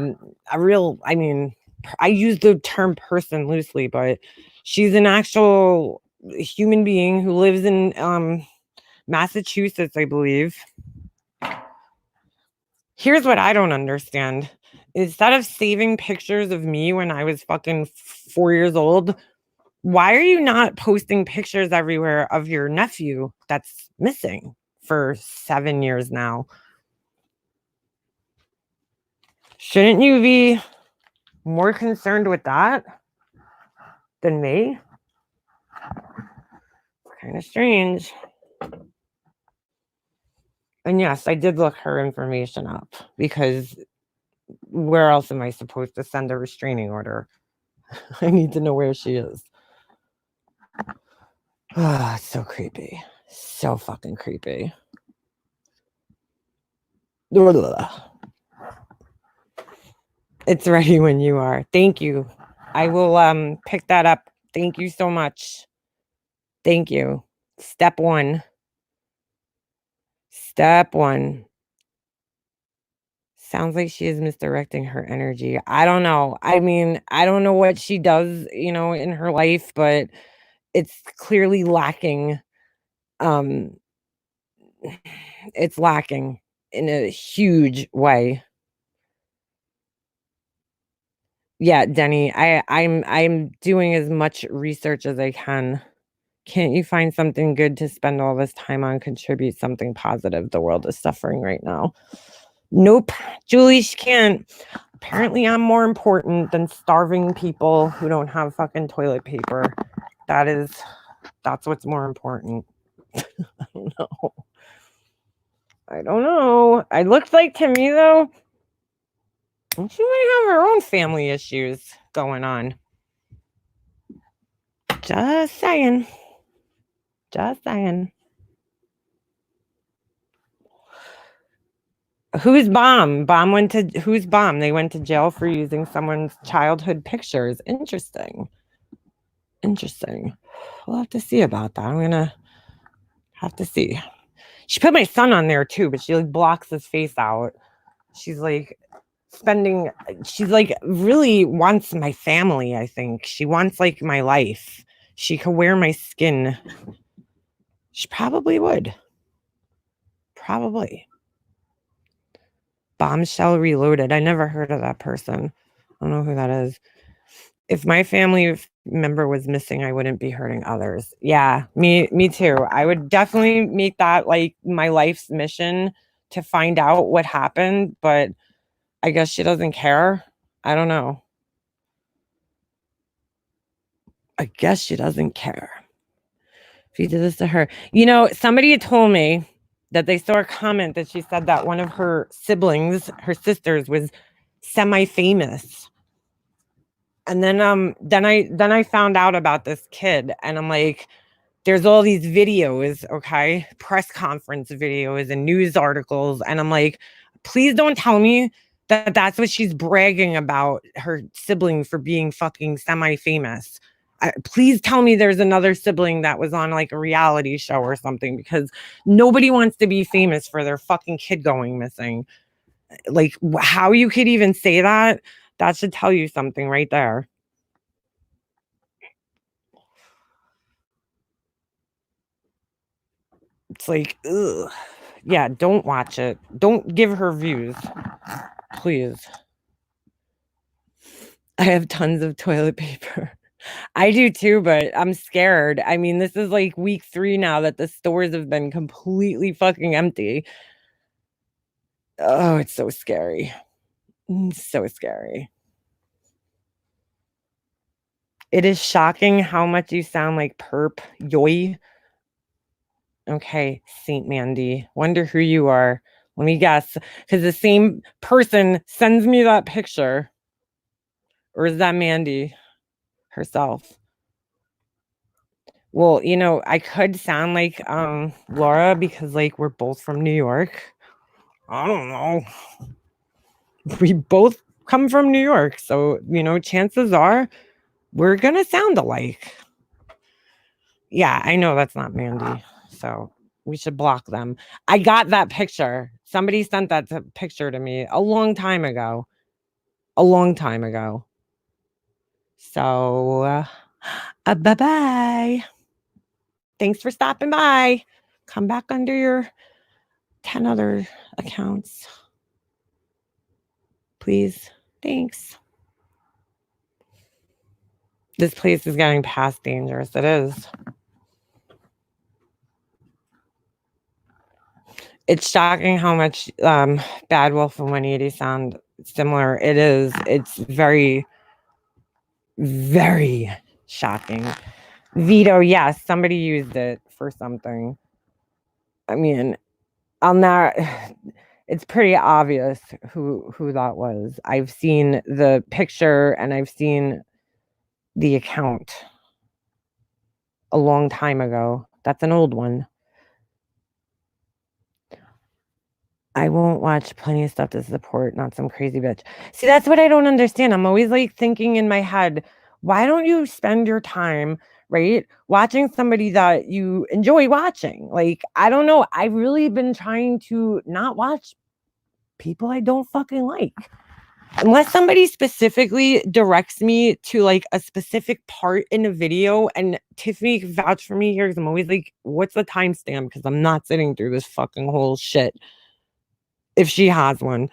mean, I use the term person loosely, but she's an actual human being who lives in Massachusetts, I believe. Here's what I don't understand. Instead of saving pictures of me when I was fucking 4 years old, why are you not posting pictures everywhere of your nephew that's missing for 7 years now? Shouldn't you be more concerned with that than me? Kind of strange. And yes, I did look her information up because where else am I supposed to send a restraining order? I need to know where she is. Oh, it's so creepy. So fucking creepy. It's ready when you are. Thank you. I will pick that up Thank you so much. Thank you. Step one. Step one. Sounds like she is misdirecting her energy. I don't know. I mean, I don't know what she does, in her life, but it's clearly lacking. Um, it's lacking in a huge way. Yeah, Denny, I'm doing as much research as I can. Can't you find something good to spend all this time on? Contribute something positive. The world is suffering right now. Nope, Julie, she can't. Apparently, I'm more important than starving people who don't have fucking toilet paper. That's what's more important. I don't know. I don't know. It looks like to me, though, she might have her own family issues going on. Just saying. Just saying. Whose bomb? Whose bomb? They went to jail for using someone's childhood pictures. Interesting. We'll have to see about that. I'm gonna have to see. She put my son on there too, but she like blocks his face out. She's like really wants my family, I think. She wants like my life. She could wear my skin. She probably would. Probably. Bombshell Reloaded. I never heard of that person. I don't know who that is. If my family member was missing, I wouldn't be hurting others. Yeah, me too. I would definitely make that like my life's mission to find out what happened, but I guess she doesn't care. I don't know. I guess she doesn't care. If you did this to her. Somebody had told me that they saw a comment that she said that one of her siblings, her sisters, was semi-famous. And then I found out about this kid, and I'm like, there's all these videos, okay, press conference videos and news articles, and I'm like, please don't tell me that that's what she's bragging about, her sibling for being fucking semi-famous. Please tell me there's another sibling that was on like a reality show or something, because nobody wants to be famous for their fucking kid going missing. Like, how you could even say that should tell you something right there. It's like, ugh. Yeah, don't watch it. Don't give her views, please. I have tons of toilet paper. I do too, but I'm scared. I mean, this is like week 3 now that the stores have been completely fucking empty. Oh, it's so scary. So scary. It is shocking how much you sound like perp. Yoy. Okay, Saint Mandy. Wonder who you are. Let me guess. Because the same person sends me that picture. Or is that Mandy herself? Well, I could sound like Laura because like we're both from New York. I don't know. We both come from New York, so chances are we're gonna sound alike. Yeah, I know that's not Mandy, so we should block them. I got that picture. Somebody sent that picture to me a long time ago. So, bye-bye. Thanks for stopping by. Come back under your 10 other accounts, please. Thanks. This place is getting past dangerous. It is. It's shocking how much Bad Wolf and 180 sound similar. It is. It's very, very shocking. Veto, yes, somebody used it for something. I mean, on that, it's pretty obvious who that was. I've seen the picture and I've seen the account a long time ago. That's an old one. I won't watch plenty of stuff to support, not some crazy bitch. See, that's what I don't understand. I'm always like thinking in my head, why don't you spend your time, right, watching somebody that you enjoy watching? Like, I don't know. I've really been trying to not watch people I don't fucking like. Unless somebody specifically directs me to like a specific part in a video, and Tiffany can vouch for me here because I'm always like, what's the timestamp? Because I'm not sitting through this fucking whole shit. If she has one,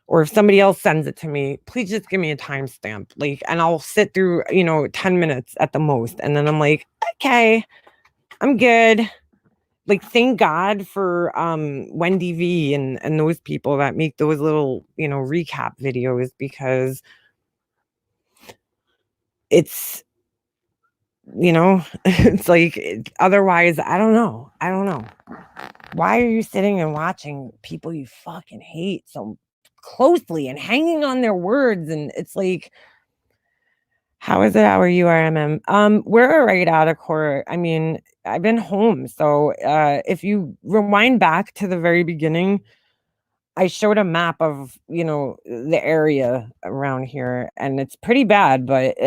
or if somebody else sends it to me, please just give me a timestamp. Like, and I'll sit through, 10 minutes at the most. And then I'm like, okay, I'm good. Like, thank God for Wendy V and those people that make those little, recap videos, because it's, it's like, otherwise, I don't know. Why are you sitting and watching people you fucking hate so closely and hanging on their words? And it's like, how is it out where you are, we're right out of court. I mean, I've been home. So if you rewind back to the very beginning, I showed a map of, the area around here, and it's pretty bad, but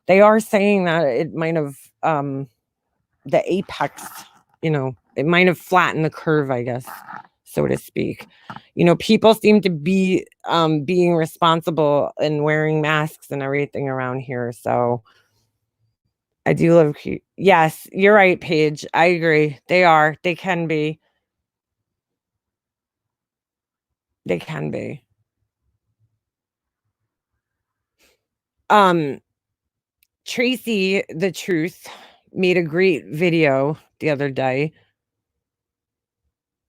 they are saying that it might have the apex, it might have flattened the curve, I guess, so to speak. People seem to be being responsible and wearing masks and everything around here. So I do love, yes, you're right, Paige. I agree. They can be. They can be. Tracy the Truth made a great video the other day.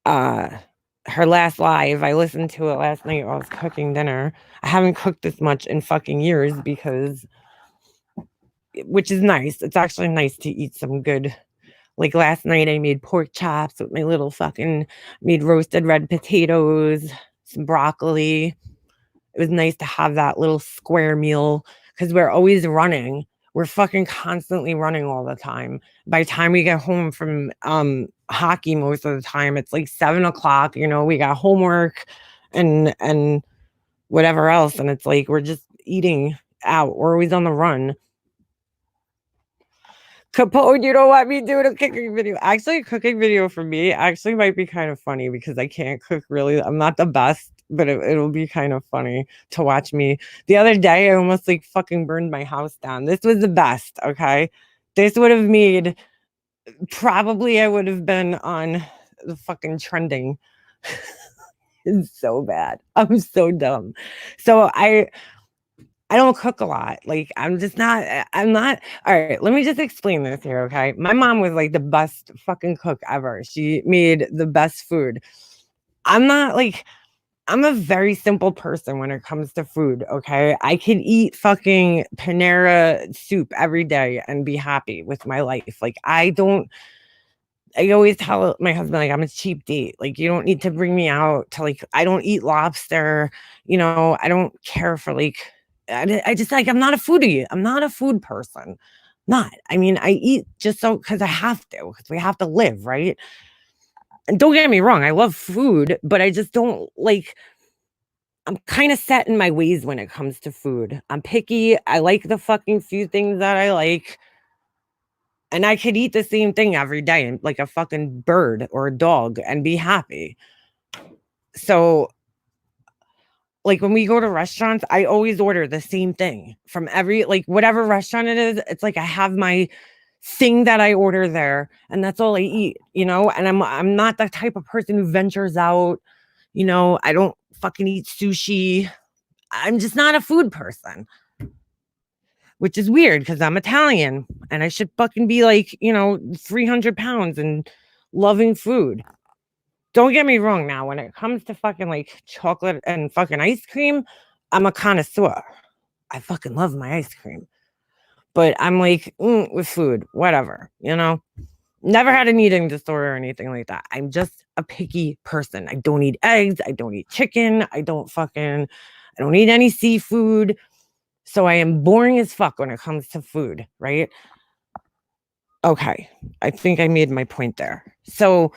Her last live, I listened to it last night while I was cooking dinner. I haven't cooked this much in fucking years, which is nice. It's actually nice to eat some good. Like last night I made pork chops with my little made roasted red potatoes, some broccoli. It was nice to have that little square meal, because we're always running. We're fucking constantly running all the time. By the time we get home from hockey, most of the time it's like 7:00. We got homework and whatever else, and it's like we're just eating out. We're always on the run. Capone, you don't want me doing a cooking video. Actually, a cooking video for me actually might be kind of funny, because I can't cook really. I'm not the best, but it'll be kind of funny to watch me. The other day, I almost like fucking burned my house down. This was the best, okay? This would have made, probably I would have been on the fucking trending. It's so bad. I'm so dumb. So I don't cook a lot. Like, I'm not. All right, let me just explain this here, okay? My mom was like the best fucking cook ever. She made the best food. I'm a very simple person when it comes to food, okay? I can eat fucking Panera soup every day and be happy with my life. Like, I always tell my husband, like, I'm a cheap date. Like, you don't need to bring me out to, like, I don't eat lobster. I don't care for, like, I just, like, I'm not a foodie. I'm not a food person. Not. I mean, I eat just so, because I have to, because we have to live, right? And don't get me wrong, I love food, but I just don't like, I'm kind of set in my ways when it comes to food. I'm picky. I like the fucking few things that I like. And I could eat the same thing every day, like a fucking bird or a dog, and be happy. So, like, when we go to restaurants, I always order the same thing from like, whatever restaurant it is. It's like I have my thing that I order there, and that's all I eat, and I'm not the type of person who ventures out. I don't fucking eat sushi. I'm just not a food person, which is weird, because I'm Italian and I should fucking be like, 300 pounds and loving food. Don't get me wrong. Now, when it comes to fucking like chocolate and fucking ice cream, I'm a connoisseur. I fucking love my ice cream. But I'm like, with food, whatever, Never had an eating disorder or anything like that. I'm just a picky person. I don't eat eggs. I don't eat chicken. I don't eat any seafood. So I am boring as fuck when it comes to food, right? Okay. I think I made my point there. So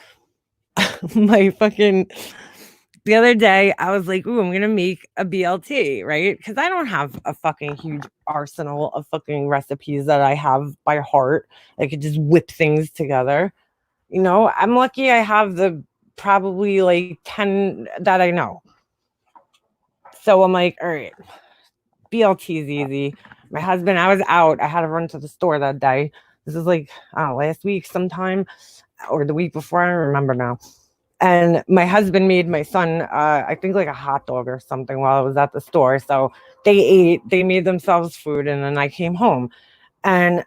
the other day I was like, I'm going to make a BLT, right? Because I don't have a fucking huge arsenal of fucking recipes that I have by heart. I could just whip things together. You know, I'm lucky I have the probably like 10 that I know. So I'm like, all right, BLT is easy. My husband, I was out. I had to run to the store that day. This is like, I don't know, last week sometime or the week before. I don't remember now. And my husband made my son, I think like a hot dog or something while I was at the store. So they ate, they made themselves food, and then I came home. And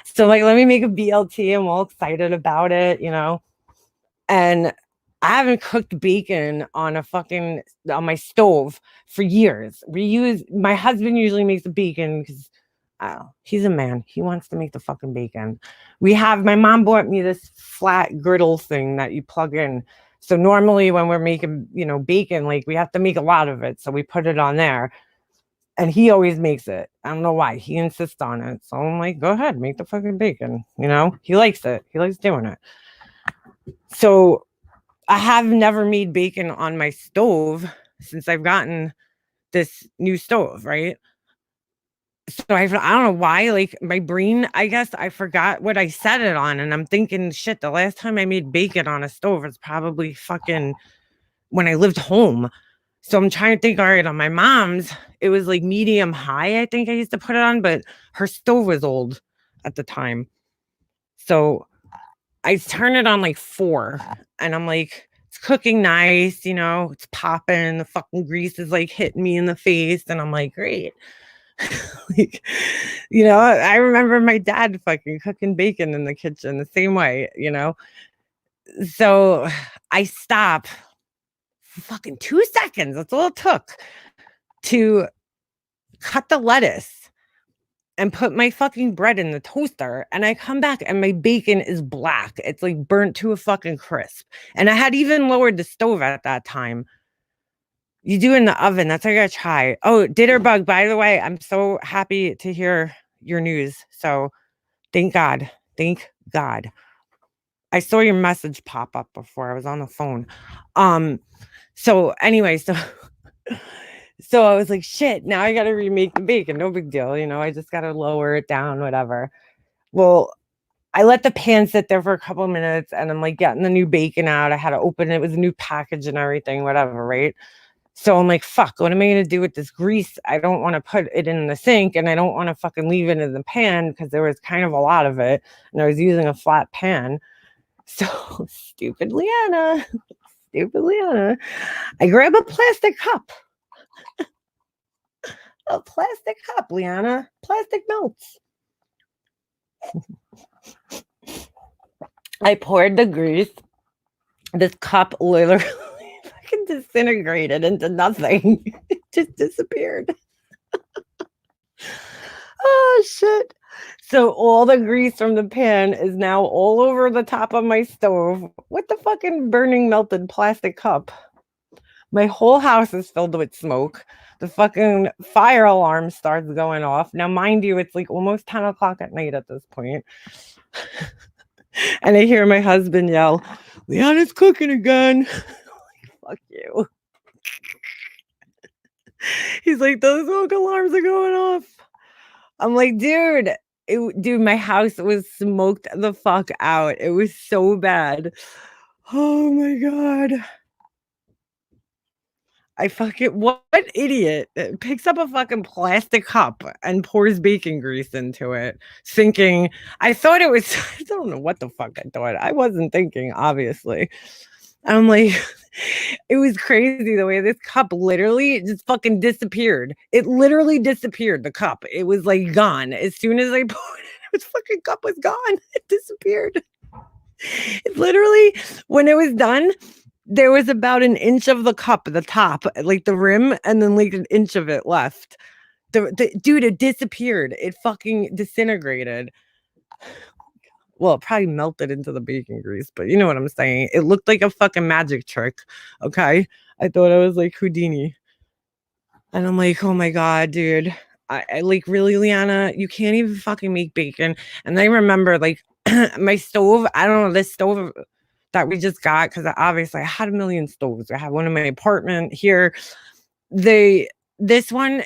so like, let me make a BLT. I'm all excited about it, you know. And I haven't cooked bacon on my stove for years. My husband usually makes the bacon because he's a man. He wants to make the fucking bacon. My mom bought me this flat griddle thing that you plug in. So normally when we're making, you know, bacon, like we have to make a lot of it. So we put it on there. And he always makes it. I don't know why. He insists on it. So I'm like, go ahead, make the fucking bacon. You know, he likes it. He likes doing it. So I have never made bacon on my stove since I've gotten this new stove, right? So I don't know why, like my brain, I guess I forgot what I set it on. And I'm thinking, shit, the last time I made bacon on a stove was probably fucking when I lived home. So I'm trying to think, all right, on my mom's, it was like medium high, I think I used to put it on, but her stove was old at the time. So I turn it on like 4 and I'm like, it's cooking nice, you know, it's popping, the fucking grease is like hitting me in the face. And I'm like, great. Like, you know, I remember my dad fucking cooking bacon in the kitchen the same way, you know. So I stop for fucking 2 seconds. That's all it took to cut the lettuce and put my fucking bread in the toaster, and I come back and my bacon is black. It's like burnt to a fucking crisp. And I had even lowered the stove at that time. You do it in the oven. That's what I gotta try. Oh, Ditterbug, by the way, I'm so happy to hear your news. So thank God. Thank God. I saw your message pop up before I was on the phone. So anyway, so I was like, shit, now I gotta remake the bacon. No big deal, you know, I just gotta lower it down, whatever. Well, I let the pan sit there for a couple of minutes and I'm like getting the new bacon out. I had to open it. It was a new package and everything, whatever, right? So I'm like, fuck, what am I going to do with this grease? I don't want to put it in the sink and I don't want to fucking leave it in the pan because there was kind of a lot of it. And I was using a flat pan. So stupid Leanna, I grab a plastic cup. A plastic cup, Leanna. Plastic melts. I poured the grease. This cup literally fucking disintegrated into nothing. It just disappeared. Oh, shit. So all the grease from the pan is now all over the top of my stove with the fucking burning melted plastic cup. My whole house is filled with smoke. The fucking fire alarm starts going off. Now, mind you, it's like almost 10 o'clock at night at this point. And I hear my husband yell, Leanna's cooking again. Like, fuck you. He's like, those smoke alarms are going off. I'm like, dude, my house was smoked the fuck out. It was so bad. Oh my God. What idiot picks up a fucking plastic cup and pours bacon grease into it, thinking, I thought it was, I don't know what the fuck I thought. I wasn't thinking, obviously. I'm like, it was crazy the way this cup literally just fucking disappeared. It literally disappeared, the cup. It was like gone. As soon as I poured it, this fucking cup was gone. It disappeared. It literally, when it was done, there was about an inch of the cup at the top, like the rim, and then like an inch of it left. Dude, it disappeared. It fucking disintegrated. Well, it probably melted into the bacon grease, but you know what I'm saying. It looked like a fucking magic trick. Okay. I thought I was like Houdini. And I'm like, oh my God, dude. I like, really, Leanna, you can't even fucking make bacon. And I remember like my stove, I don't know, this stove that we just got, because obviously I had a million stoves. I had one in my apartment here. This one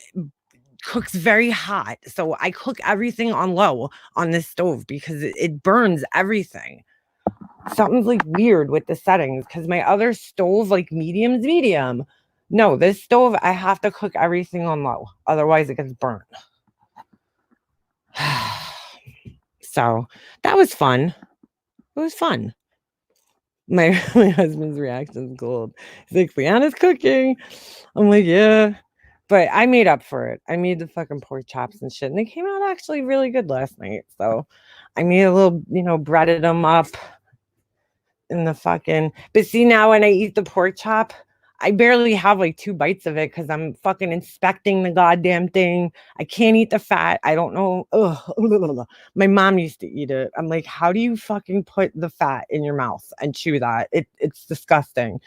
cooks very hot. So I cook everything on low on this stove because it burns everything. Something's like weird with the settings because my other stove, like medium's medium. No, this stove, I have to cook everything on low. Otherwise, it gets burnt. So that was fun. It was fun. My husband's reaction is gold. He's like, Brianna's cooking. I'm like, yeah. But I made up for it. I made the fucking pork chops and shit. And they came out actually really good last night. So I made a little, breaded them up in the fucking. But see, now when I eat the pork chop, I barely have like 2 bites of it because I'm fucking inspecting the goddamn thing. I can't eat the fat. I don't know. Ugh. My mom used to eat it. I'm like, how do you fucking put the fat in your mouth and chew that? It's disgusting.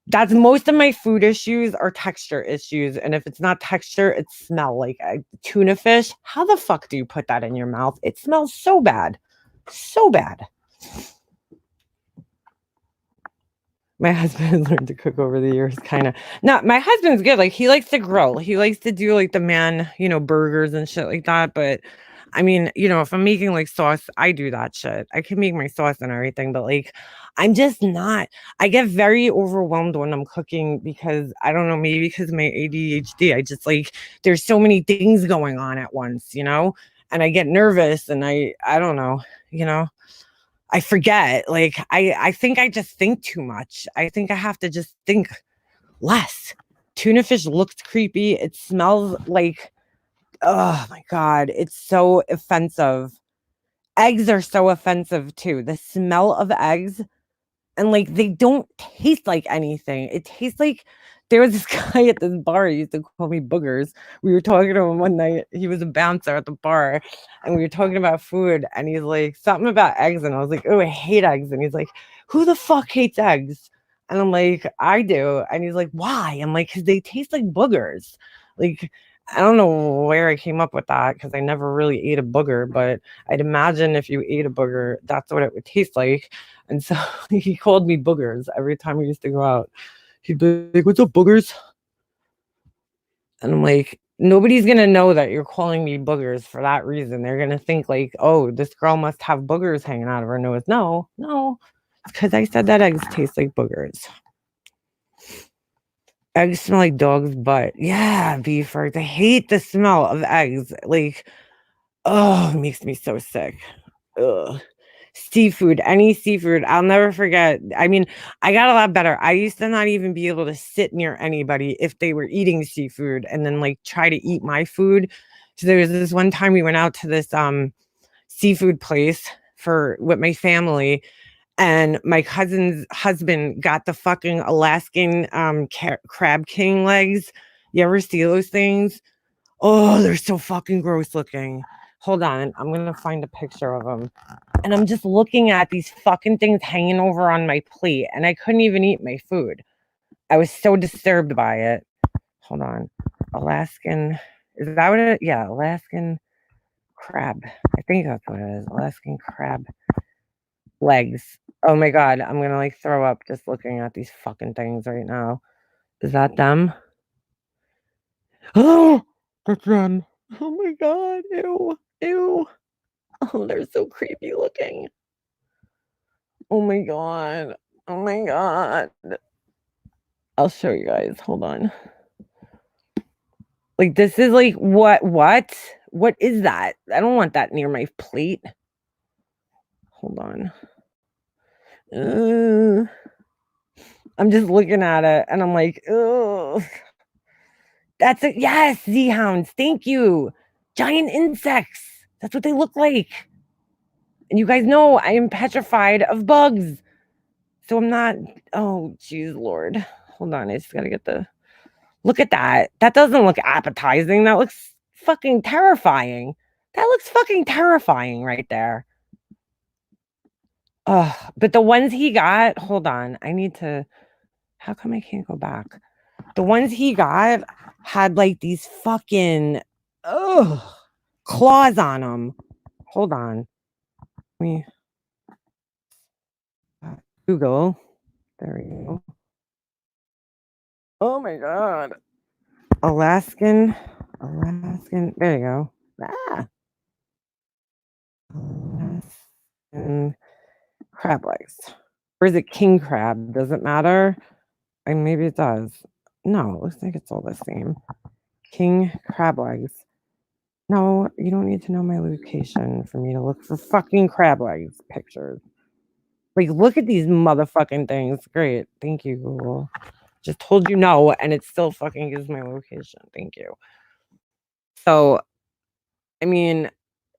That's most of my food issues are texture issues. And if it's not texture, it's smell. Like tuna fish. How the fuck do you put that in your mouth? It smells so bad. So bad. My husband has learned to cook over the years, kind of. No, my husband's good. Like, he likes to grill. He likes to do, like, the man, burgers and shit like that. But, I mean, if I'm making, like, sauce, I do that shit. I can make my sauce and everything. But, like, I'm just not. I get very overwhelmed when I'm cooking because, I don't know, maybe because of my ADHD. I just, like, there's so many things going on at once, And I get nervous and I don't know, I forget. Like, I think I just think too much. I think I have to just think less. Tuna fish looks creepy. It smells like, oh my God, it's so offensive. Eggs are so offensive too. The smell of eggs, and like they don't taste like anything. It tastes like there was this guy at this bar. He used to call me boogers. We were talking to him one night. He was a bouncer at the bar, and we were talking about food. And he's like something about eggs, and I was like, "Oh, I hate eggs." And he's like, "Who the fuck hates eggs?" And I'm like, "I do." And he's like, "Why?" I'm like, "Because they taste like boogers." Like, I don't know where I came up with that because I never really ate a booger, but I'd imagine if you ate a booger, that's what it would taste like. And so he called me boogers every time we used to go out. He'd be like, "What's up, boogers?" And I'm like, nobody's gonna know that you're calling me boogers for that reason. They're gonna think like, oh, this girl must have boogers hanging out of her nose. No, it's because I said that eggs taste like boogers. Eggs smell like dog's butt. Yeah, beefers. I hate the smell of eggs. Like, oh, it makes me so sick. Ugh. Seafood, any seafood, I'll never forget. I mean, I got a lot better. I used to not even be able to sit near anybody if they were eating seafood and then like try to eat my food. So there was this one time we went out to this seafood place for with my family, and my cousin's husband got the fucking Alaskan crab king legs. You ever see those things? Oh, they're so fucking gross looking. Hold on, I'm gonna find a picture of them. And I'm just looking at these fucking things hanging over on my plate, and I couldn't even eat my food. I was so disturbed by it. Hold on. Alaskan, is that what it is? Yeah, Alaskan crab. I think that's what it is. Alaskan crab legs. Oh my God, I'm gonna like throw up just looking at these fucking things right now. Is that them? Oh, that's them. Oh my God, ew, ew. Oh, they're so creepy looking. Oh my God. Oh my God. I'll show you guys. Hold on. Like, this is like, what is that? I don't want that near my plate. Hold on. I'm just looking at it and I'm like, oh, that's it. Yes, Z hounds. Thank you. Giant insects. That's what they look like. And you guys know I am petrified of bugs. So I'm not, oh, geez, Lord. Hold on. I just got to get the, look at that. That doesn't look appetizing. That looks fucking terrifying. That looks fucking terrifying right there. Oh, but the ones he got, hold on. I need to, how come I can't go back? The ones he got had like these fucking, claws on them. Hold on. Let me, Google. There we go. Oh my God. Alaskan Alaskan. There you go. Ah. Alaskan crab legs. Or is it king crab? Does it matter? Maybe it does. No, it looks like it's all the same. King crab legs. No, you don't need to know my location for me to look for fucking crab legs pictures. Like, look at these motherfucking things. Great. Thank you, Google. Just told you no, and it still fucking gives my location. Thank you. So, I mean,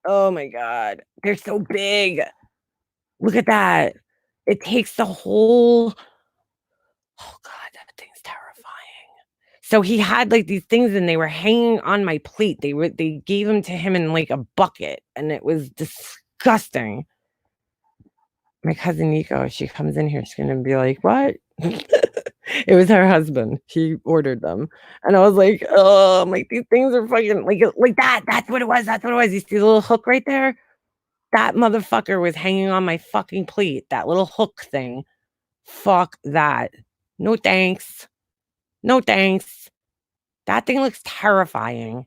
oh my God. They're so big. Look at that. It takes the whole. Oh God, that thing's terrifying. So he had like these things and they were hanging on my plate. They gave them to him in like a bucket and it was disgusting. My cousin Nico, she comes in here, she's gonna be like, what? It was her husband. He ordered them. And I was like, oh, I'm like, these things are fucking like that. That's what it was. That's what it was. You see the little hook right there? That motherfucker was hanging on my fucking plate. That little hook thing. Fuck that. No thanks. No thanks. That thing looks terrifying.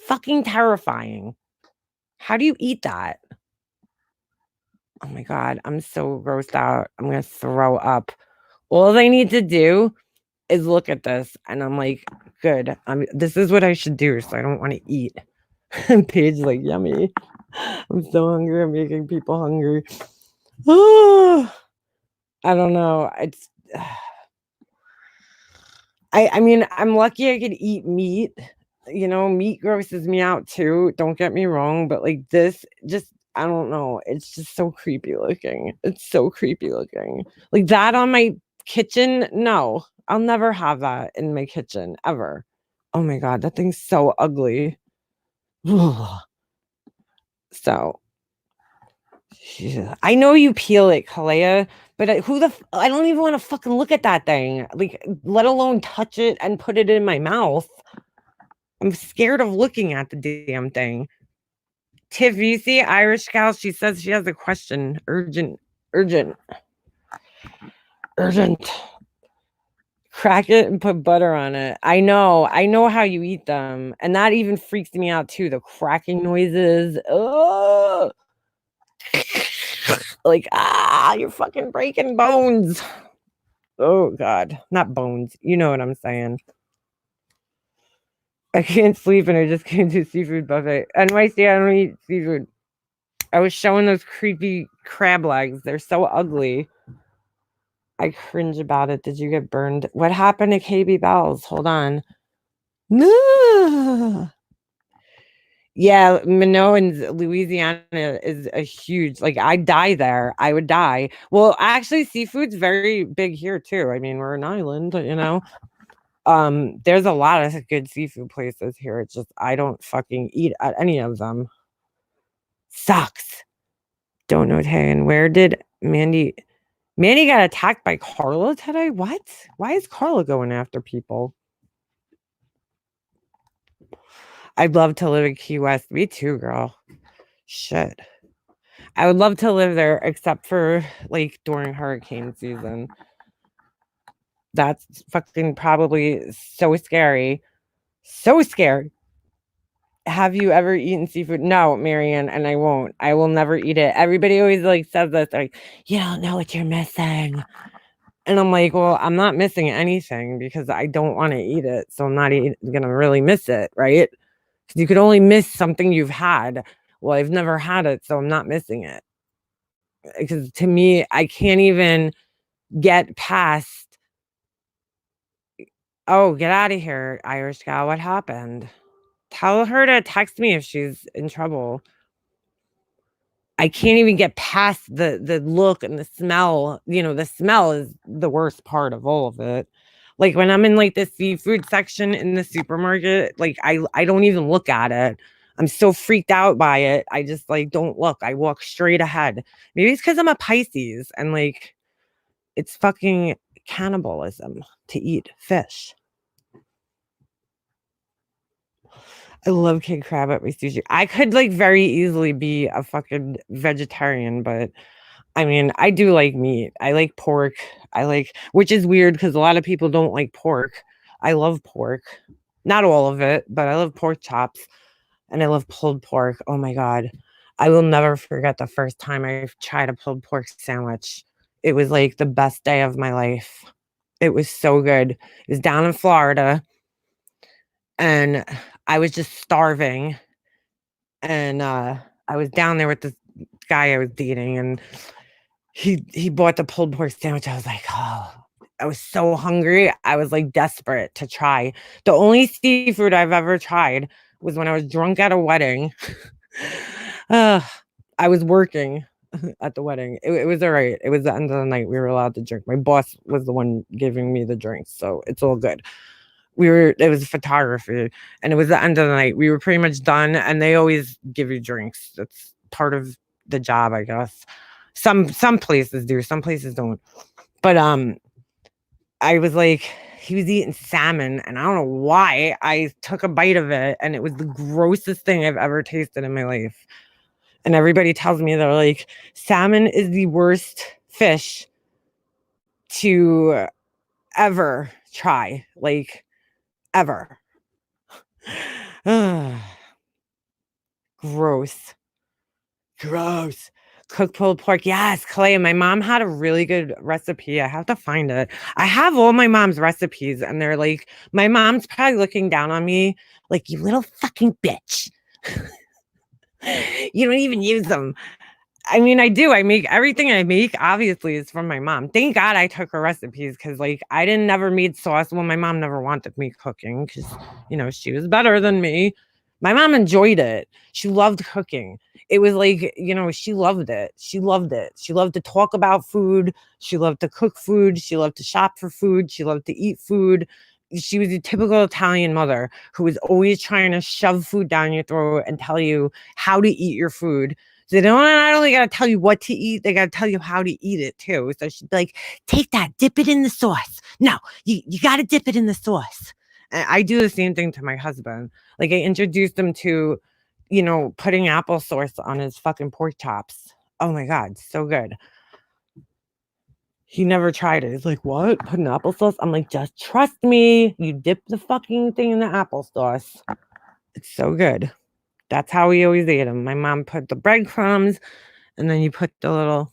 Fucking terrifying. How do you eat that? Oh my God, I'm so grossed out. I'm going to throw up. All I need to do is look at this. And I'm like, good. This is what I should do. So I don't want to eat. And Paige like, yummy. I'm so hungry. I'm making people hungry. Oh, I don't know. It's... I mean, I'm lucky I could eat meat. You know, meat grosses me out too. Don't get me wrong, but like this, just I don't know. It's just so creepy looking. It's so creepy looking. Like that on my kitchen. No, I'll never have that in my kitchen ever. Oh my God, that thing's so ugly. So, yeah. I know you peel it, Kalea, but I don't even want to fucking look at that thing. Like, let alone touch it and put it in my mouth. I'm scared of looking at the damn thing. Tiff, you see Irish Gal? She says she has a question. Urgent. Crack it and put butter on it. I know how you eat them. And that even freaks me out too. The cracking noises. Oh, like, you're fucking breaking bones. Oh God, not bones. You know what I'm saying. I can't sleep and I just came to seafood buffet. NYC, I don't eat seafood. I was showing those creepy crab legs. They're so ugly. I cringe about it. Did you get burned? What happened to KB Bells? Hold on. No. Yeah, Minot in Louisiana is a huge, like, I'd die there. I would die. Well, actually, seafood's very big here too. I mean, we're an island, you know. There's a lot of good seafood places here. It's just I don't fucking eat at any of them. Sucks. Don't know, Tagan. Where did Mandy got attacked by Carla today? What? Why is Carla going after people? I'd love to live in Key West. Me too, girl. Shit. I would love to live there, except for like during hurricane season. That's fucking probably so scary. So scary. Have you ever eaten seafood? No, Marianne, and I won't. I will never eat it. Everybody always like says this, like, you don't know what you're missing. And I'm like, well, I'm not missing anything because I don't want to eat it. So I'm not gonna really miss it, right? Because you could only miss something you've had. Well, I've never had it, so I'm not missing it. Because to me, I can't even get past. Oh, get out of here, Irish gal. What happened? Tell her to text me if she's in trouble. I can't even get past the look and the smell. You know, the smell is the worst part of all of it. Like when I'm in like the seafood section in the supermarket, like I don't even look at it. I'm so freaked out by it. I just like don't look. I walk straight ahead. Maybe it's because I'm a Pisces and like it's fucking cannibalism to eat fish. I love king crab at my sushi. I could like very easily be a fucking vegetarian, but I mean, I do like meat. I like pork. Which is weird because a lot of people don't like pork. I love pork. Not all of it, but I love pork chops and I love pulled pork. Oh my God. I will never forget the first time I tried a pulled pork sandwich. It was like the best day of my life. It was so good. It was down in Florida and I was just starving. And I was down there with this guy I was dating and he bought the pulled pork sandwich. I was like, oh, I was so hungry. I was like desperate to try. The only seafood I've ever tried was when I was drunk at a wedding. I was working at the wedding. It was all right. It was the end of the night. We were allowed to drink. My boss was the one giving me the drinks, so it's all good. It was photography and it was the end of the night. We were pretty much done and they always give you drinks. That's part of the job, I guess. Some places do, some places don't. But I was like, he was eating salmon and I don't know why I took a bite of it and it was the grossest thing I've ever tasted in my life. And everybody tells me they're like, salmon is the worst fish to ever try, like ever. Gross. Gross. Cooked pulled pork. Yes, Clay. My mom had a really good recipe. I have to find it. I have all my mom's recipes, and they're like, my mom's probably looking down on me like, you little fucking bitch. You don't even use them. I mean, I do. I make everything I make, obviously, is from my mom. Thank God I took her recipes because, like, I didn't never made sauce. Well, my mom never wanted me cooking because, she was better than me. My mom enjoyed it. She loved cooking. It was like, she loved it. She loved it. She loved to talk about food. She loved to cook food. She loved to shop for food. She loved to eat food. She was a typical Italian mother who was always trying to shove food down your throat and tell you how to eat your food. So they don't not only got to tell you what to eat, they got to tell you how to eat it too. So she'd be like, take that, dip it in the sauce. No, you got to dip it in the sauce. And I do the same thing to my husband. Like I introduced him to, putting applesauce on his fucking pork chops. Oh my God, so good. He never tried it. He's like, what? Putting applesauce? I'm like, just trust me. You dip the fucking thing in the applesauce. It's so good. That's how we always ate them. My mom put the breadcrumbs and then you put the little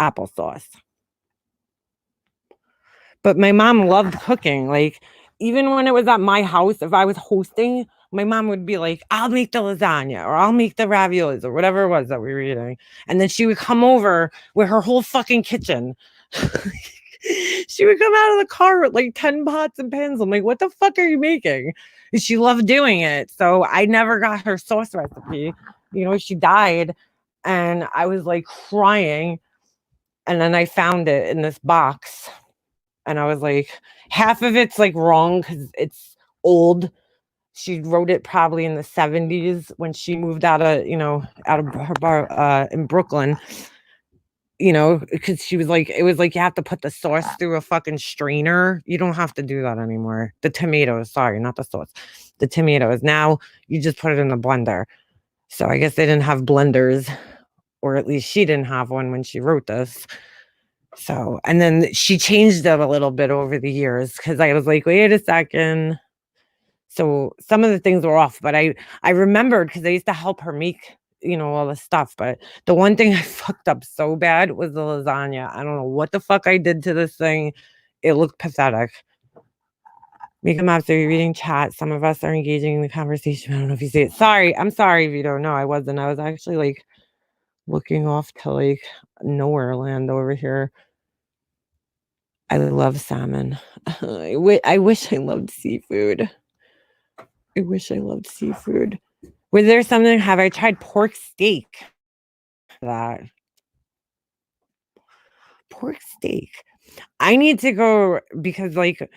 applesauce. But my mom loved cooking. Like, even when it was at my house, if I was hosting, my mom would be like, I'll make the lasagna or I'll make the raviolis or whatever it was that we were eating. And then she would come over with her whole fucking kitchen. She would come out of the car with like 10 pots and pans. I'm like, what the fuck are you making? And she loved doing it. So I never got her sauce recipe. She died and I was like crying. And then I found it in this box. And I was like, half of it's like wrong because it's old. She wrote it probably in the 70s when she moved out of her bar in Brooklyn. Because she was like, it was like you have to put the sauce through a fucking strainer. You don't have to do that anymore. The tomatoes, sorry, not the sauce. The tomatoes. Now you just put it in the blender. So I guess they didn't have blenders, or at least she didn't have one when she wrote this. So, and then she changed it a little bit over the years because I was like, wait a second. So some of the things were off, but I remembered because I used to help her make, all the stuff. But the one thing I fucked up so bad was the lasagna. I don't know what the fuck I did to this thing. It looked pathetic. Mika Maps, are you reading chat? Some of us are engaging in the conversation. I don't know if you see it. Sorry. I'm sorry if you don't know. I wasn't. I was actually like looking off to like nowhere land over here. I love salmon. I wish I loved seafood. I wish I loved seafood. Was there something? Have I tried pork steak? That pork steak. I need to go because like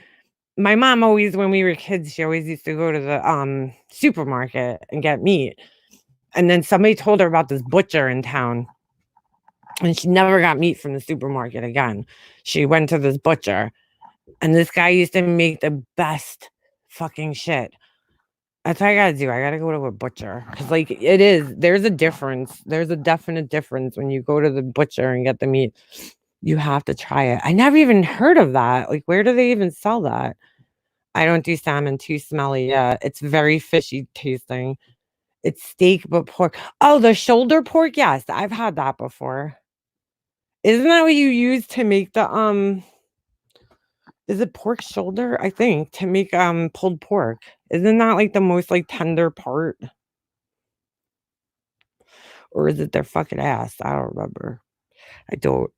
my mom always, when we were kids, she always used to go to the supermarket and get meat. And then somebody told her about this butcher in town. And she never got meat from the supermarket again. She went to this butcher. And this guy used to make the best fucking shit. That's what I gotta do. I gotta go to a butcher. Because, like, there's a difference. There's a definite difference when you go to the butcher and get the meat. You have to try it. I never even heard of that. Like, where do they even sell that? I don't do salmon, too smelly. Yeah, it's very fishy tasting. It's steak, but pork. Oh, the shoulder pork? Yes, I've had that before. Isn't that what you use to make the is it pork shoulder? I think to make pulled pork. Isn't that like the most like tender part? Or is it their fucking ass? I don't remember. I don't.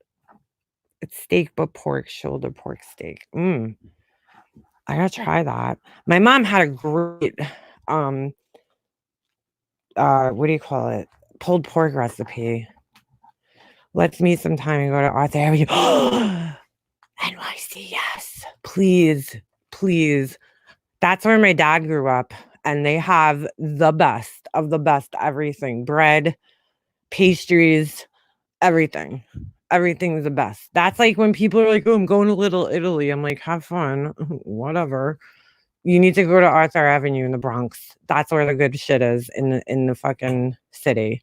It's steak but pork, shoulder pork steak. I gotta try that. My mom had a great what do you call it? Pulled pork recipe. Let's meet sometime and go to Arthur Avenue. NYC, yes. Please, please. That's where my dad grew up, and they have the best of the best everything. Bread, pastries, everything. Everything's the best. That's like when people are like, "Oh, I'm going to Little Italy." I'm like, "Have fun." Whatever. You need to go to Arthur Avenue in the Bronx. That's where the good shit is in the fucking city.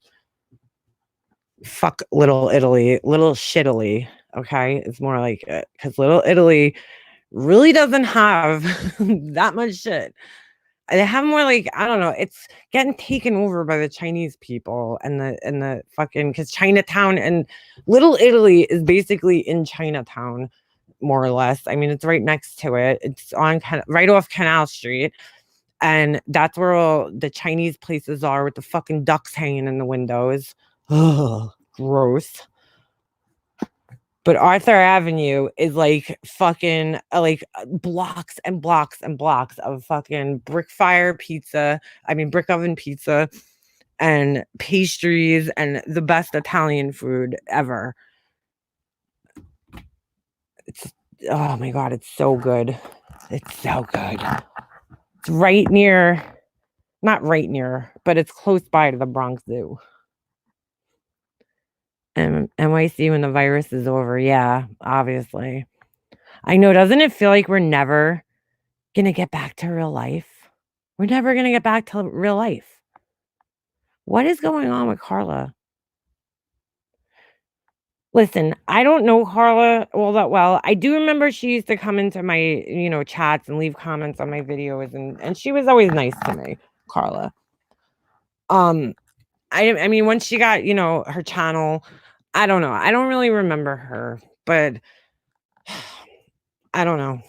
Fuck Little Italy, Little Shitily, okay? It's more like it because Little Italy really doesn't have that much shit. They have more like, I don't know, it's getting taken over by the Chinese people and the fucking because Chinatown and Little Italy is basically in Chinatown, more or less. I mean, it's right next to it. It's on right off Canal Street. And that's where all the Chinese places are with the fucking ducks hanging in the windows. Ugh, gross. But Arthur Avenue is like fucking like blocks and blocks and blocks of fucking brick oven pizza and pastries and the best Italian food ever. It's oh my god, it's so good. It's so good. It's not right near, but it's close by to the Bronx Zoo. And NYC when the virus is over, yeah, obviously. I know, doesn't it feel like we're never gonna get back to real life? We're never gonna get back to real life. What is going on with Carla? Listen, I don't know Carla all that well. I do remember she used to come into my, chats and leave comments on my videos, and she was always nice to me, Carla. I mean, once she got, her channel, I don't know. I don't really remember her, but I don't know.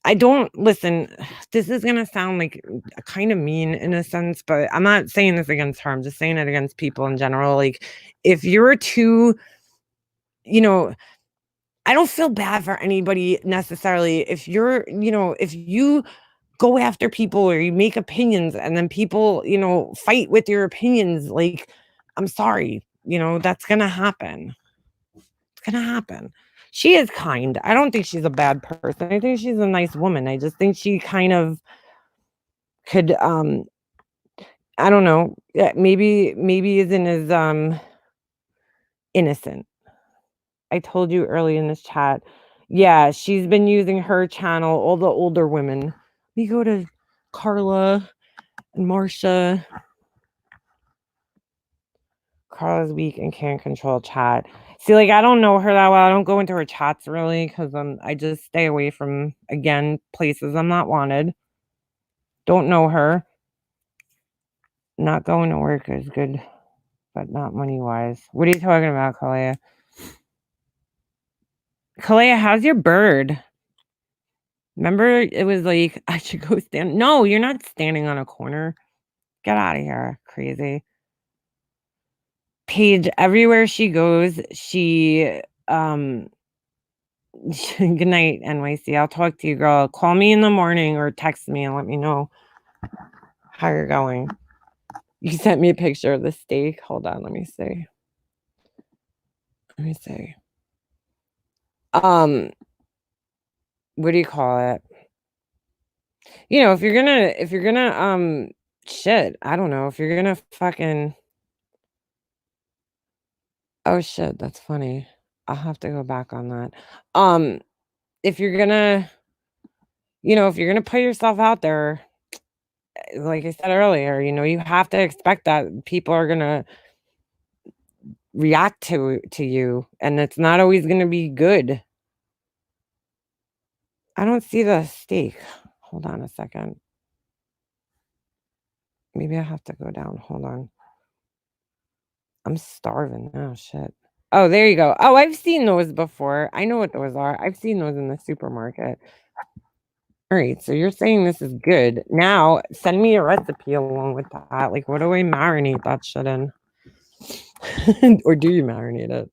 I don't listen. This is gonna sound like kind of mean in a sense, but I'm not saying this against her. I'm just saying it against people in general. Like, if you're too, I don't feel bad for anybody necessarily. If you're, if you go after people or you make opinions and then people, fight with your opinions, like, I'm sorry, that's gonna happen. It's gonna happen. She is kind. I don't think she's a bad person. I think she's a nice woman. I just think she kind of could I don't know, maybe isn't as innocent. I told you early in this chat. Yeah, she's been using her channel, all the older women. We go to Carla and Marsha. Carla's weak and can't control chat. See, like, I don't know her that well. I don't go into her chats really because I just stay away from, again, places I'm not wanted. Don't know her. Not going to work is good, but not money-wise. What are you talking about, Kalea? Kalea, how's your bird? Remember, it was like, I should go stand. No, you're not standing on a corner. Get out of here, crazy. Paige, everywhere she goes, she good night, NYC. I'll talk to you, girl. Call me in the morning or text me and let me know how you're going. You sent me a picture of the steak. Hold on, let me see. Let me see. What do you call it? If you're gonna shit, I don't know. If you're gonna fucking oh shit, that's funny. I'll have to go back on that. If you're gonna, if you're gonna put yourself out there, like I said earlier, you have to expect that people are gonna react to you, and it's not always gonna be good. I don't see the steak. Hold on a second. Maybe I have to go down. Hold on. I'm starving now. Shit. Oh, there you go. Oh, I've seen those before. I know what those are. I've seen those in the supermarket. All right. So you're saying this is good. Now send me a recipe along with that. Like, what do I marinate that shit in? Or do you marinate it?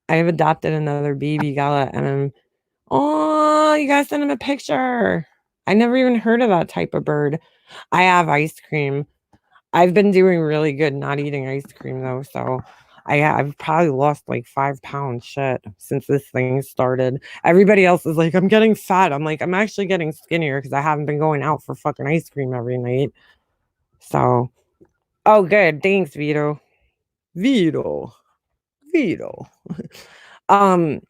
I have adopted another baby gala and oh, you guys send him a picture. I never even heard of that type of bird. I have ice cream. I've been doing really good not eating ice cream though, so I've probably lost like 5 pounds shit since this thing started. Everybody else is like, I'm getting fat. I'm like, I'm actually getting skinnier because I haven't been going out for fucking ice cream every night. So, oh, good. Thanks, Vito. Vito. Vito. um,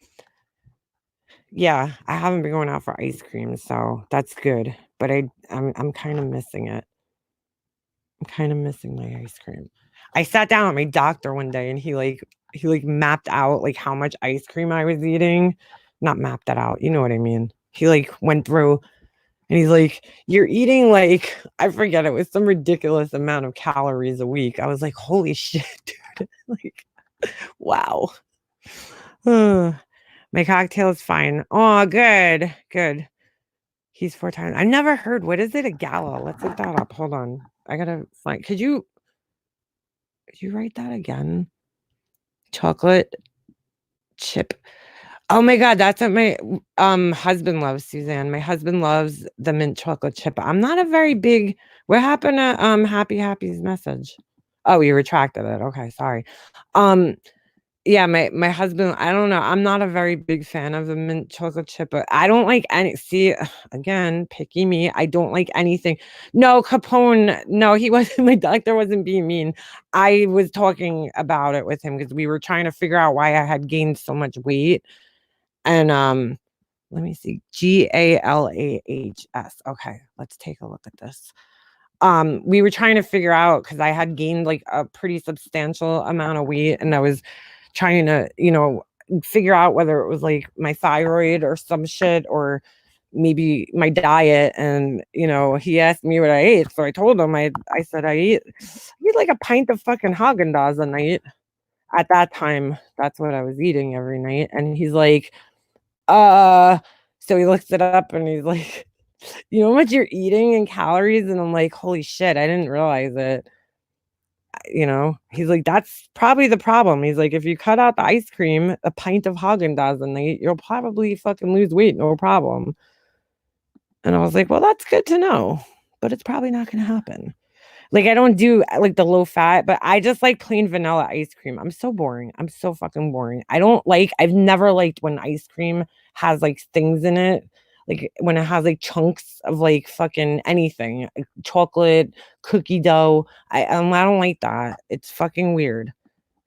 yeah, I haven't been going out for ice cream, so that's good. But I'm kind of missing it. I'm kind of missing my ice cream. I sat down with my doctor one day and he mapped out like how much ice cream I was eating. Not mapped that out, you know what I mean. He like went through and he's like, you're eating like I forget it was some ridiculous amount of calories a week. I was like, holy shit, dude. Like, wow. My cocktail is fine. Oh, good, good. He's 4 times. I never heard. What is it? A gala? Let's look that up. Hold on. I gotta find. Could you write that again? Chocolate chip. Oh my god, that's what my husband loves, Suzanne. My husband loves the mint chocolate chip. I'm not a very big. What happened to Happy Happy's message? Oh, you retracted it. Okay, sorry. Um, Yeah, my husband, I don't know. I'm not a very big fan of the mint chocolate chip, but I don't like any see, again, picky me. I don't like anything. No, Capone, no, he wasn't my doctor wasn't being mean. I was talking about it with him because we were trying to figure out why I had gained so much weight. And let me see. Galahs. Okay, let's take a look at this. We were trying to figure out because I had gained like a pretty substantial amount of weight and I was trying to, figure out whether it was like my thyroid or some shit or maybe my diet. And, he asked me what I ate. So I told him, I said, I eat like a pint of fucking Haagen-Dazs a night. At that time, that's what I was eating every night. And he's like, uh, so he looks it up and he's like, you know how much you're eating in calories? And I'm like, holy shit, I didn't realize it. He's like, that's probably the problem. He's like, if you cut out the ice cream, a pint of Haagen-Dazs a night, you'll probably fucking lose weight, no problem. And I was like, well, that's good to know, but it's probably not going to happen. Like, I don't do like the low fat, but I just like plain vanilla ice cream. I'm so boring. I'm so fucking boring. I've never liked when ice cream has like things in it. Like when it has like chunks of like fucking anything, like chocolate, cookie dough. I don't like that. It's fucking weird.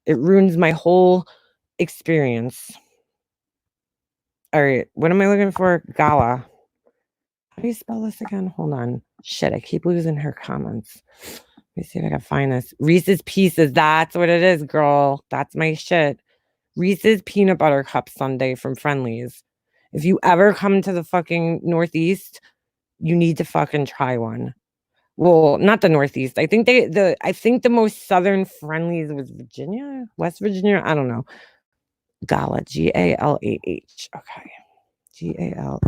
It ruins my whole experience. All right, what am I looking for? Gala. How do you spell this again? Hold on. Shit, I keep losing her comments. Let me see if I can find this. Reese's Pieces. That's what it is, girl. That's my shit. Reese's Peanut Butter Cup Sundae from Friendly's. If you ever come to the fucking Northeast, you need to fucking try one. Well, not the Northeast. I think the most southern Friendly's was Virginia, West Virginia. I don't know. Gala, Galah. Okay. Galah.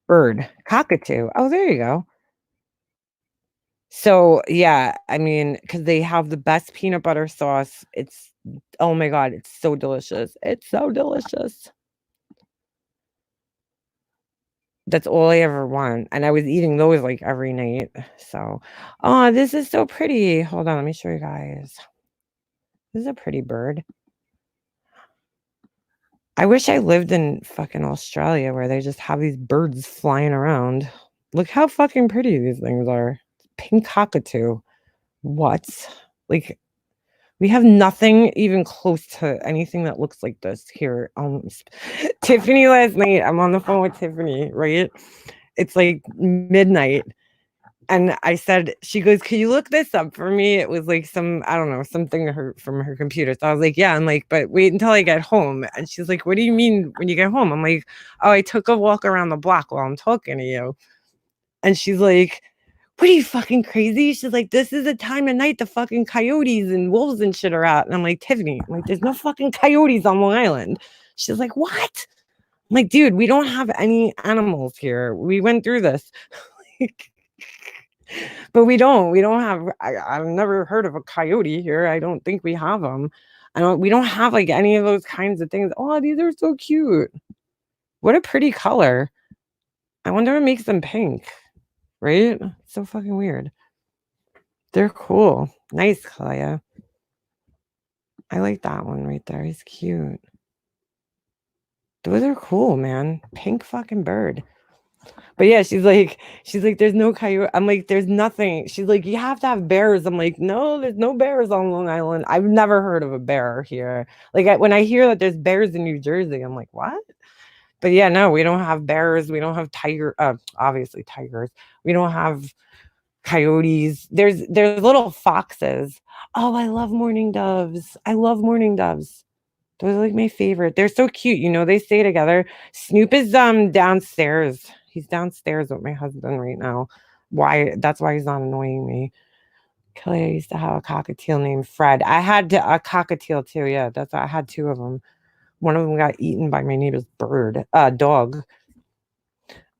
Bird. Cockatoo. Oh, there you go. So, yeah, I mean, because they have the best peanut butter sauce. Oh my God, it's so delicious. It's so delicious. That's all I ever want. And I was eating those like every night. So, oh, this is so pretty. Hold on, let me show you guys. This is a pretty bird. I wish I lived in fucking Australia where they just have these birds flying around. Look how fucking pretty these things are. Pink cockatoo. What? Like, we have nothing even close to anything that looks like this here. Tiffany last night, I'm on the phone with Tiffany, right? It's like midnight. And I said, she goes, "Can you look this up for me?" It was like some, I don't know, something from her computer. So I was like, "Yeah." I'm like, "But wait until I get home." And she's like, "What do you mean when you get home?" I'm like, "Oh, I took a walk around the block while I'm talking to you." And she's like, "What are you fucking crazy?" She's like, "This is a time of night the fucking coyotes and wolves and shit are out." And I'm like, "Tiffany," I'm like, "There's no fucking coyotes on Long Island." She's like, "What?" I'm like, "Dude, we don't have any animals here. We went through this." Like, but we don't have, I've never heard of a coyote here. I don't think we have them. We don't have like any of those kinds of things. Oh, these are so cute. What a pretty color. I wonder what makes them pink, right? So fucking weird. They're cool. Nice, Kaya. I like that one right there. He's cute. Those are cool, man. Pink fucking bird. But yeah, she's like, "There's no coyote." I'm like, "There's nothing." She's like, "You have to have bears." I'm like, "No, there's no bears on Long Island. I've never heard of a bear here." Like when I hear that there's bears in New Jersey, I'm like, "What?" But yeah, no, we don't have bears. We don't have obviously tigers. We don't have coyotes. There's little foxes. Oh, I love mourning doves. I love mourning doves. Those are like my favorite. They're so cute. They stay together. Snoop is downstairs. He's downstairs with my husband right now. Why? That's why he's not annoying me. Kelly used to have a cockatiel named Fred. I had a cockatiel too. Yeah, I had two of them. One of them got eaten by my neighbor's dog.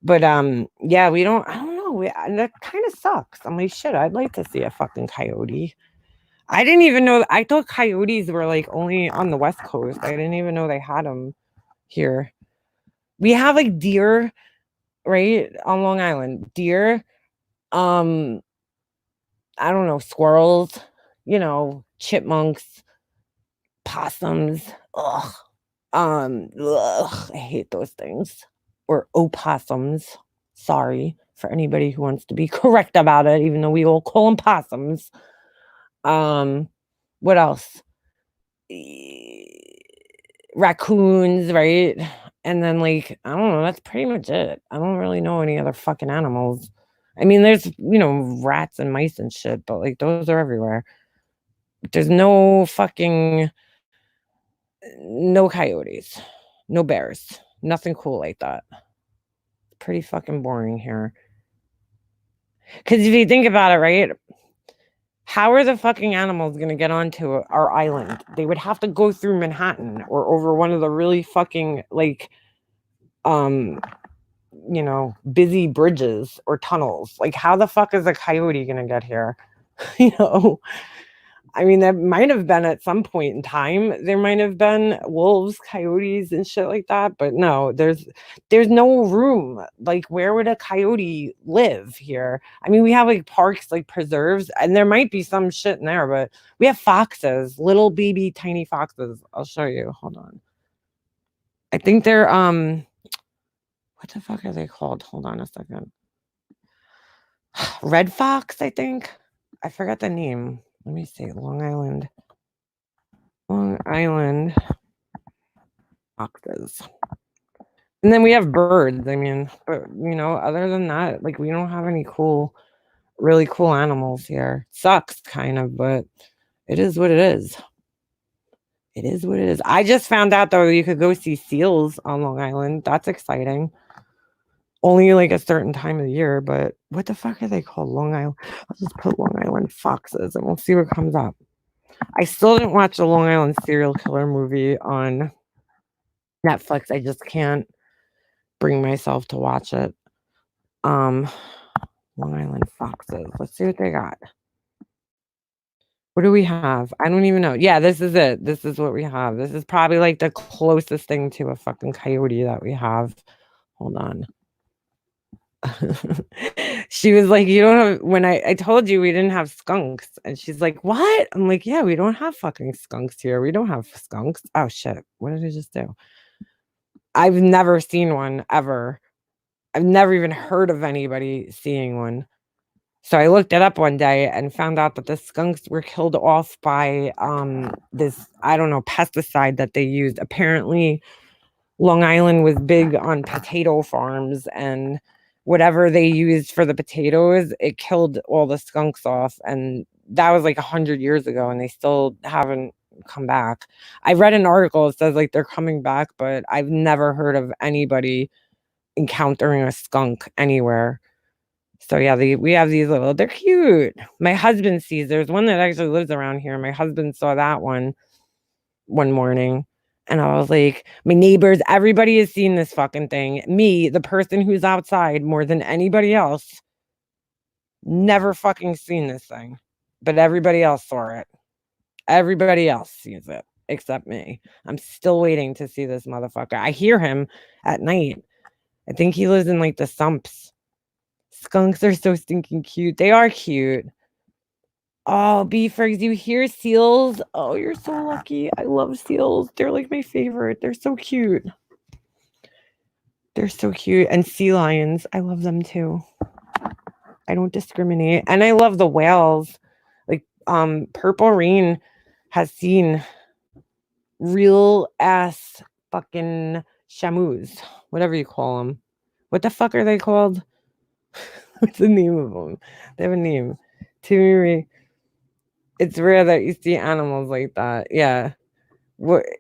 But yeah, we don't. I don't know. And that kind of sucks. I'm like, shit. I'd like to see a fucking coyote. I didn't even know. I thought coyotes were like only on the West Coast. I didn't even know they had them here. We have like deer, right, on Long Island. Deer, um, I don't know, squirrels, chipmunks, possums. Ugh. I hate those things. Or opossums. Sorry for anybody who wants to be correct about it, even though we all call them possums. What else? Raccoons, right? And then like, I don't know, that's pretty much it. I don't really know any other fucking animals. I mean, there's, rats and mice and shit, but like those are everywhere. There's no coyotes, no bears, nothing cool like that. Pretty fucking boring here. Because if you think about it, right? How are the fucking animals going to get onto our island? They would have to go through Manhattan or over one of the really fucking like busy bridges or tunnels. Like, how the fuck is a coyote gonna get here? you know, I mean, that might have been at some point in time. There might have been wolves, coyotes, and shit like that, but no, there's no room. Like, where would a coyote live here? I mean, we have like parks, like preserves, and there might be some shit in there, but we have foxes, little baby tiny foxes. I'll show you. Hold on. I think they're what the fuck are they called? Hold on a second. Red fox, I think. I forgot the name. Let me see. Long Island. Long Island foxes. And then we have birds. I mean, but other than that, like we don't have any really cool animals here. Sucks kind of, but it is what it is. It is what it is. I just found out though you could go see seals on Long Island. That's exciting. Only like a certain time of the year, but what the fuck are they called? Long Island. I'll just put Long Island foxes and we'll see what comes up. I still didn't watch the Long Island serial killer movie on Netflix. I just can't bring myself to watch it. Long Island foxes. Let's see what they got. What do we have? I don't even know. Yeah, this is it. This is what we have. This is probably like the closest thing to a fucking coyote that we have. Hold on. She was like, "You don't have," when I told you we didn't have skunks, and she's like, "What?" I'm like, "Yeah, we don't have fucking skunks here. We don't have skunks." Oh shit. What did I just do? I've never seen one ever. I've never even heard of anybody seeing one. So I looked it up one day and found out that the skunks were killed off by this, I don't know, pesticide that they used. Apparently Long Island was big on potato farms, and whatever they used for the potatoes, it killed all the skunks off. And that was like 100 years ago, and they still haven't come back. I read an article that says like they're coming back, but I've never heard of anybody encountering a skunk anywhere. So yeah, we have these little, they're cute. My husband sees, there's one that actually lives around here. My husband saw that one morning. And I was like, my neighbors, everybody has seen this fucking thing. Me, the person who's outside more than anybody else, never fucking seen this thing. But everybody else saw it. Everybody else sees it except me. I'm still waiting to see this motherfucker. I hear him at night. I think he lives in like the sumps. Skunks are so stinking cute. They are cute. Oh, Beefers, you hear seals? Oh, you're so lucky. I love seals. They're like my favorite. They're so cute. They're so cute. And sea lions. I love them too. I don't discriminate. And I love the whales. Like Purple Rain has seen real ass fucking shamus, whatever you call them. What the fuck are they called? What's the name of them? They have a name. Timmy. It's rare that you see animals like that. Yeah.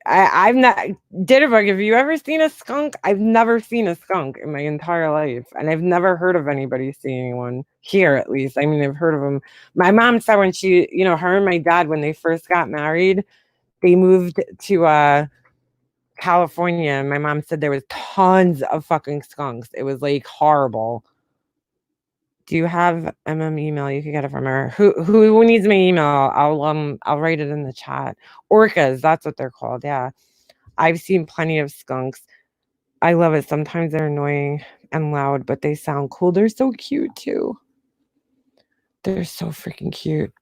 I've not, Ditterbug, have you ever seen a skunk? I've never seen a skunk in my entire life. And I've never heard of anybody seeing one here, at least. I mean, I've heard of them. My mom said when she, her and my dad, when they first got married, they moved to California. And my mom said there was tons of fucking skunks. It was like horrible. Do you have email? You can get it from her. Who needs my email? I'll write it in the chat. Orcas, that's what they're called. Yeah. I've seen plenty of skunks. I love it. Sometimes they're annoying and loud, but they sound cool. They're so cute too. They're so freaking cute.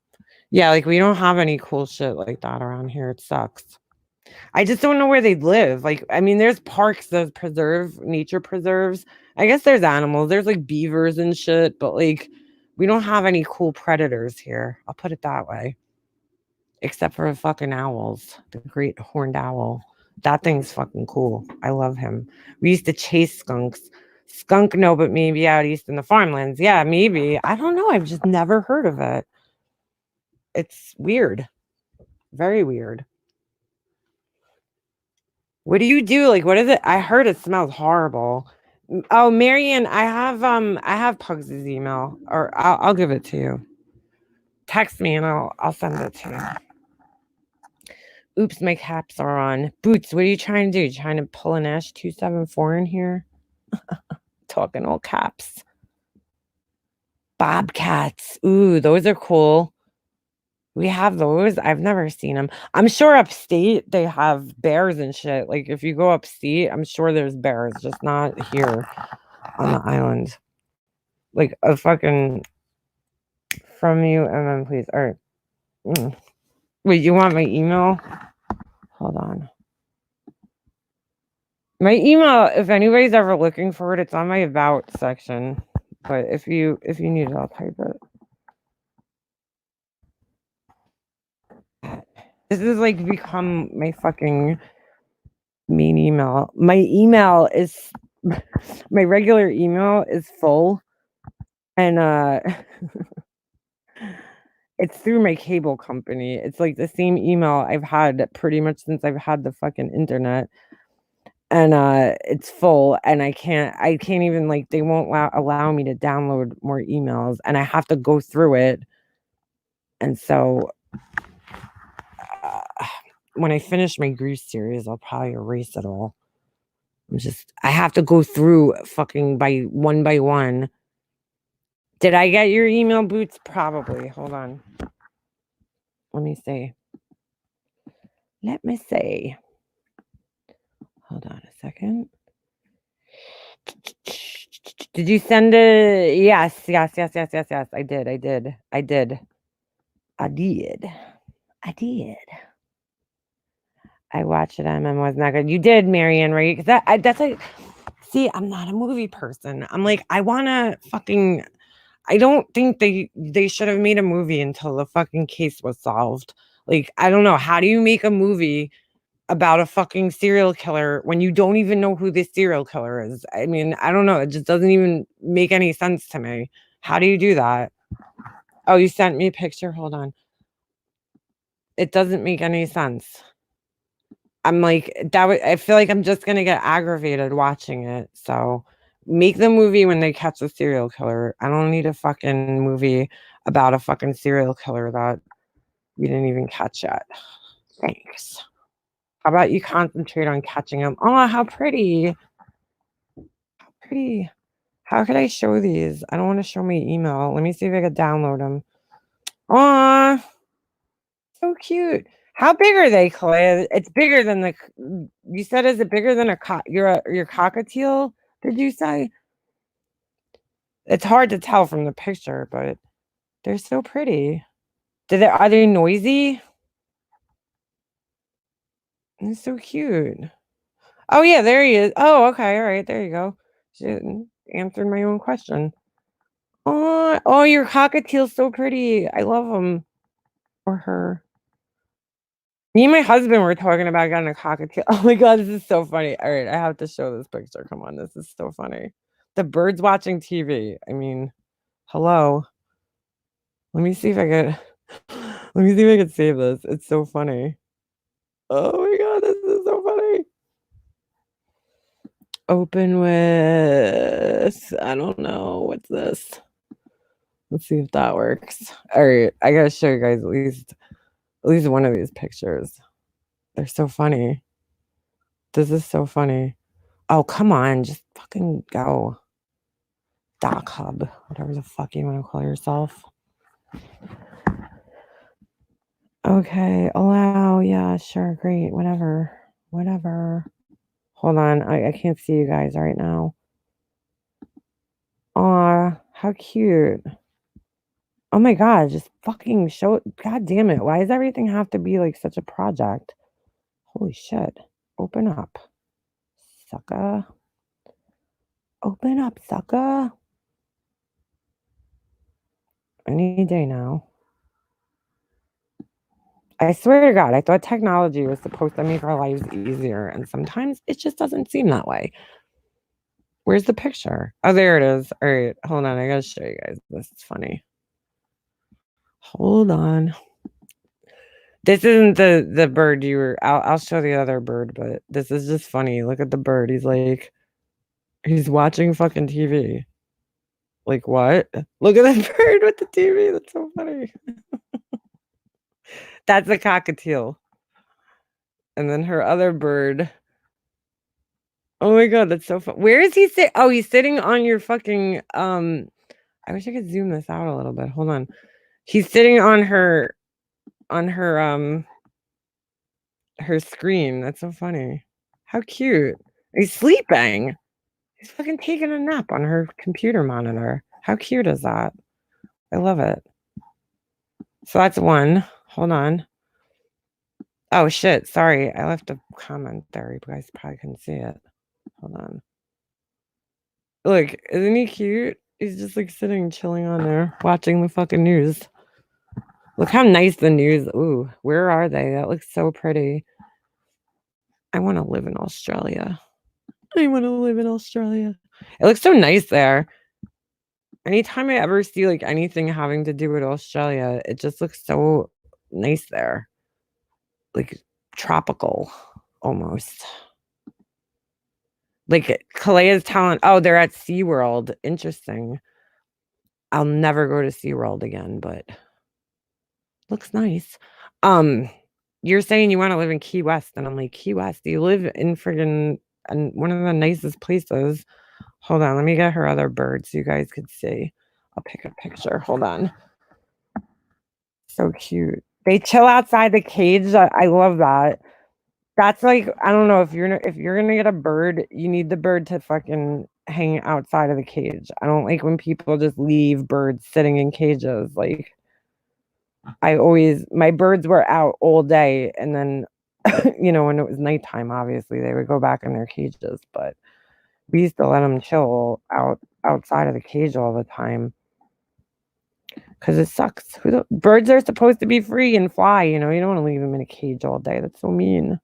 Yeah, like we don't have any cool shit like that around here. It sucks. I just don't know where they live. Like, I mean, there's parks, there's nature preserves. I guess there's animals. There's like beavers and shit, but like we don't have any cool predators here. I'll put it that way. Except for fucking owls. The great horned owl. That thing's fucking cool. I love him. We used to chase skunks. Skunk, no, but maybe out east in the farmlands. Yeah, maybe. I don't know. I've just never heard of it. It's weird. Very weird. What do you do? Like, what is it? I heard it smells horrible. Oh, Marion, I have Pugs' email, or I'll give it to you. Text me and I'll send it to you. Oops, my caps are on. Boots, what are you trying to do? Trying to pull an Ash 274 in here? Talking all caps. Bobcats. Ooh, those are cool. We have those. I've never seen them. I'm sure upstate they have bears and shit. Like if you go upstate, I'm sure there's bears, just not here on the island. Like a fucking from you and then please. All right. Wait, you want my email? Hold on. My email, if anybody's ever looking for it, it's on my about section. But if you need it, I'll type it. This is like become my fucking main email. My email is my regular email is full, and it's through my cable company. It's like the same email I've had pretty much since I've had the fucking internet, and it's full, and I can't even, like, they won't allow me to download more emails, and I have to go through it, and so when I finish my Grease series, I'll probably erase it all. I have to go through fucking by one. Did I get your email, Boots? Probably. Hold on. Let me see. Hold on a second. Did you send it? Yes. I did. I watched it. Was not good. You did, Marianne, right? Because that's like, see, I'm not a movie person. I'm like, I want to fucking. I don't think they should have made a movie until the fucking case was solved. Like, I don't know. How do you make a movie about a fucking serial killer when you don't even know who this serial killer is. I mean, I don't know. It just doesn't even make any sense to me. How do you do that? Oh, you sent me a picture. Hold on. It doesn't make any sense. I'm like, I feel like I'm just gonna get aggravated watching it. So make the movie when they catch a serial killer. I don't need a fucking movie about a fucking serial killer that we didn't even catch yet. Thanks. How about you concentrate on catching them? Oh, how pretty. How pretty. How could I show these? I don't want to show my email. Let me see if I could download them. Aw, so cute. How big are they, Clay? It's bigger than the. You said, is it bigger than your cockatiel? Did you say? It's hard to tell from the picture, but they're so pretty. Are they noisy? They're so cute. Oh yeah, there he is. Oh, okay, all right, there you go. Shit, answered my own question. Oh, your cockatiel's so pretty. I love him or her. Me and my husband were talking about getting a cockatiel. Oh my god, this is so funny. All right, I have to show this picture. Come on, this is so funny. The bird's watching TV. I mean, hello. Let me see if I could. Let me see if I could save this. It's so funny. Oh my god, this is so funny. Open with. I don't know. What's this? Let's see if that works. All right, I gotta show you guys at least one of these pictures. They're so funny. This is so funny. Oh, come on. Just fucking go. Doc Hub. Whatever the fuck you want to call yourself. Okay. Allow. Yeah, sure. Great. Whatever. Whatever. Hold on. I can't see you guys right now. Aw, how cute. Oh my god, just fucking show. God damn it. Why does everything have to be like such a project? Holy shit. Open up. Sucker. Open up, sucker. Any day now. I swear to God, I thought technology was supposed to make our lives easier, and sometimes it just doesn't seem that way. Where's the picture? Oh, there it is. All right, hold on. I gotta show you guys. This is funny. Hold on. This isn't the bird you were. I'll show the other bird, but this is just funny. Look at the bird. He's watching fucking TV. Like what? Look at the bird with the TV. That's so funny. That's a cockatiel. And then her other bird. Oh my god, that's so fun. Where is he sitting? Oh, he's sitting on your fucking I wish I could zoom this out a little bit. Hold on. He's sitting on her her screen. That's so funny. How cute. He's sleeping. He's fucking taking a nap on her computer monitor. How cute is that? I love it. So that's one. Hold on. Oh shit, sorry. I left a comment there. You guys probably couldn't see it. Hold on. Look, isn't he cute? He's just like sitting, chilling on there, watching the fucking news. Look how nice the news. Ooh, where are they? That looks so pretty. I want to live in Australia. I want to live in Australia. It looks so nice there. Anytime I ever see like anything having to do with Australia, it just looks so nice there. Like tropical almost. Like Kalea's talent. Oh, they're at SeaWorld. Interesting. I'll never go to SeaWorld again, but looks nice. You're saying you want to live in Key West, and I'm like, Key West, you live in friggin' one of the nicest places. Hold on, let me get her other bird so you guys could see. I'll pick a picture. Hold on. So cute. They chill outside the cage. I love that. That's like, I don't know, if you're gonna get a bird, you need the bird to fucking hang outside of the cage. I don't like when people just leave birds sitting in cages. Like my birds were out all day, and then when it was nighttime, obviously they would go back in their cages, but we used to let them chill outside of the cage all the time because it sucks. Birds are supposed to be free and fly. You don't want to leave them in a cage all day. That's so mean.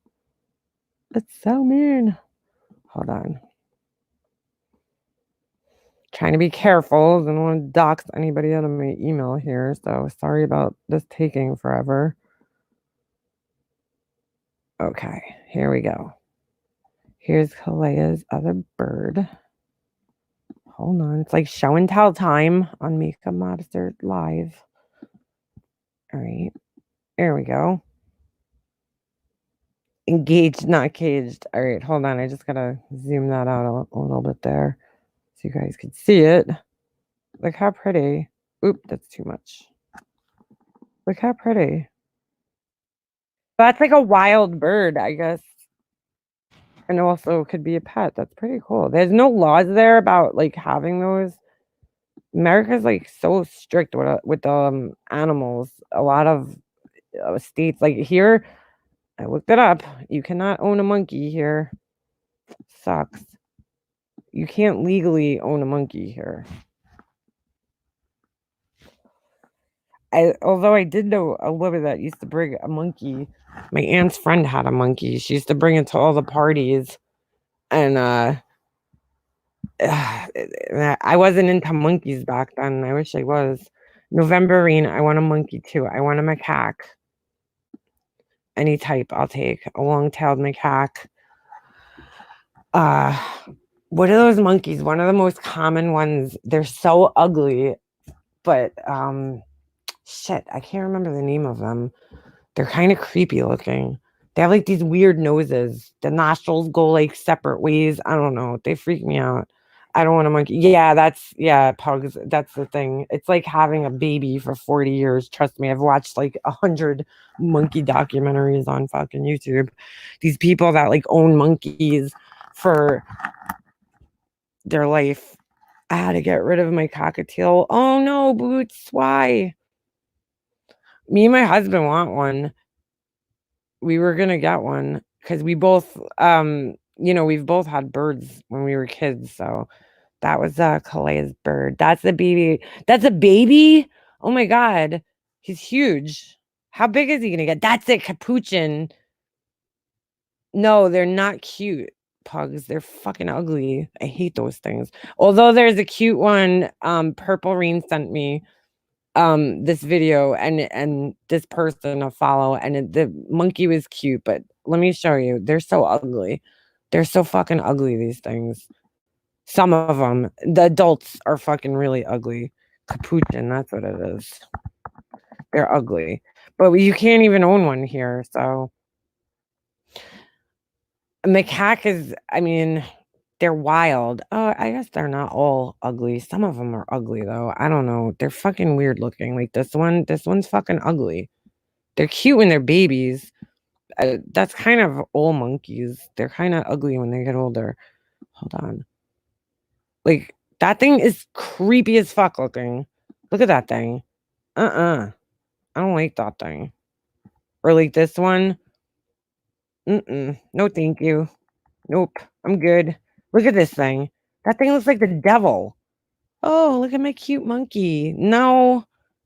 It's so mean. Hold on. Trying to be careful. I don't want to dox anybody out of my email here. So sorry about this taking forever. Okay, here we go. Here's Kalea's other bird. Hold on. It's like show and tell time on Makeup Monster Live. All right. There we go. Engaged, not caged. All right, hold on. I just gotta zoom that out a little bit there so you guys can see it. Look how pretty. Oop, that's too much. Look how pretty. That's like a wild bird, I guess. And also could be a pet. That's pretty cool. There's no laws there about like having those. America's like so strict with animals. A lot of states like here, I looked it up. You cannot own a monkey here. Sucks. You can't legally own a monkey here. Although I did know a woman that used to bring a monkey. My aunt's friend had a monkey. She used to bring it to all the parties, and I wasn't into monkeys back then. I wish I was. Novemberine, I want a monkey too. I want a macaque. Any type, I'll take a long-tailed macaque. What are those monkeys? One of the most common ones. They're so ugly, but shit, I can't remember the name of them. They're kind of creepy looking. They have like these weird noses. The nostrils go like separate ways. I don't know. They freak me out. I don't want a monkey. Yeah, pugs. That's the thing. It's like having a baby for 40 years. Trust me, I've watched like 100 monkey documentaries on fucking YouTube. These people that like own monkeys for their life. I had to get rid of my cockatiel. Oh no, Boots. Why? Me and my husband want one. We were gonna get one because we both we've both had birds when we were kids. So that was Kalea's bird. That's the baby. That's a baby. Oh my god. He's huge. How big is he gonna get? That's it, capuchin. No, they're not cute pugs. They're fucking ugly. I hate those things. Although there's a cute one, Purple Rain sent me this video and this person a follow, and the monkey was cute, but let me show you. They're so ugly. They're so fucking ugly, these things. Some of them, the adults are fucking really ugly. Capuchin, that's what it is. They're ugly, but you can't even own one here. So macaque is, I mean, they're wild. Oh, I guess they're not all ugly. Some of them are ugly though. I don't know. They're fucking weird looking. Like this one. This one's fucking ugly. They're cute when they're babies. That's kind of old monkeys. They're kind of ugly when they get older. Hold on. Like that thing is creepy as fuck looking. Look at that thing. I don't like that thing. Or like this one. No, thank you. Nope. I'm good. Look at this thing. That thing looks like the devil. Oh, look at my cute monkey. No.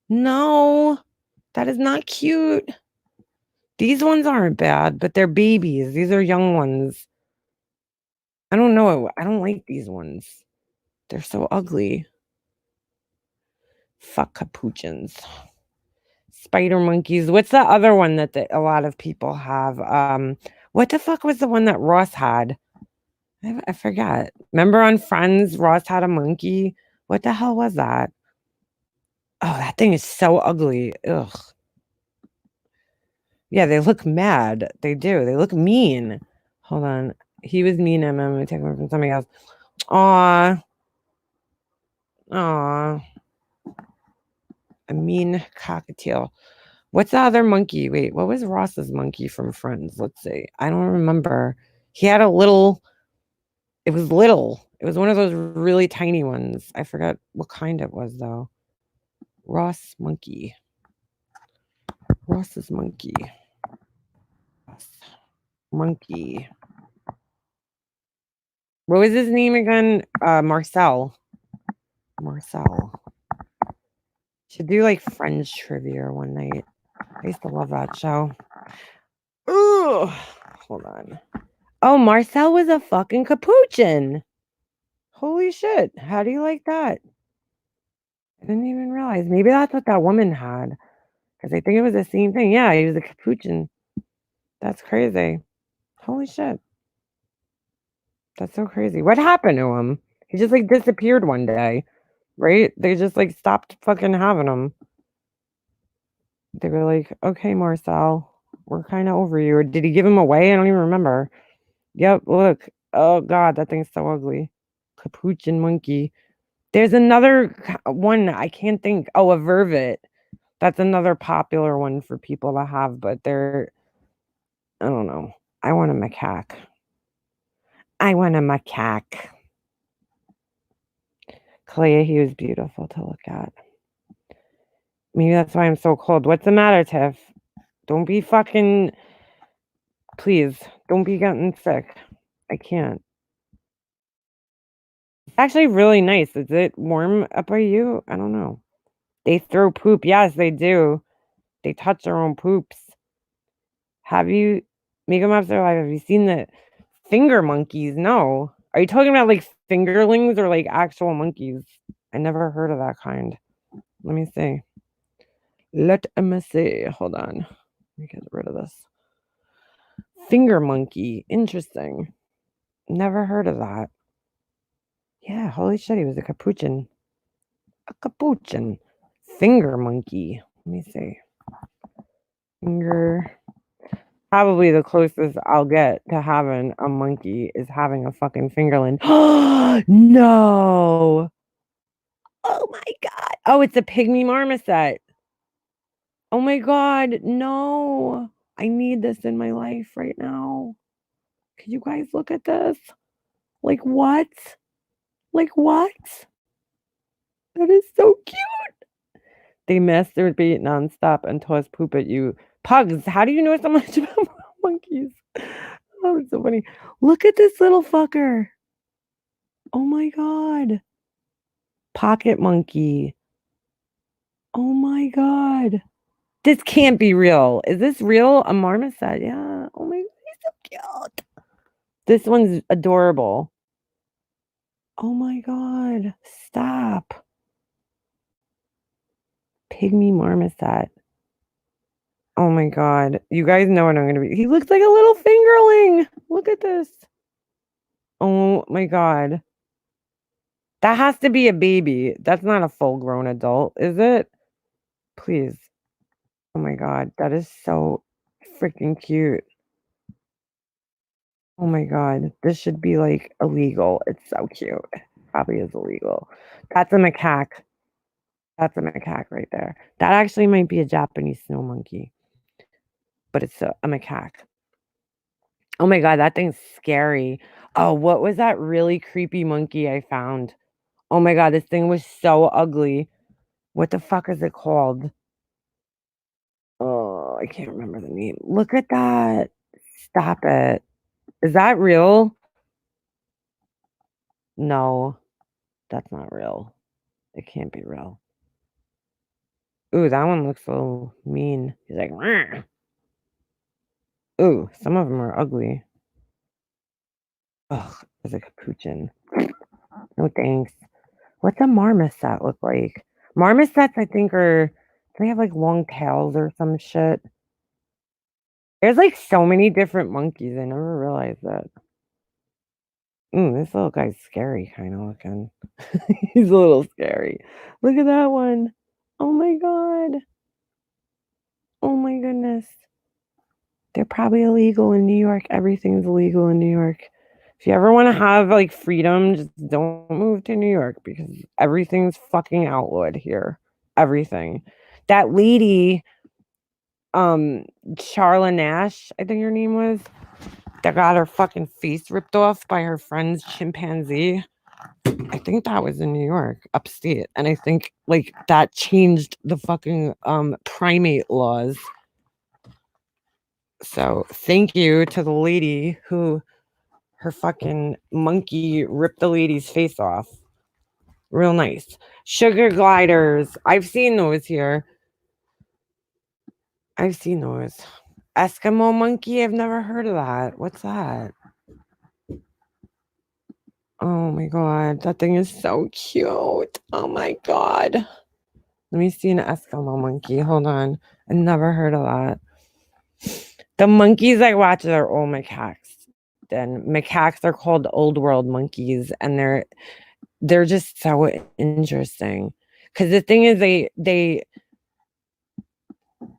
No. That is not cute. These ones aren't bad, but they're babies. These are young ones. I don't know. I don't like these ones. They're so ugly. Fuck capuchins. Spider monkeys. What's the other one that a lot of people have? What the fuck was the one that Ross had? I forgot. Remember on Friends, Ross had a monkey? What the hell was that? Oh, that thing is so ugly. Ugh. Yeah, they look mad. They do. They look mean. Hold on. He was mean. I'm going to take him from somebody else. Aw. Aw. A mean cockatiel. What's the other monkey? Wait, what was Ross's monkey from Friends? Let's see. I don't remember. He had a little. It was little. It was one of those really tiny ones. I forgot what kind it was, though. Ross monkey. Ross's monkey. Ross monkey. What was his name again? Marcel. Marcel. Should do like Friends trivia one night. I used to love that show. Ooh, hold on. Oh, Marcel was a fucking capuchin. Holy shit. How do you like that? I didn't even realize. Maybe that's what that woman had. Because I think it was the same thing. Yeah, he was a capuchin. That's crazy. Holy shit. That's so crazy. What happened to him? He just like disappeared one day, right? They just like stopped fucking having him. They were like, okay, Marcel, we're kind of over you. Or did he give him away? I don't even remember. Yep, look. Oh god, that thing's so ugly. Capuchin monkey. There's another one I can't think. Oh, a vervet. That's another popular one for people to have, but they're I don't know. I want a macaque. I want a macaque. Clea, he was beautiful to look at. Maybe that's why I'm so cold. What's the matter, Tiff? Don't be fucking. Please, don't be getting sick. I can't. It's actually really nice. Is it warm up by you? I don't know. They throw poop. Yes, they do. They touch their own poops. Have you, make them up their life? Have you seen the finger monkeys? No. Are you talking about like fingerlings or like actual monkeys? I never heard of that kind. Let me see. Let me see. Hold on. Let me get rid of this. Finger monkey. Interesting. Never heard of that. Yeah, holy shit, he was a capuchin. A capuchin. Finger monkey. Let me see. Finger. Probably the closest I'll get to having a monkey is having a fucking fingerling. No. Oh my god. Oh, it's a pygmy marmoset. Oh my god. No. I need this in my life right now. Can you guys look at this? Like what? Like what? That is so cute. They masturbate nonstop and toss poop at you. Pugs, how do you know so much about monkeys? Oh, it's so funny. Look at this little fucker. Oh my god. Pocket monkey. Oh my god. This can't be real. Is this real? A marmoset. Yeah. Oh my god, he's so cute. This one's adorable. Oh my god. Stop. Pygmy marmoset. Oh my god. You guys know what I'm gonna be. He looks like a little fingerling. Look at this. Oh my god. That has to be a baby. That's not a full grown adult, is it? Please. Oh my god. That is so freaking cute. Oh my god. This should be like illegal. It's so cute. Probably is illegal. That's a macaque. That's a macaque right there. That actually might be a Japanese snow monkey, but it's a macaque. Oh my god, that thing's scary. Oh, what was that really creepy monkey I found? Oh my god, this thing was so ugly. What the fuck is it called? Oh, I can't remember the name. Look at that. Stop it. Is that real? No, that's not real. It can't be real. Ooh, that one looks so mean. He's like, "Rrr." Ooh, some of them are ugly. Ugh, there's a capuchin. No thanks. What's a marmoset look like? Marmosets, I think, are they have like long tails or some shit. There's like so many different monkeys. I never realized that. This little guy's scary, kind of looking. He's a little scary. Look at that one. Oh my god. Oh my goodness. They're probably illegal in New York. Everything's illegal in New York. If you ever want to have like freedom, just don't move to New York because everything's fucking outlawed here. Everything. That lady, Charla Nash, I think her name was, that got her fucking face ripped off by her friend's chimpanzee. I think that was in New York, upstate. And I think like that changed the fucking primate laws. So thank you to the lady who her fucking monkey ripped the lady's face off. Real nice. Sugar gliders. I've seen those here. I've seen those. Eskimo monkey. I've never heard of that. What's that? Oh my god, that thing is so cute. Oh my god. Let me see an Eskimo monkey. Hold on. I never heard of that. The monkeys I watch are all macaques. Then macaques are called old world monkeys, and they're just so interesting. Because the thing is, they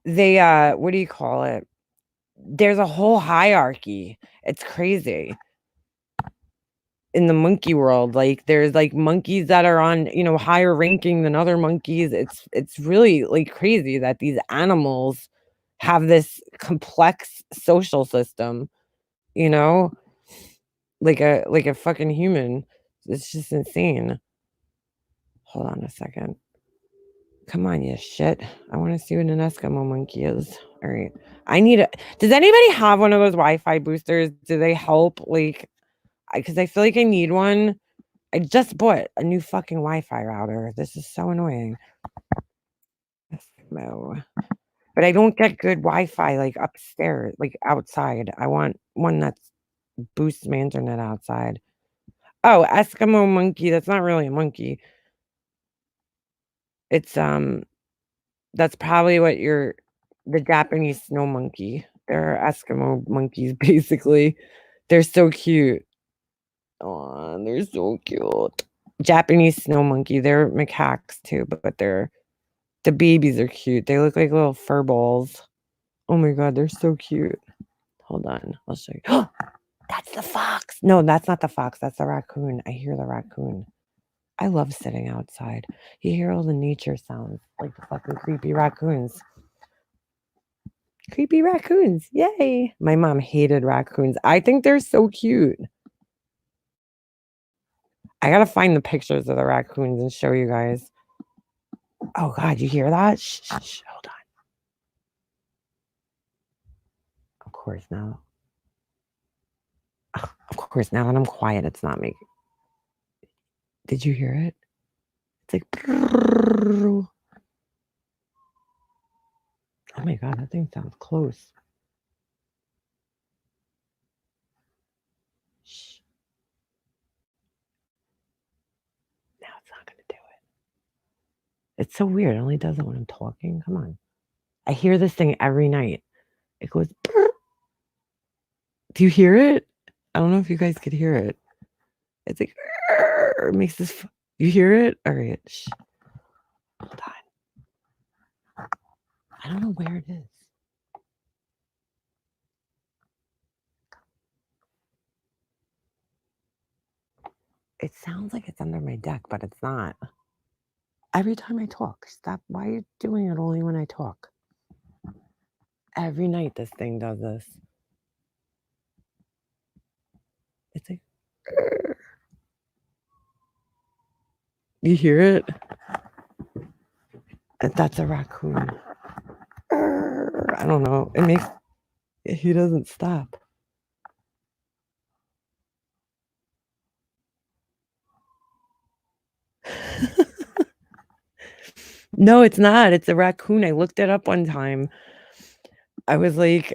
what do you call it? There's a whole hierarchy. It's crazy in the monkey world. Like there's like monkeys that are on, higher ranking than other monkeys. It's really like crazy that these animals have this complex social system, you know, like a fucking human. It's just insane. Hold on a second. Come on, you shit. I want to see what an Eskimo monkey is. All right. I need a Does anybody have one of those Wi-Fi boosters? Do they help? Like, because I feel like I need one. I just bought a new fucking Wi-Fi router. This is so annoying. Eskimo. But I don't get good Wi-Fi like upstairs, like outside. I want one that boosts my internet outside. Oh, Eskimo monkey. That's not really a monkey. It's that's probably what the Japanese snow monkey. They're Eskimo monkeys, basically. They're so cute. Oh, they're so cute. Japanese snow monkey. They're macaques too, but the babies are cute. They look like little fur balls. Oh my god, they're so cute. Hold on, I'll show you. That's the fox. No, that's not the fox. That's the raccoon. I hear the raccoon. I love sitting outside. You hear all the nature sounds, like the fucking creepy raccoons. Creepy raccoons. Yay. My mom hated raccoons. I think they're so cute. I gotta find the pictures of the raccoons and show you guys. Oh god, you hear that? Shh, shh, shh. Hold on. Of course now. Of course, now that I'm quiet, it's not me. Did you hear it? It's like oh my god, that thing sounds close. Shh. Now it's not gonna do it. It's so weird. It only does it when I'm talking. Come on. I hear this thing every night. It goes. Do you hear it? I don't know if you guys could hear it. It's like it makes this. You hear it? All right. Shh. Hold on. I don't know where it is. It sounds like it's under my deck, but it's not. Every time I talk, stop. Why are you doing it only when I talk? Every night this thing does this. It's like, you hear it? That's a raccoon. I don't know. He doesn't stop. No, it's not. It's a raccoon. I looked it up one time. I was like,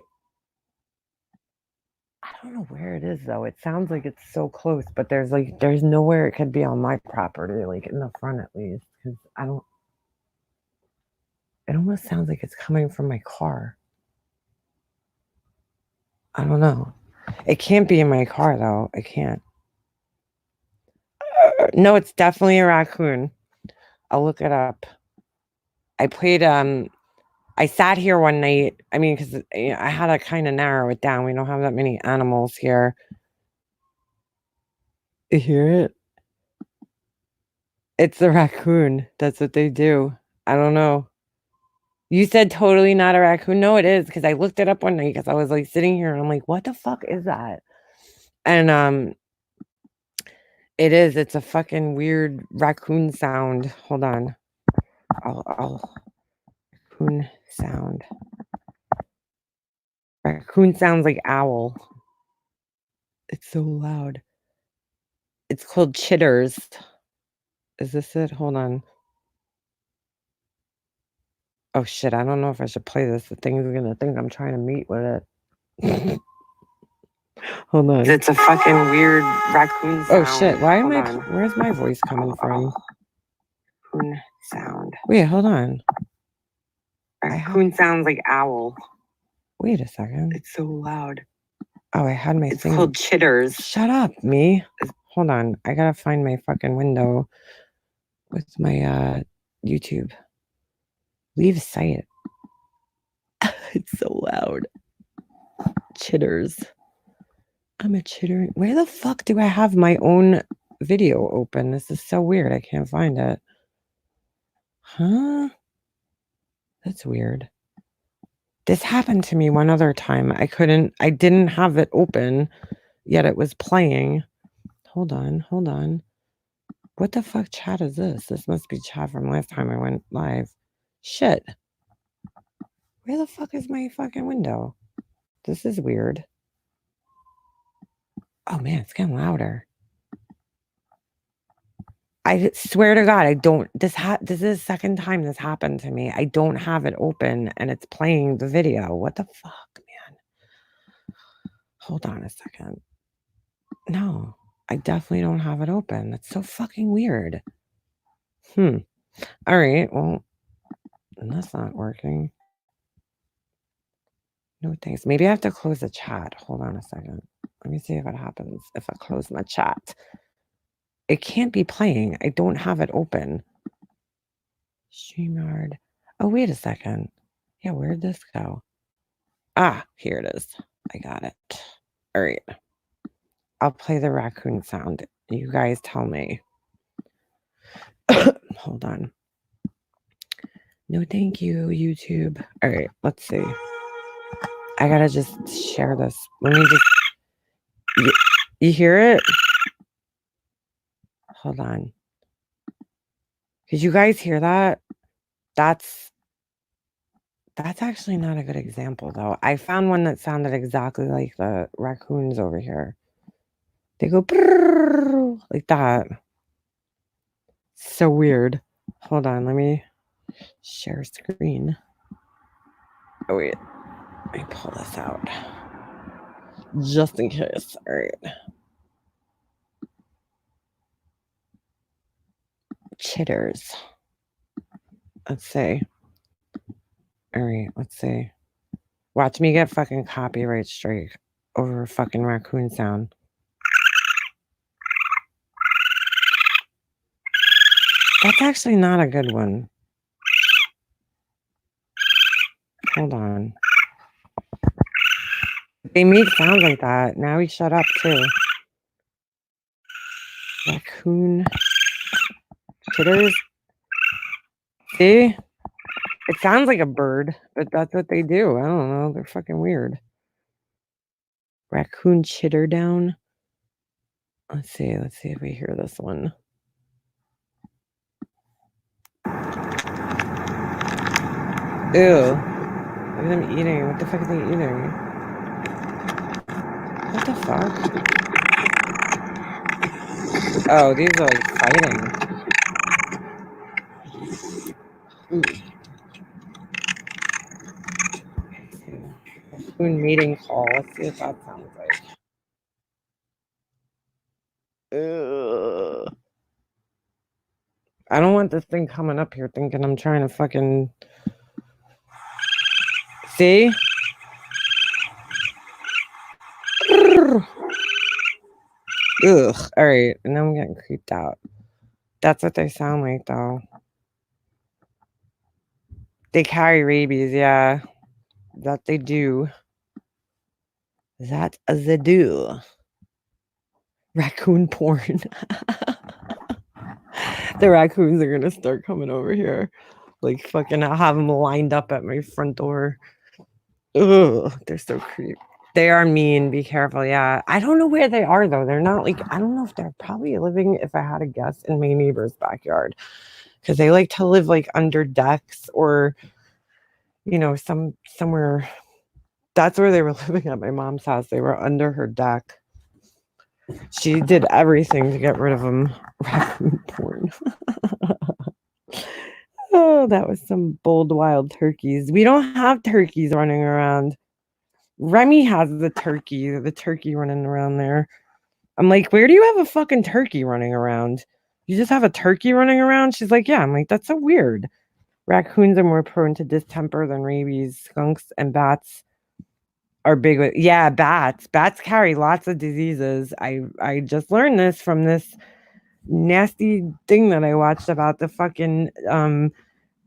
I don't know where it is though. It sounds like it's so close, but there's nowhere it could be on my property, like in the front at least. Because I don't. It almost sounds like it's coming from my car. I don't know. It can't be in my car though. It can't. No, it's definitely a raccoon. I'll look it up. I played I sat here one night. I mean, because I had to kind of narrow it down. We don't have that many animals here. You hear it? It's the raccoon. That's what they do. I don't know. You said totally not a raccoon. No, it is because I looked it up one night because I was like sitting here and I'm like, what the fuck is that? And it is. It's a fucking weird raccoon sound. Hold on. I'll raccoon sound. Raccoon sounds like owl. It's so loud. It's called chitters. Is this it? Hold on. Oh shit, I don't know if I should play this. The thing is gonna think I'm trying to meet with it. Hold on. It's a fucking weird raccoon sound. Oh shit! Where's my voice coming from? Raccoon sound. Wait, hold on. Raccoon sounds like owl. Wait a second. It's so loud. Oh, I had my It's thing. called chitters. Shut up, me. Hold on. I gotta find my fucking window with my YouTube. Leave sight. It's so loud. Chitters. I'm a chitter. Where the fuck do I have my own video open? This is so weird. I can't find it. Huh? That's weird. This happened to me one other time. I didn't have it open, yet it was playing. Hold on. What the fuck chat is this? This must be chat from last time I went live. Shit. Where the fuck is my fucking window? This is weird. Oh man, it's getting louder. I swear to God, I don't. This is the second time this happened to me. I don't have it open and it's playing the video. What the fuck, man? Hold on a second. No, I definitely don't have it open. That's so fucking weird. All right, well, that's not working. No thanks. Maybe I have to close the chat. Hold on a second. Let me see if it happens if I close my chat. It can't be playing. I don't have it open. StreamYard. Oh, wait a second. Yeah, where'd this go? Ah, here it is. I got it. All right. I'll play the raccoon sound. You guys tell me. Hold on. No, thank you, YouTube. All right, let's see. I gotta just share this. Let me just... You hear it? Hold on. Did you guys hear that? That's actually not a good example, though. I found one that sounded exactly like the raccoons over here. They go like that. So weird. Hold on, let me share screen. Oh, wait. Let me pull this out. Just in case. All right. Chitters. Let's see. All right, let's see. Watch me get fucking copyright strike over a fucking raccoon sound. That's actually not a good one. Hold on. They make sounds like that. Now he shut up too. Raccoon chitters. See? It sounds like a bird, but that's what they do. I don't know. They're fucking weird. Raccoon chitter down. Let's see if we hear this one. Ew. Look at them eating. What the fuck are they eating? What the fuck? Oh, these are like fighting. Ooh. Raccoon mating call. Let's see what that sounds like. Ugh. I don't want this thing coming up here thinking I'm trying to fucking... See? Ugh. All right. And now I'm getting creeped out. That's what they sound like, though. They carry rabies, yeah. That they do. That they do. Raccoon porn. The raccoons are gonna start coming over here. Like fucking, I'll have them lined up at my front door. Ugh, they're so creepy. They are mean. Be careful. Yeah. I don't know where they are, though. They're not like, I don't know if they're probably living, if I had to guess, in my neighbor's backyard. Because they like to live like under decks or, you know, somewhere. That's where they were living at my mom's house. They were under her deck. She did everything to get rid of them. Raccoon porn. Oh, that was some bold, wild turkeys. We don't have turkeys running around. Remy has the turkey running around there. I'm like, where do you have a fucking turkey running around? You just have a turkey running around? She's like, yeah. I'm like, that's so weird. Raccoons are more prone to distemper than rabies. Skunks and bats are big with, yeah, bats. Bats carry lots of diseases. I just learned this from this nasty thing that I watched about the fucking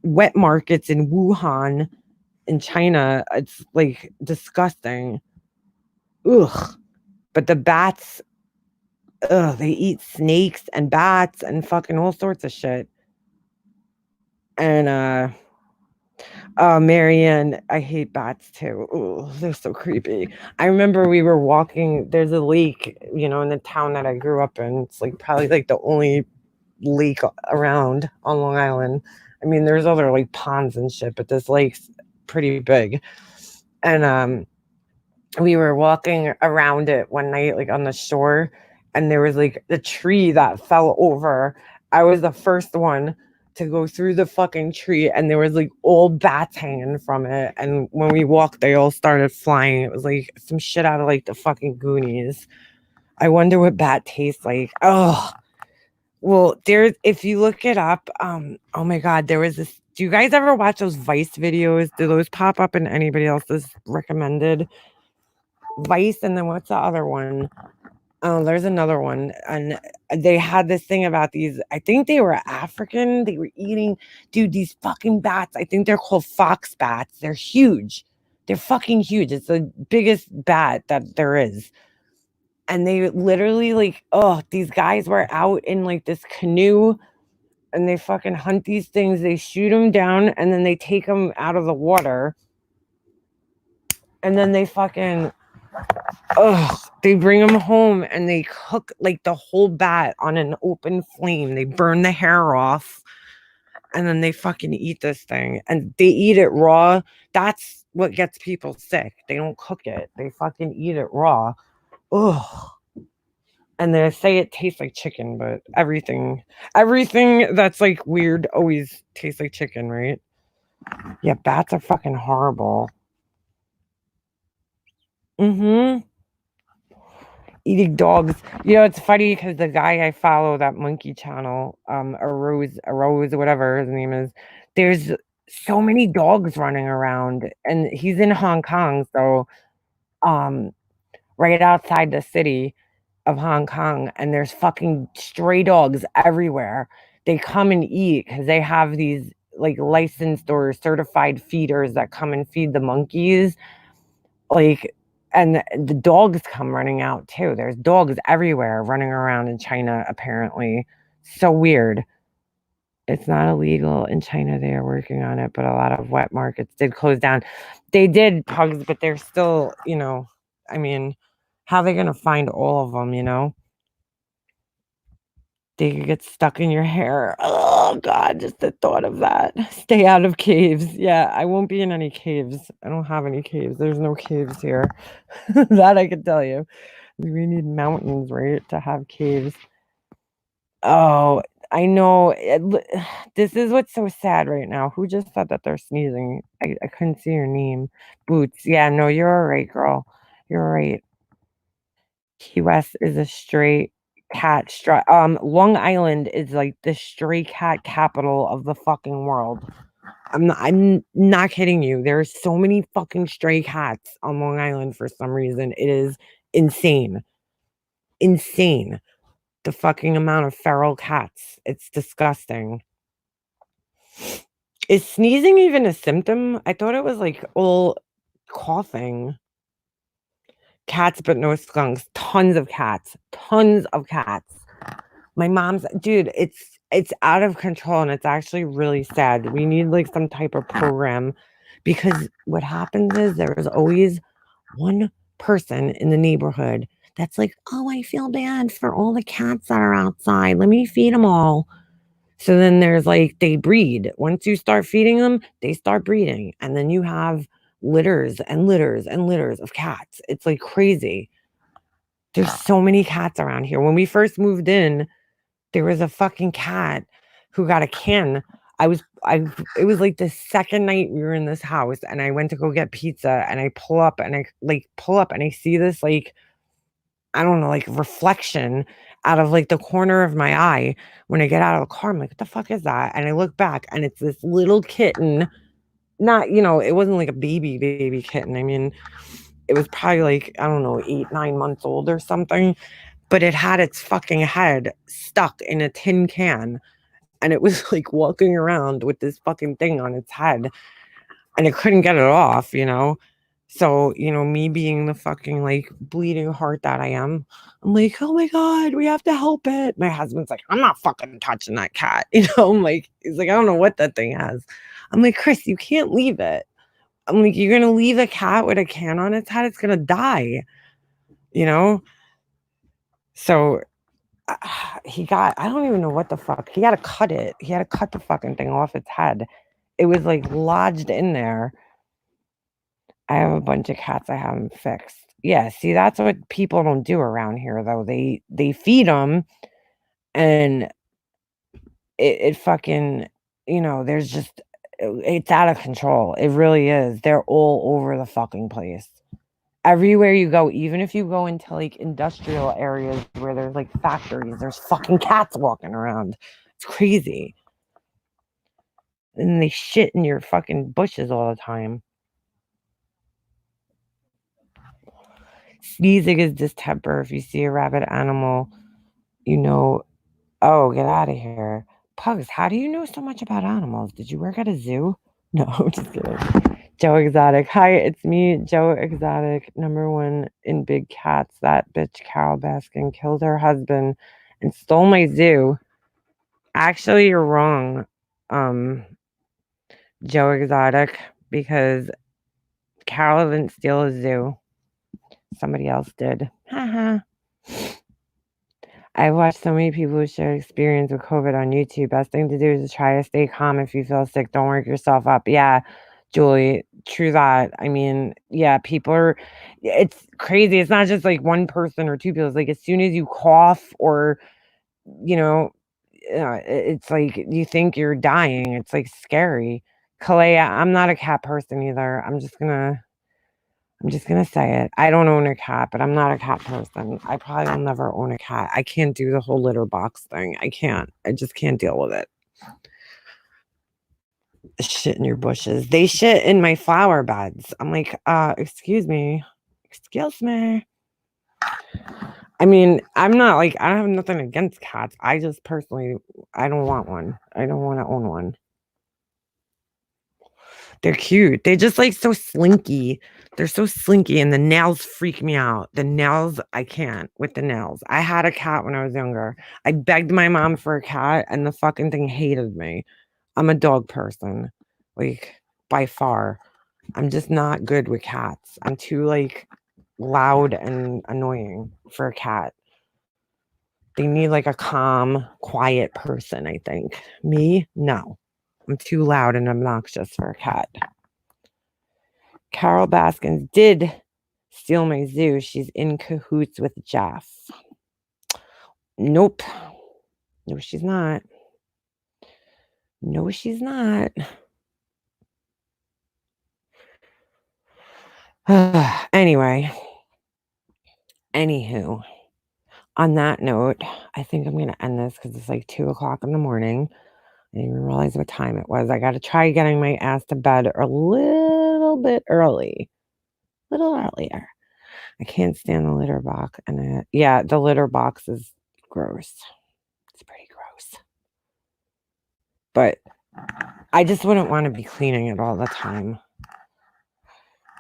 wet markets in Wuhan in China. It's like disgusting. Ugh. But the bats, ugh, they eat snakes and bats and fucking all sorts of shit. And Marianne, I hate bats too. Ooh, they're so creepy. I remember we were walking, there's a lake, you know, in the town that I grew up in. It's like probably like the only lake around on Long Island. I mean, there's other like ponds and shit, but this lake's pretty big. And we were walking around it one night, like on the shore, and there was like a tree that fell over. I was the first one to go through the fucking tree, and there was like old bats hanging from it. And when we walked, they all started flying. It was like some shit out of like the fucking Goonies. I wonder what bat tastes like. Oh, well, there's, if you look it up, oh my god, there was this. Do you guys ever watch those Vice videos? Do those pop up in anybody else's recommended? Vice, and then what's the other one? Oh, there's another one, and they had this thing about these. I think they were African. They were eating, dude, these fucking bats. I think they're called fox bats. They're huge. They're fucking huge. It's the biggest bat that there is. And they literally like, oh, these guys were out in like this canoe, and they fucking hunt these things. They shoot them down, and then they take them out of the water, and then they fucking, they bring them home and they cook like the whole bat on an open flame. They burn the hair off, and then they fucking eat this thing, and they eat it raw. That's what gets people sick. They don't cook it. They fucking eat it raw. Ugh. And they say it tastes like chicken, but everything that's like weird always tastes like chicken, right? Yeah, bats are fucking horrible. Eating dogs. You know, it's funny because the guy I follow, that monkey channel, Arose, whatever his name is, there's so many dogs running around, and he's in Hong Kong, so um, right outside the city of Hong Kong, and there's fucking stray dogs everywhere. They come and eat because they have these like licensed or certified feeders that come and feed the monkeys. Like, and the dogs come running out too. There's dogs everywhere running around in China, apparently. So weird. It's not illegal in China. They are working on it, but a lot of wet markets did close down. They did, pugs, but they're still, you know, I mean, how are they going to find all of them, you know? They could get stuck in your hair. Oh God, just the thought of that. Stay out of caves. Yeah, I won't be in any caves. I don't have any caves. There's no caves here. That I can tell you. We need mountains, right, to have caves. Oh, I know. This is what's so sad right now. Who just said that they're sneezing? I couldn't see your name. Boots. Yeah, no, you're all right, girl. You're all right. Key West is a stray cat Long Island is like the stray cat capital of the fucking world. I'm not kidding you. There are so many fucking stray cats on Long Island for some reason. It is insane. Insane. The fucking amount of feral cats. It's disgusting. Is sneezing even a symptom? I thought it was like all coughing. Cats, but no skunks. Tons of cats. Tons of cats. My mom's, dude, it's out of control, and it's actually really sad. We need like some type of program, because what happens is there's always one person in the neighborhood that's like, oh, I feel bad for all the cats that are outside. Let me feed them all. So then there's like, they breed. Once you start feeding them, they start breeding. And then you have litters and litters and litters of cats. It's like crazy. There's so many cats around here. When we first moved in, there was a fucking cat who got a can it was like the second night we were in this house and I went to go get pizza and I pull up and I see this like, I don't know, like reflection out of like the corner of my eye. When I get out of the car, I'm like, what the fuck is that? And I look back and it's this little kitten. Not, it wasn't like a baby kitten. I mean, it was probably like, I don't know, 8, 9 months old or something, but it had its fucking head stuck in a tin can. And it was like walking around with this fucking thing on its head and it couldn't get it off. So, me being the fucking like bleeding heart that I am, I'm like, oh my God, we have to help it. My husband's like, I'm not fucking touching that cat. I'm like, he's like, I don't know what that thing has. I'm like, Chris, you can't leave it. I'm like, you're going to leave a cat with a can on its head? It's going to die, So I don't even know what the fuck. He had to cut it. He had to cut the fucking thing off its head. It was like lodged in there. I have a bunch of cats I haven't fixed. Yeah, see, that's what people don't do around here, though. They feed them, and it fucking, there's just, it's out of control. It really is. They're all over the fucking place. Everywhere you go, even if you go into like industrial areas where there's like factories, there's fucking cats walking around. It's crazy. And they shit in your fucking bushes all the time. Sneezing is distemper. If you see a rabid animal, oh, get out of here. Pugs, how do you know so much about animals? Did you work at a zoo? No, I'm just kidding. Joe Exotic. Hi, it's me, Joe Exotic, #1 in big cats. That bitch Carol Baskin killed her husband and stole my zoo. Actually, you're wrong, Joe Exotic, because Carol didn't steal a zoo. Somebody else did. Haha. I've watched so many people who share experience with COVID on YouTube. Best thing to do is to try to stay calm. If you feel sick, don't work yourself up. Yeah, Julie, true that. I mean, yeah, it's crazy. It's not just like one person or two people. It's like as soon as you cough or, it's like you think you're dying. It's like scary. Kalea, I'm not a cat person either. I'm just gonna say it. I don't own a cat, but I'm not a cat person. I probably will never own a cat. I can't do the whole litter box thing. I can't. I just can't deal with it. Shit in your bushes. They shit in my flower beds. I'm like, excuse me. Excuse me. I mean, I'm not like, I don't have nothing against cats. I just personally, I don't want one. I don't want to own one. They're cute. They're just like so slinky. They're so slinky and the nails freak me out. The nails, I can't with the nails. I had a cat when I was younger. I begged my mom for a cat and the fucking thing hated me. I'm a dog person, like by far. I'm just not good with cats. I'm too like loud and annoying for a cat. They need like a calm, quiet person, I think. Me, no. I'm too loud and obnoxious for a cat. Carol Baskins did steal my zoo. She's in cahoots with Jeff. Nope. No, she's not. No, she's not. Anyway. Anywho. On that note, I think I'm going to end this because it's like 2 o'clock in the morning. I didn't even realize what time it was. I got to try getting my ass to bed a little bit early. A little earlier. I can't stand the litter box. And yeah, the litter box is gross. It's pretty gross. But I just wouldn't want to be cleaning it all the time.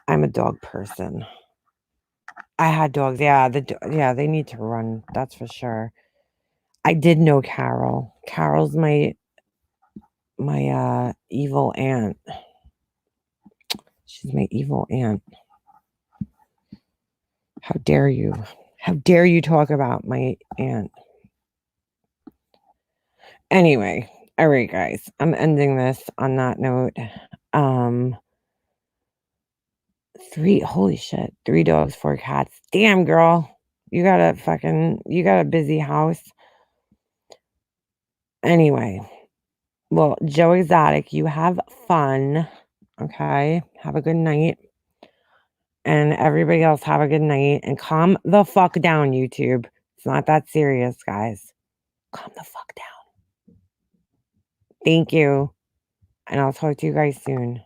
I'm a dog person. I had dogs. Yeah, they need to run. That's for sure. I did know Carol. Carol's my evil aunt. She's my evil aunt. How dare you? How dare you talk about my aunt? Anyway, all right, guys. I'm ending this on that note. 3 dogs, 4 cats. Damn, girl. You got a busy house. Anyway, Well, Joe Exotic, you have fun. Okay. Have a good night. And everybody else have a good night. And calm the fuck down, YouTube. It's not that serious, guys. Calm the fuck down. Thank you. And I'll talk to you guys soon.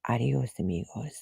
Adios, amigos.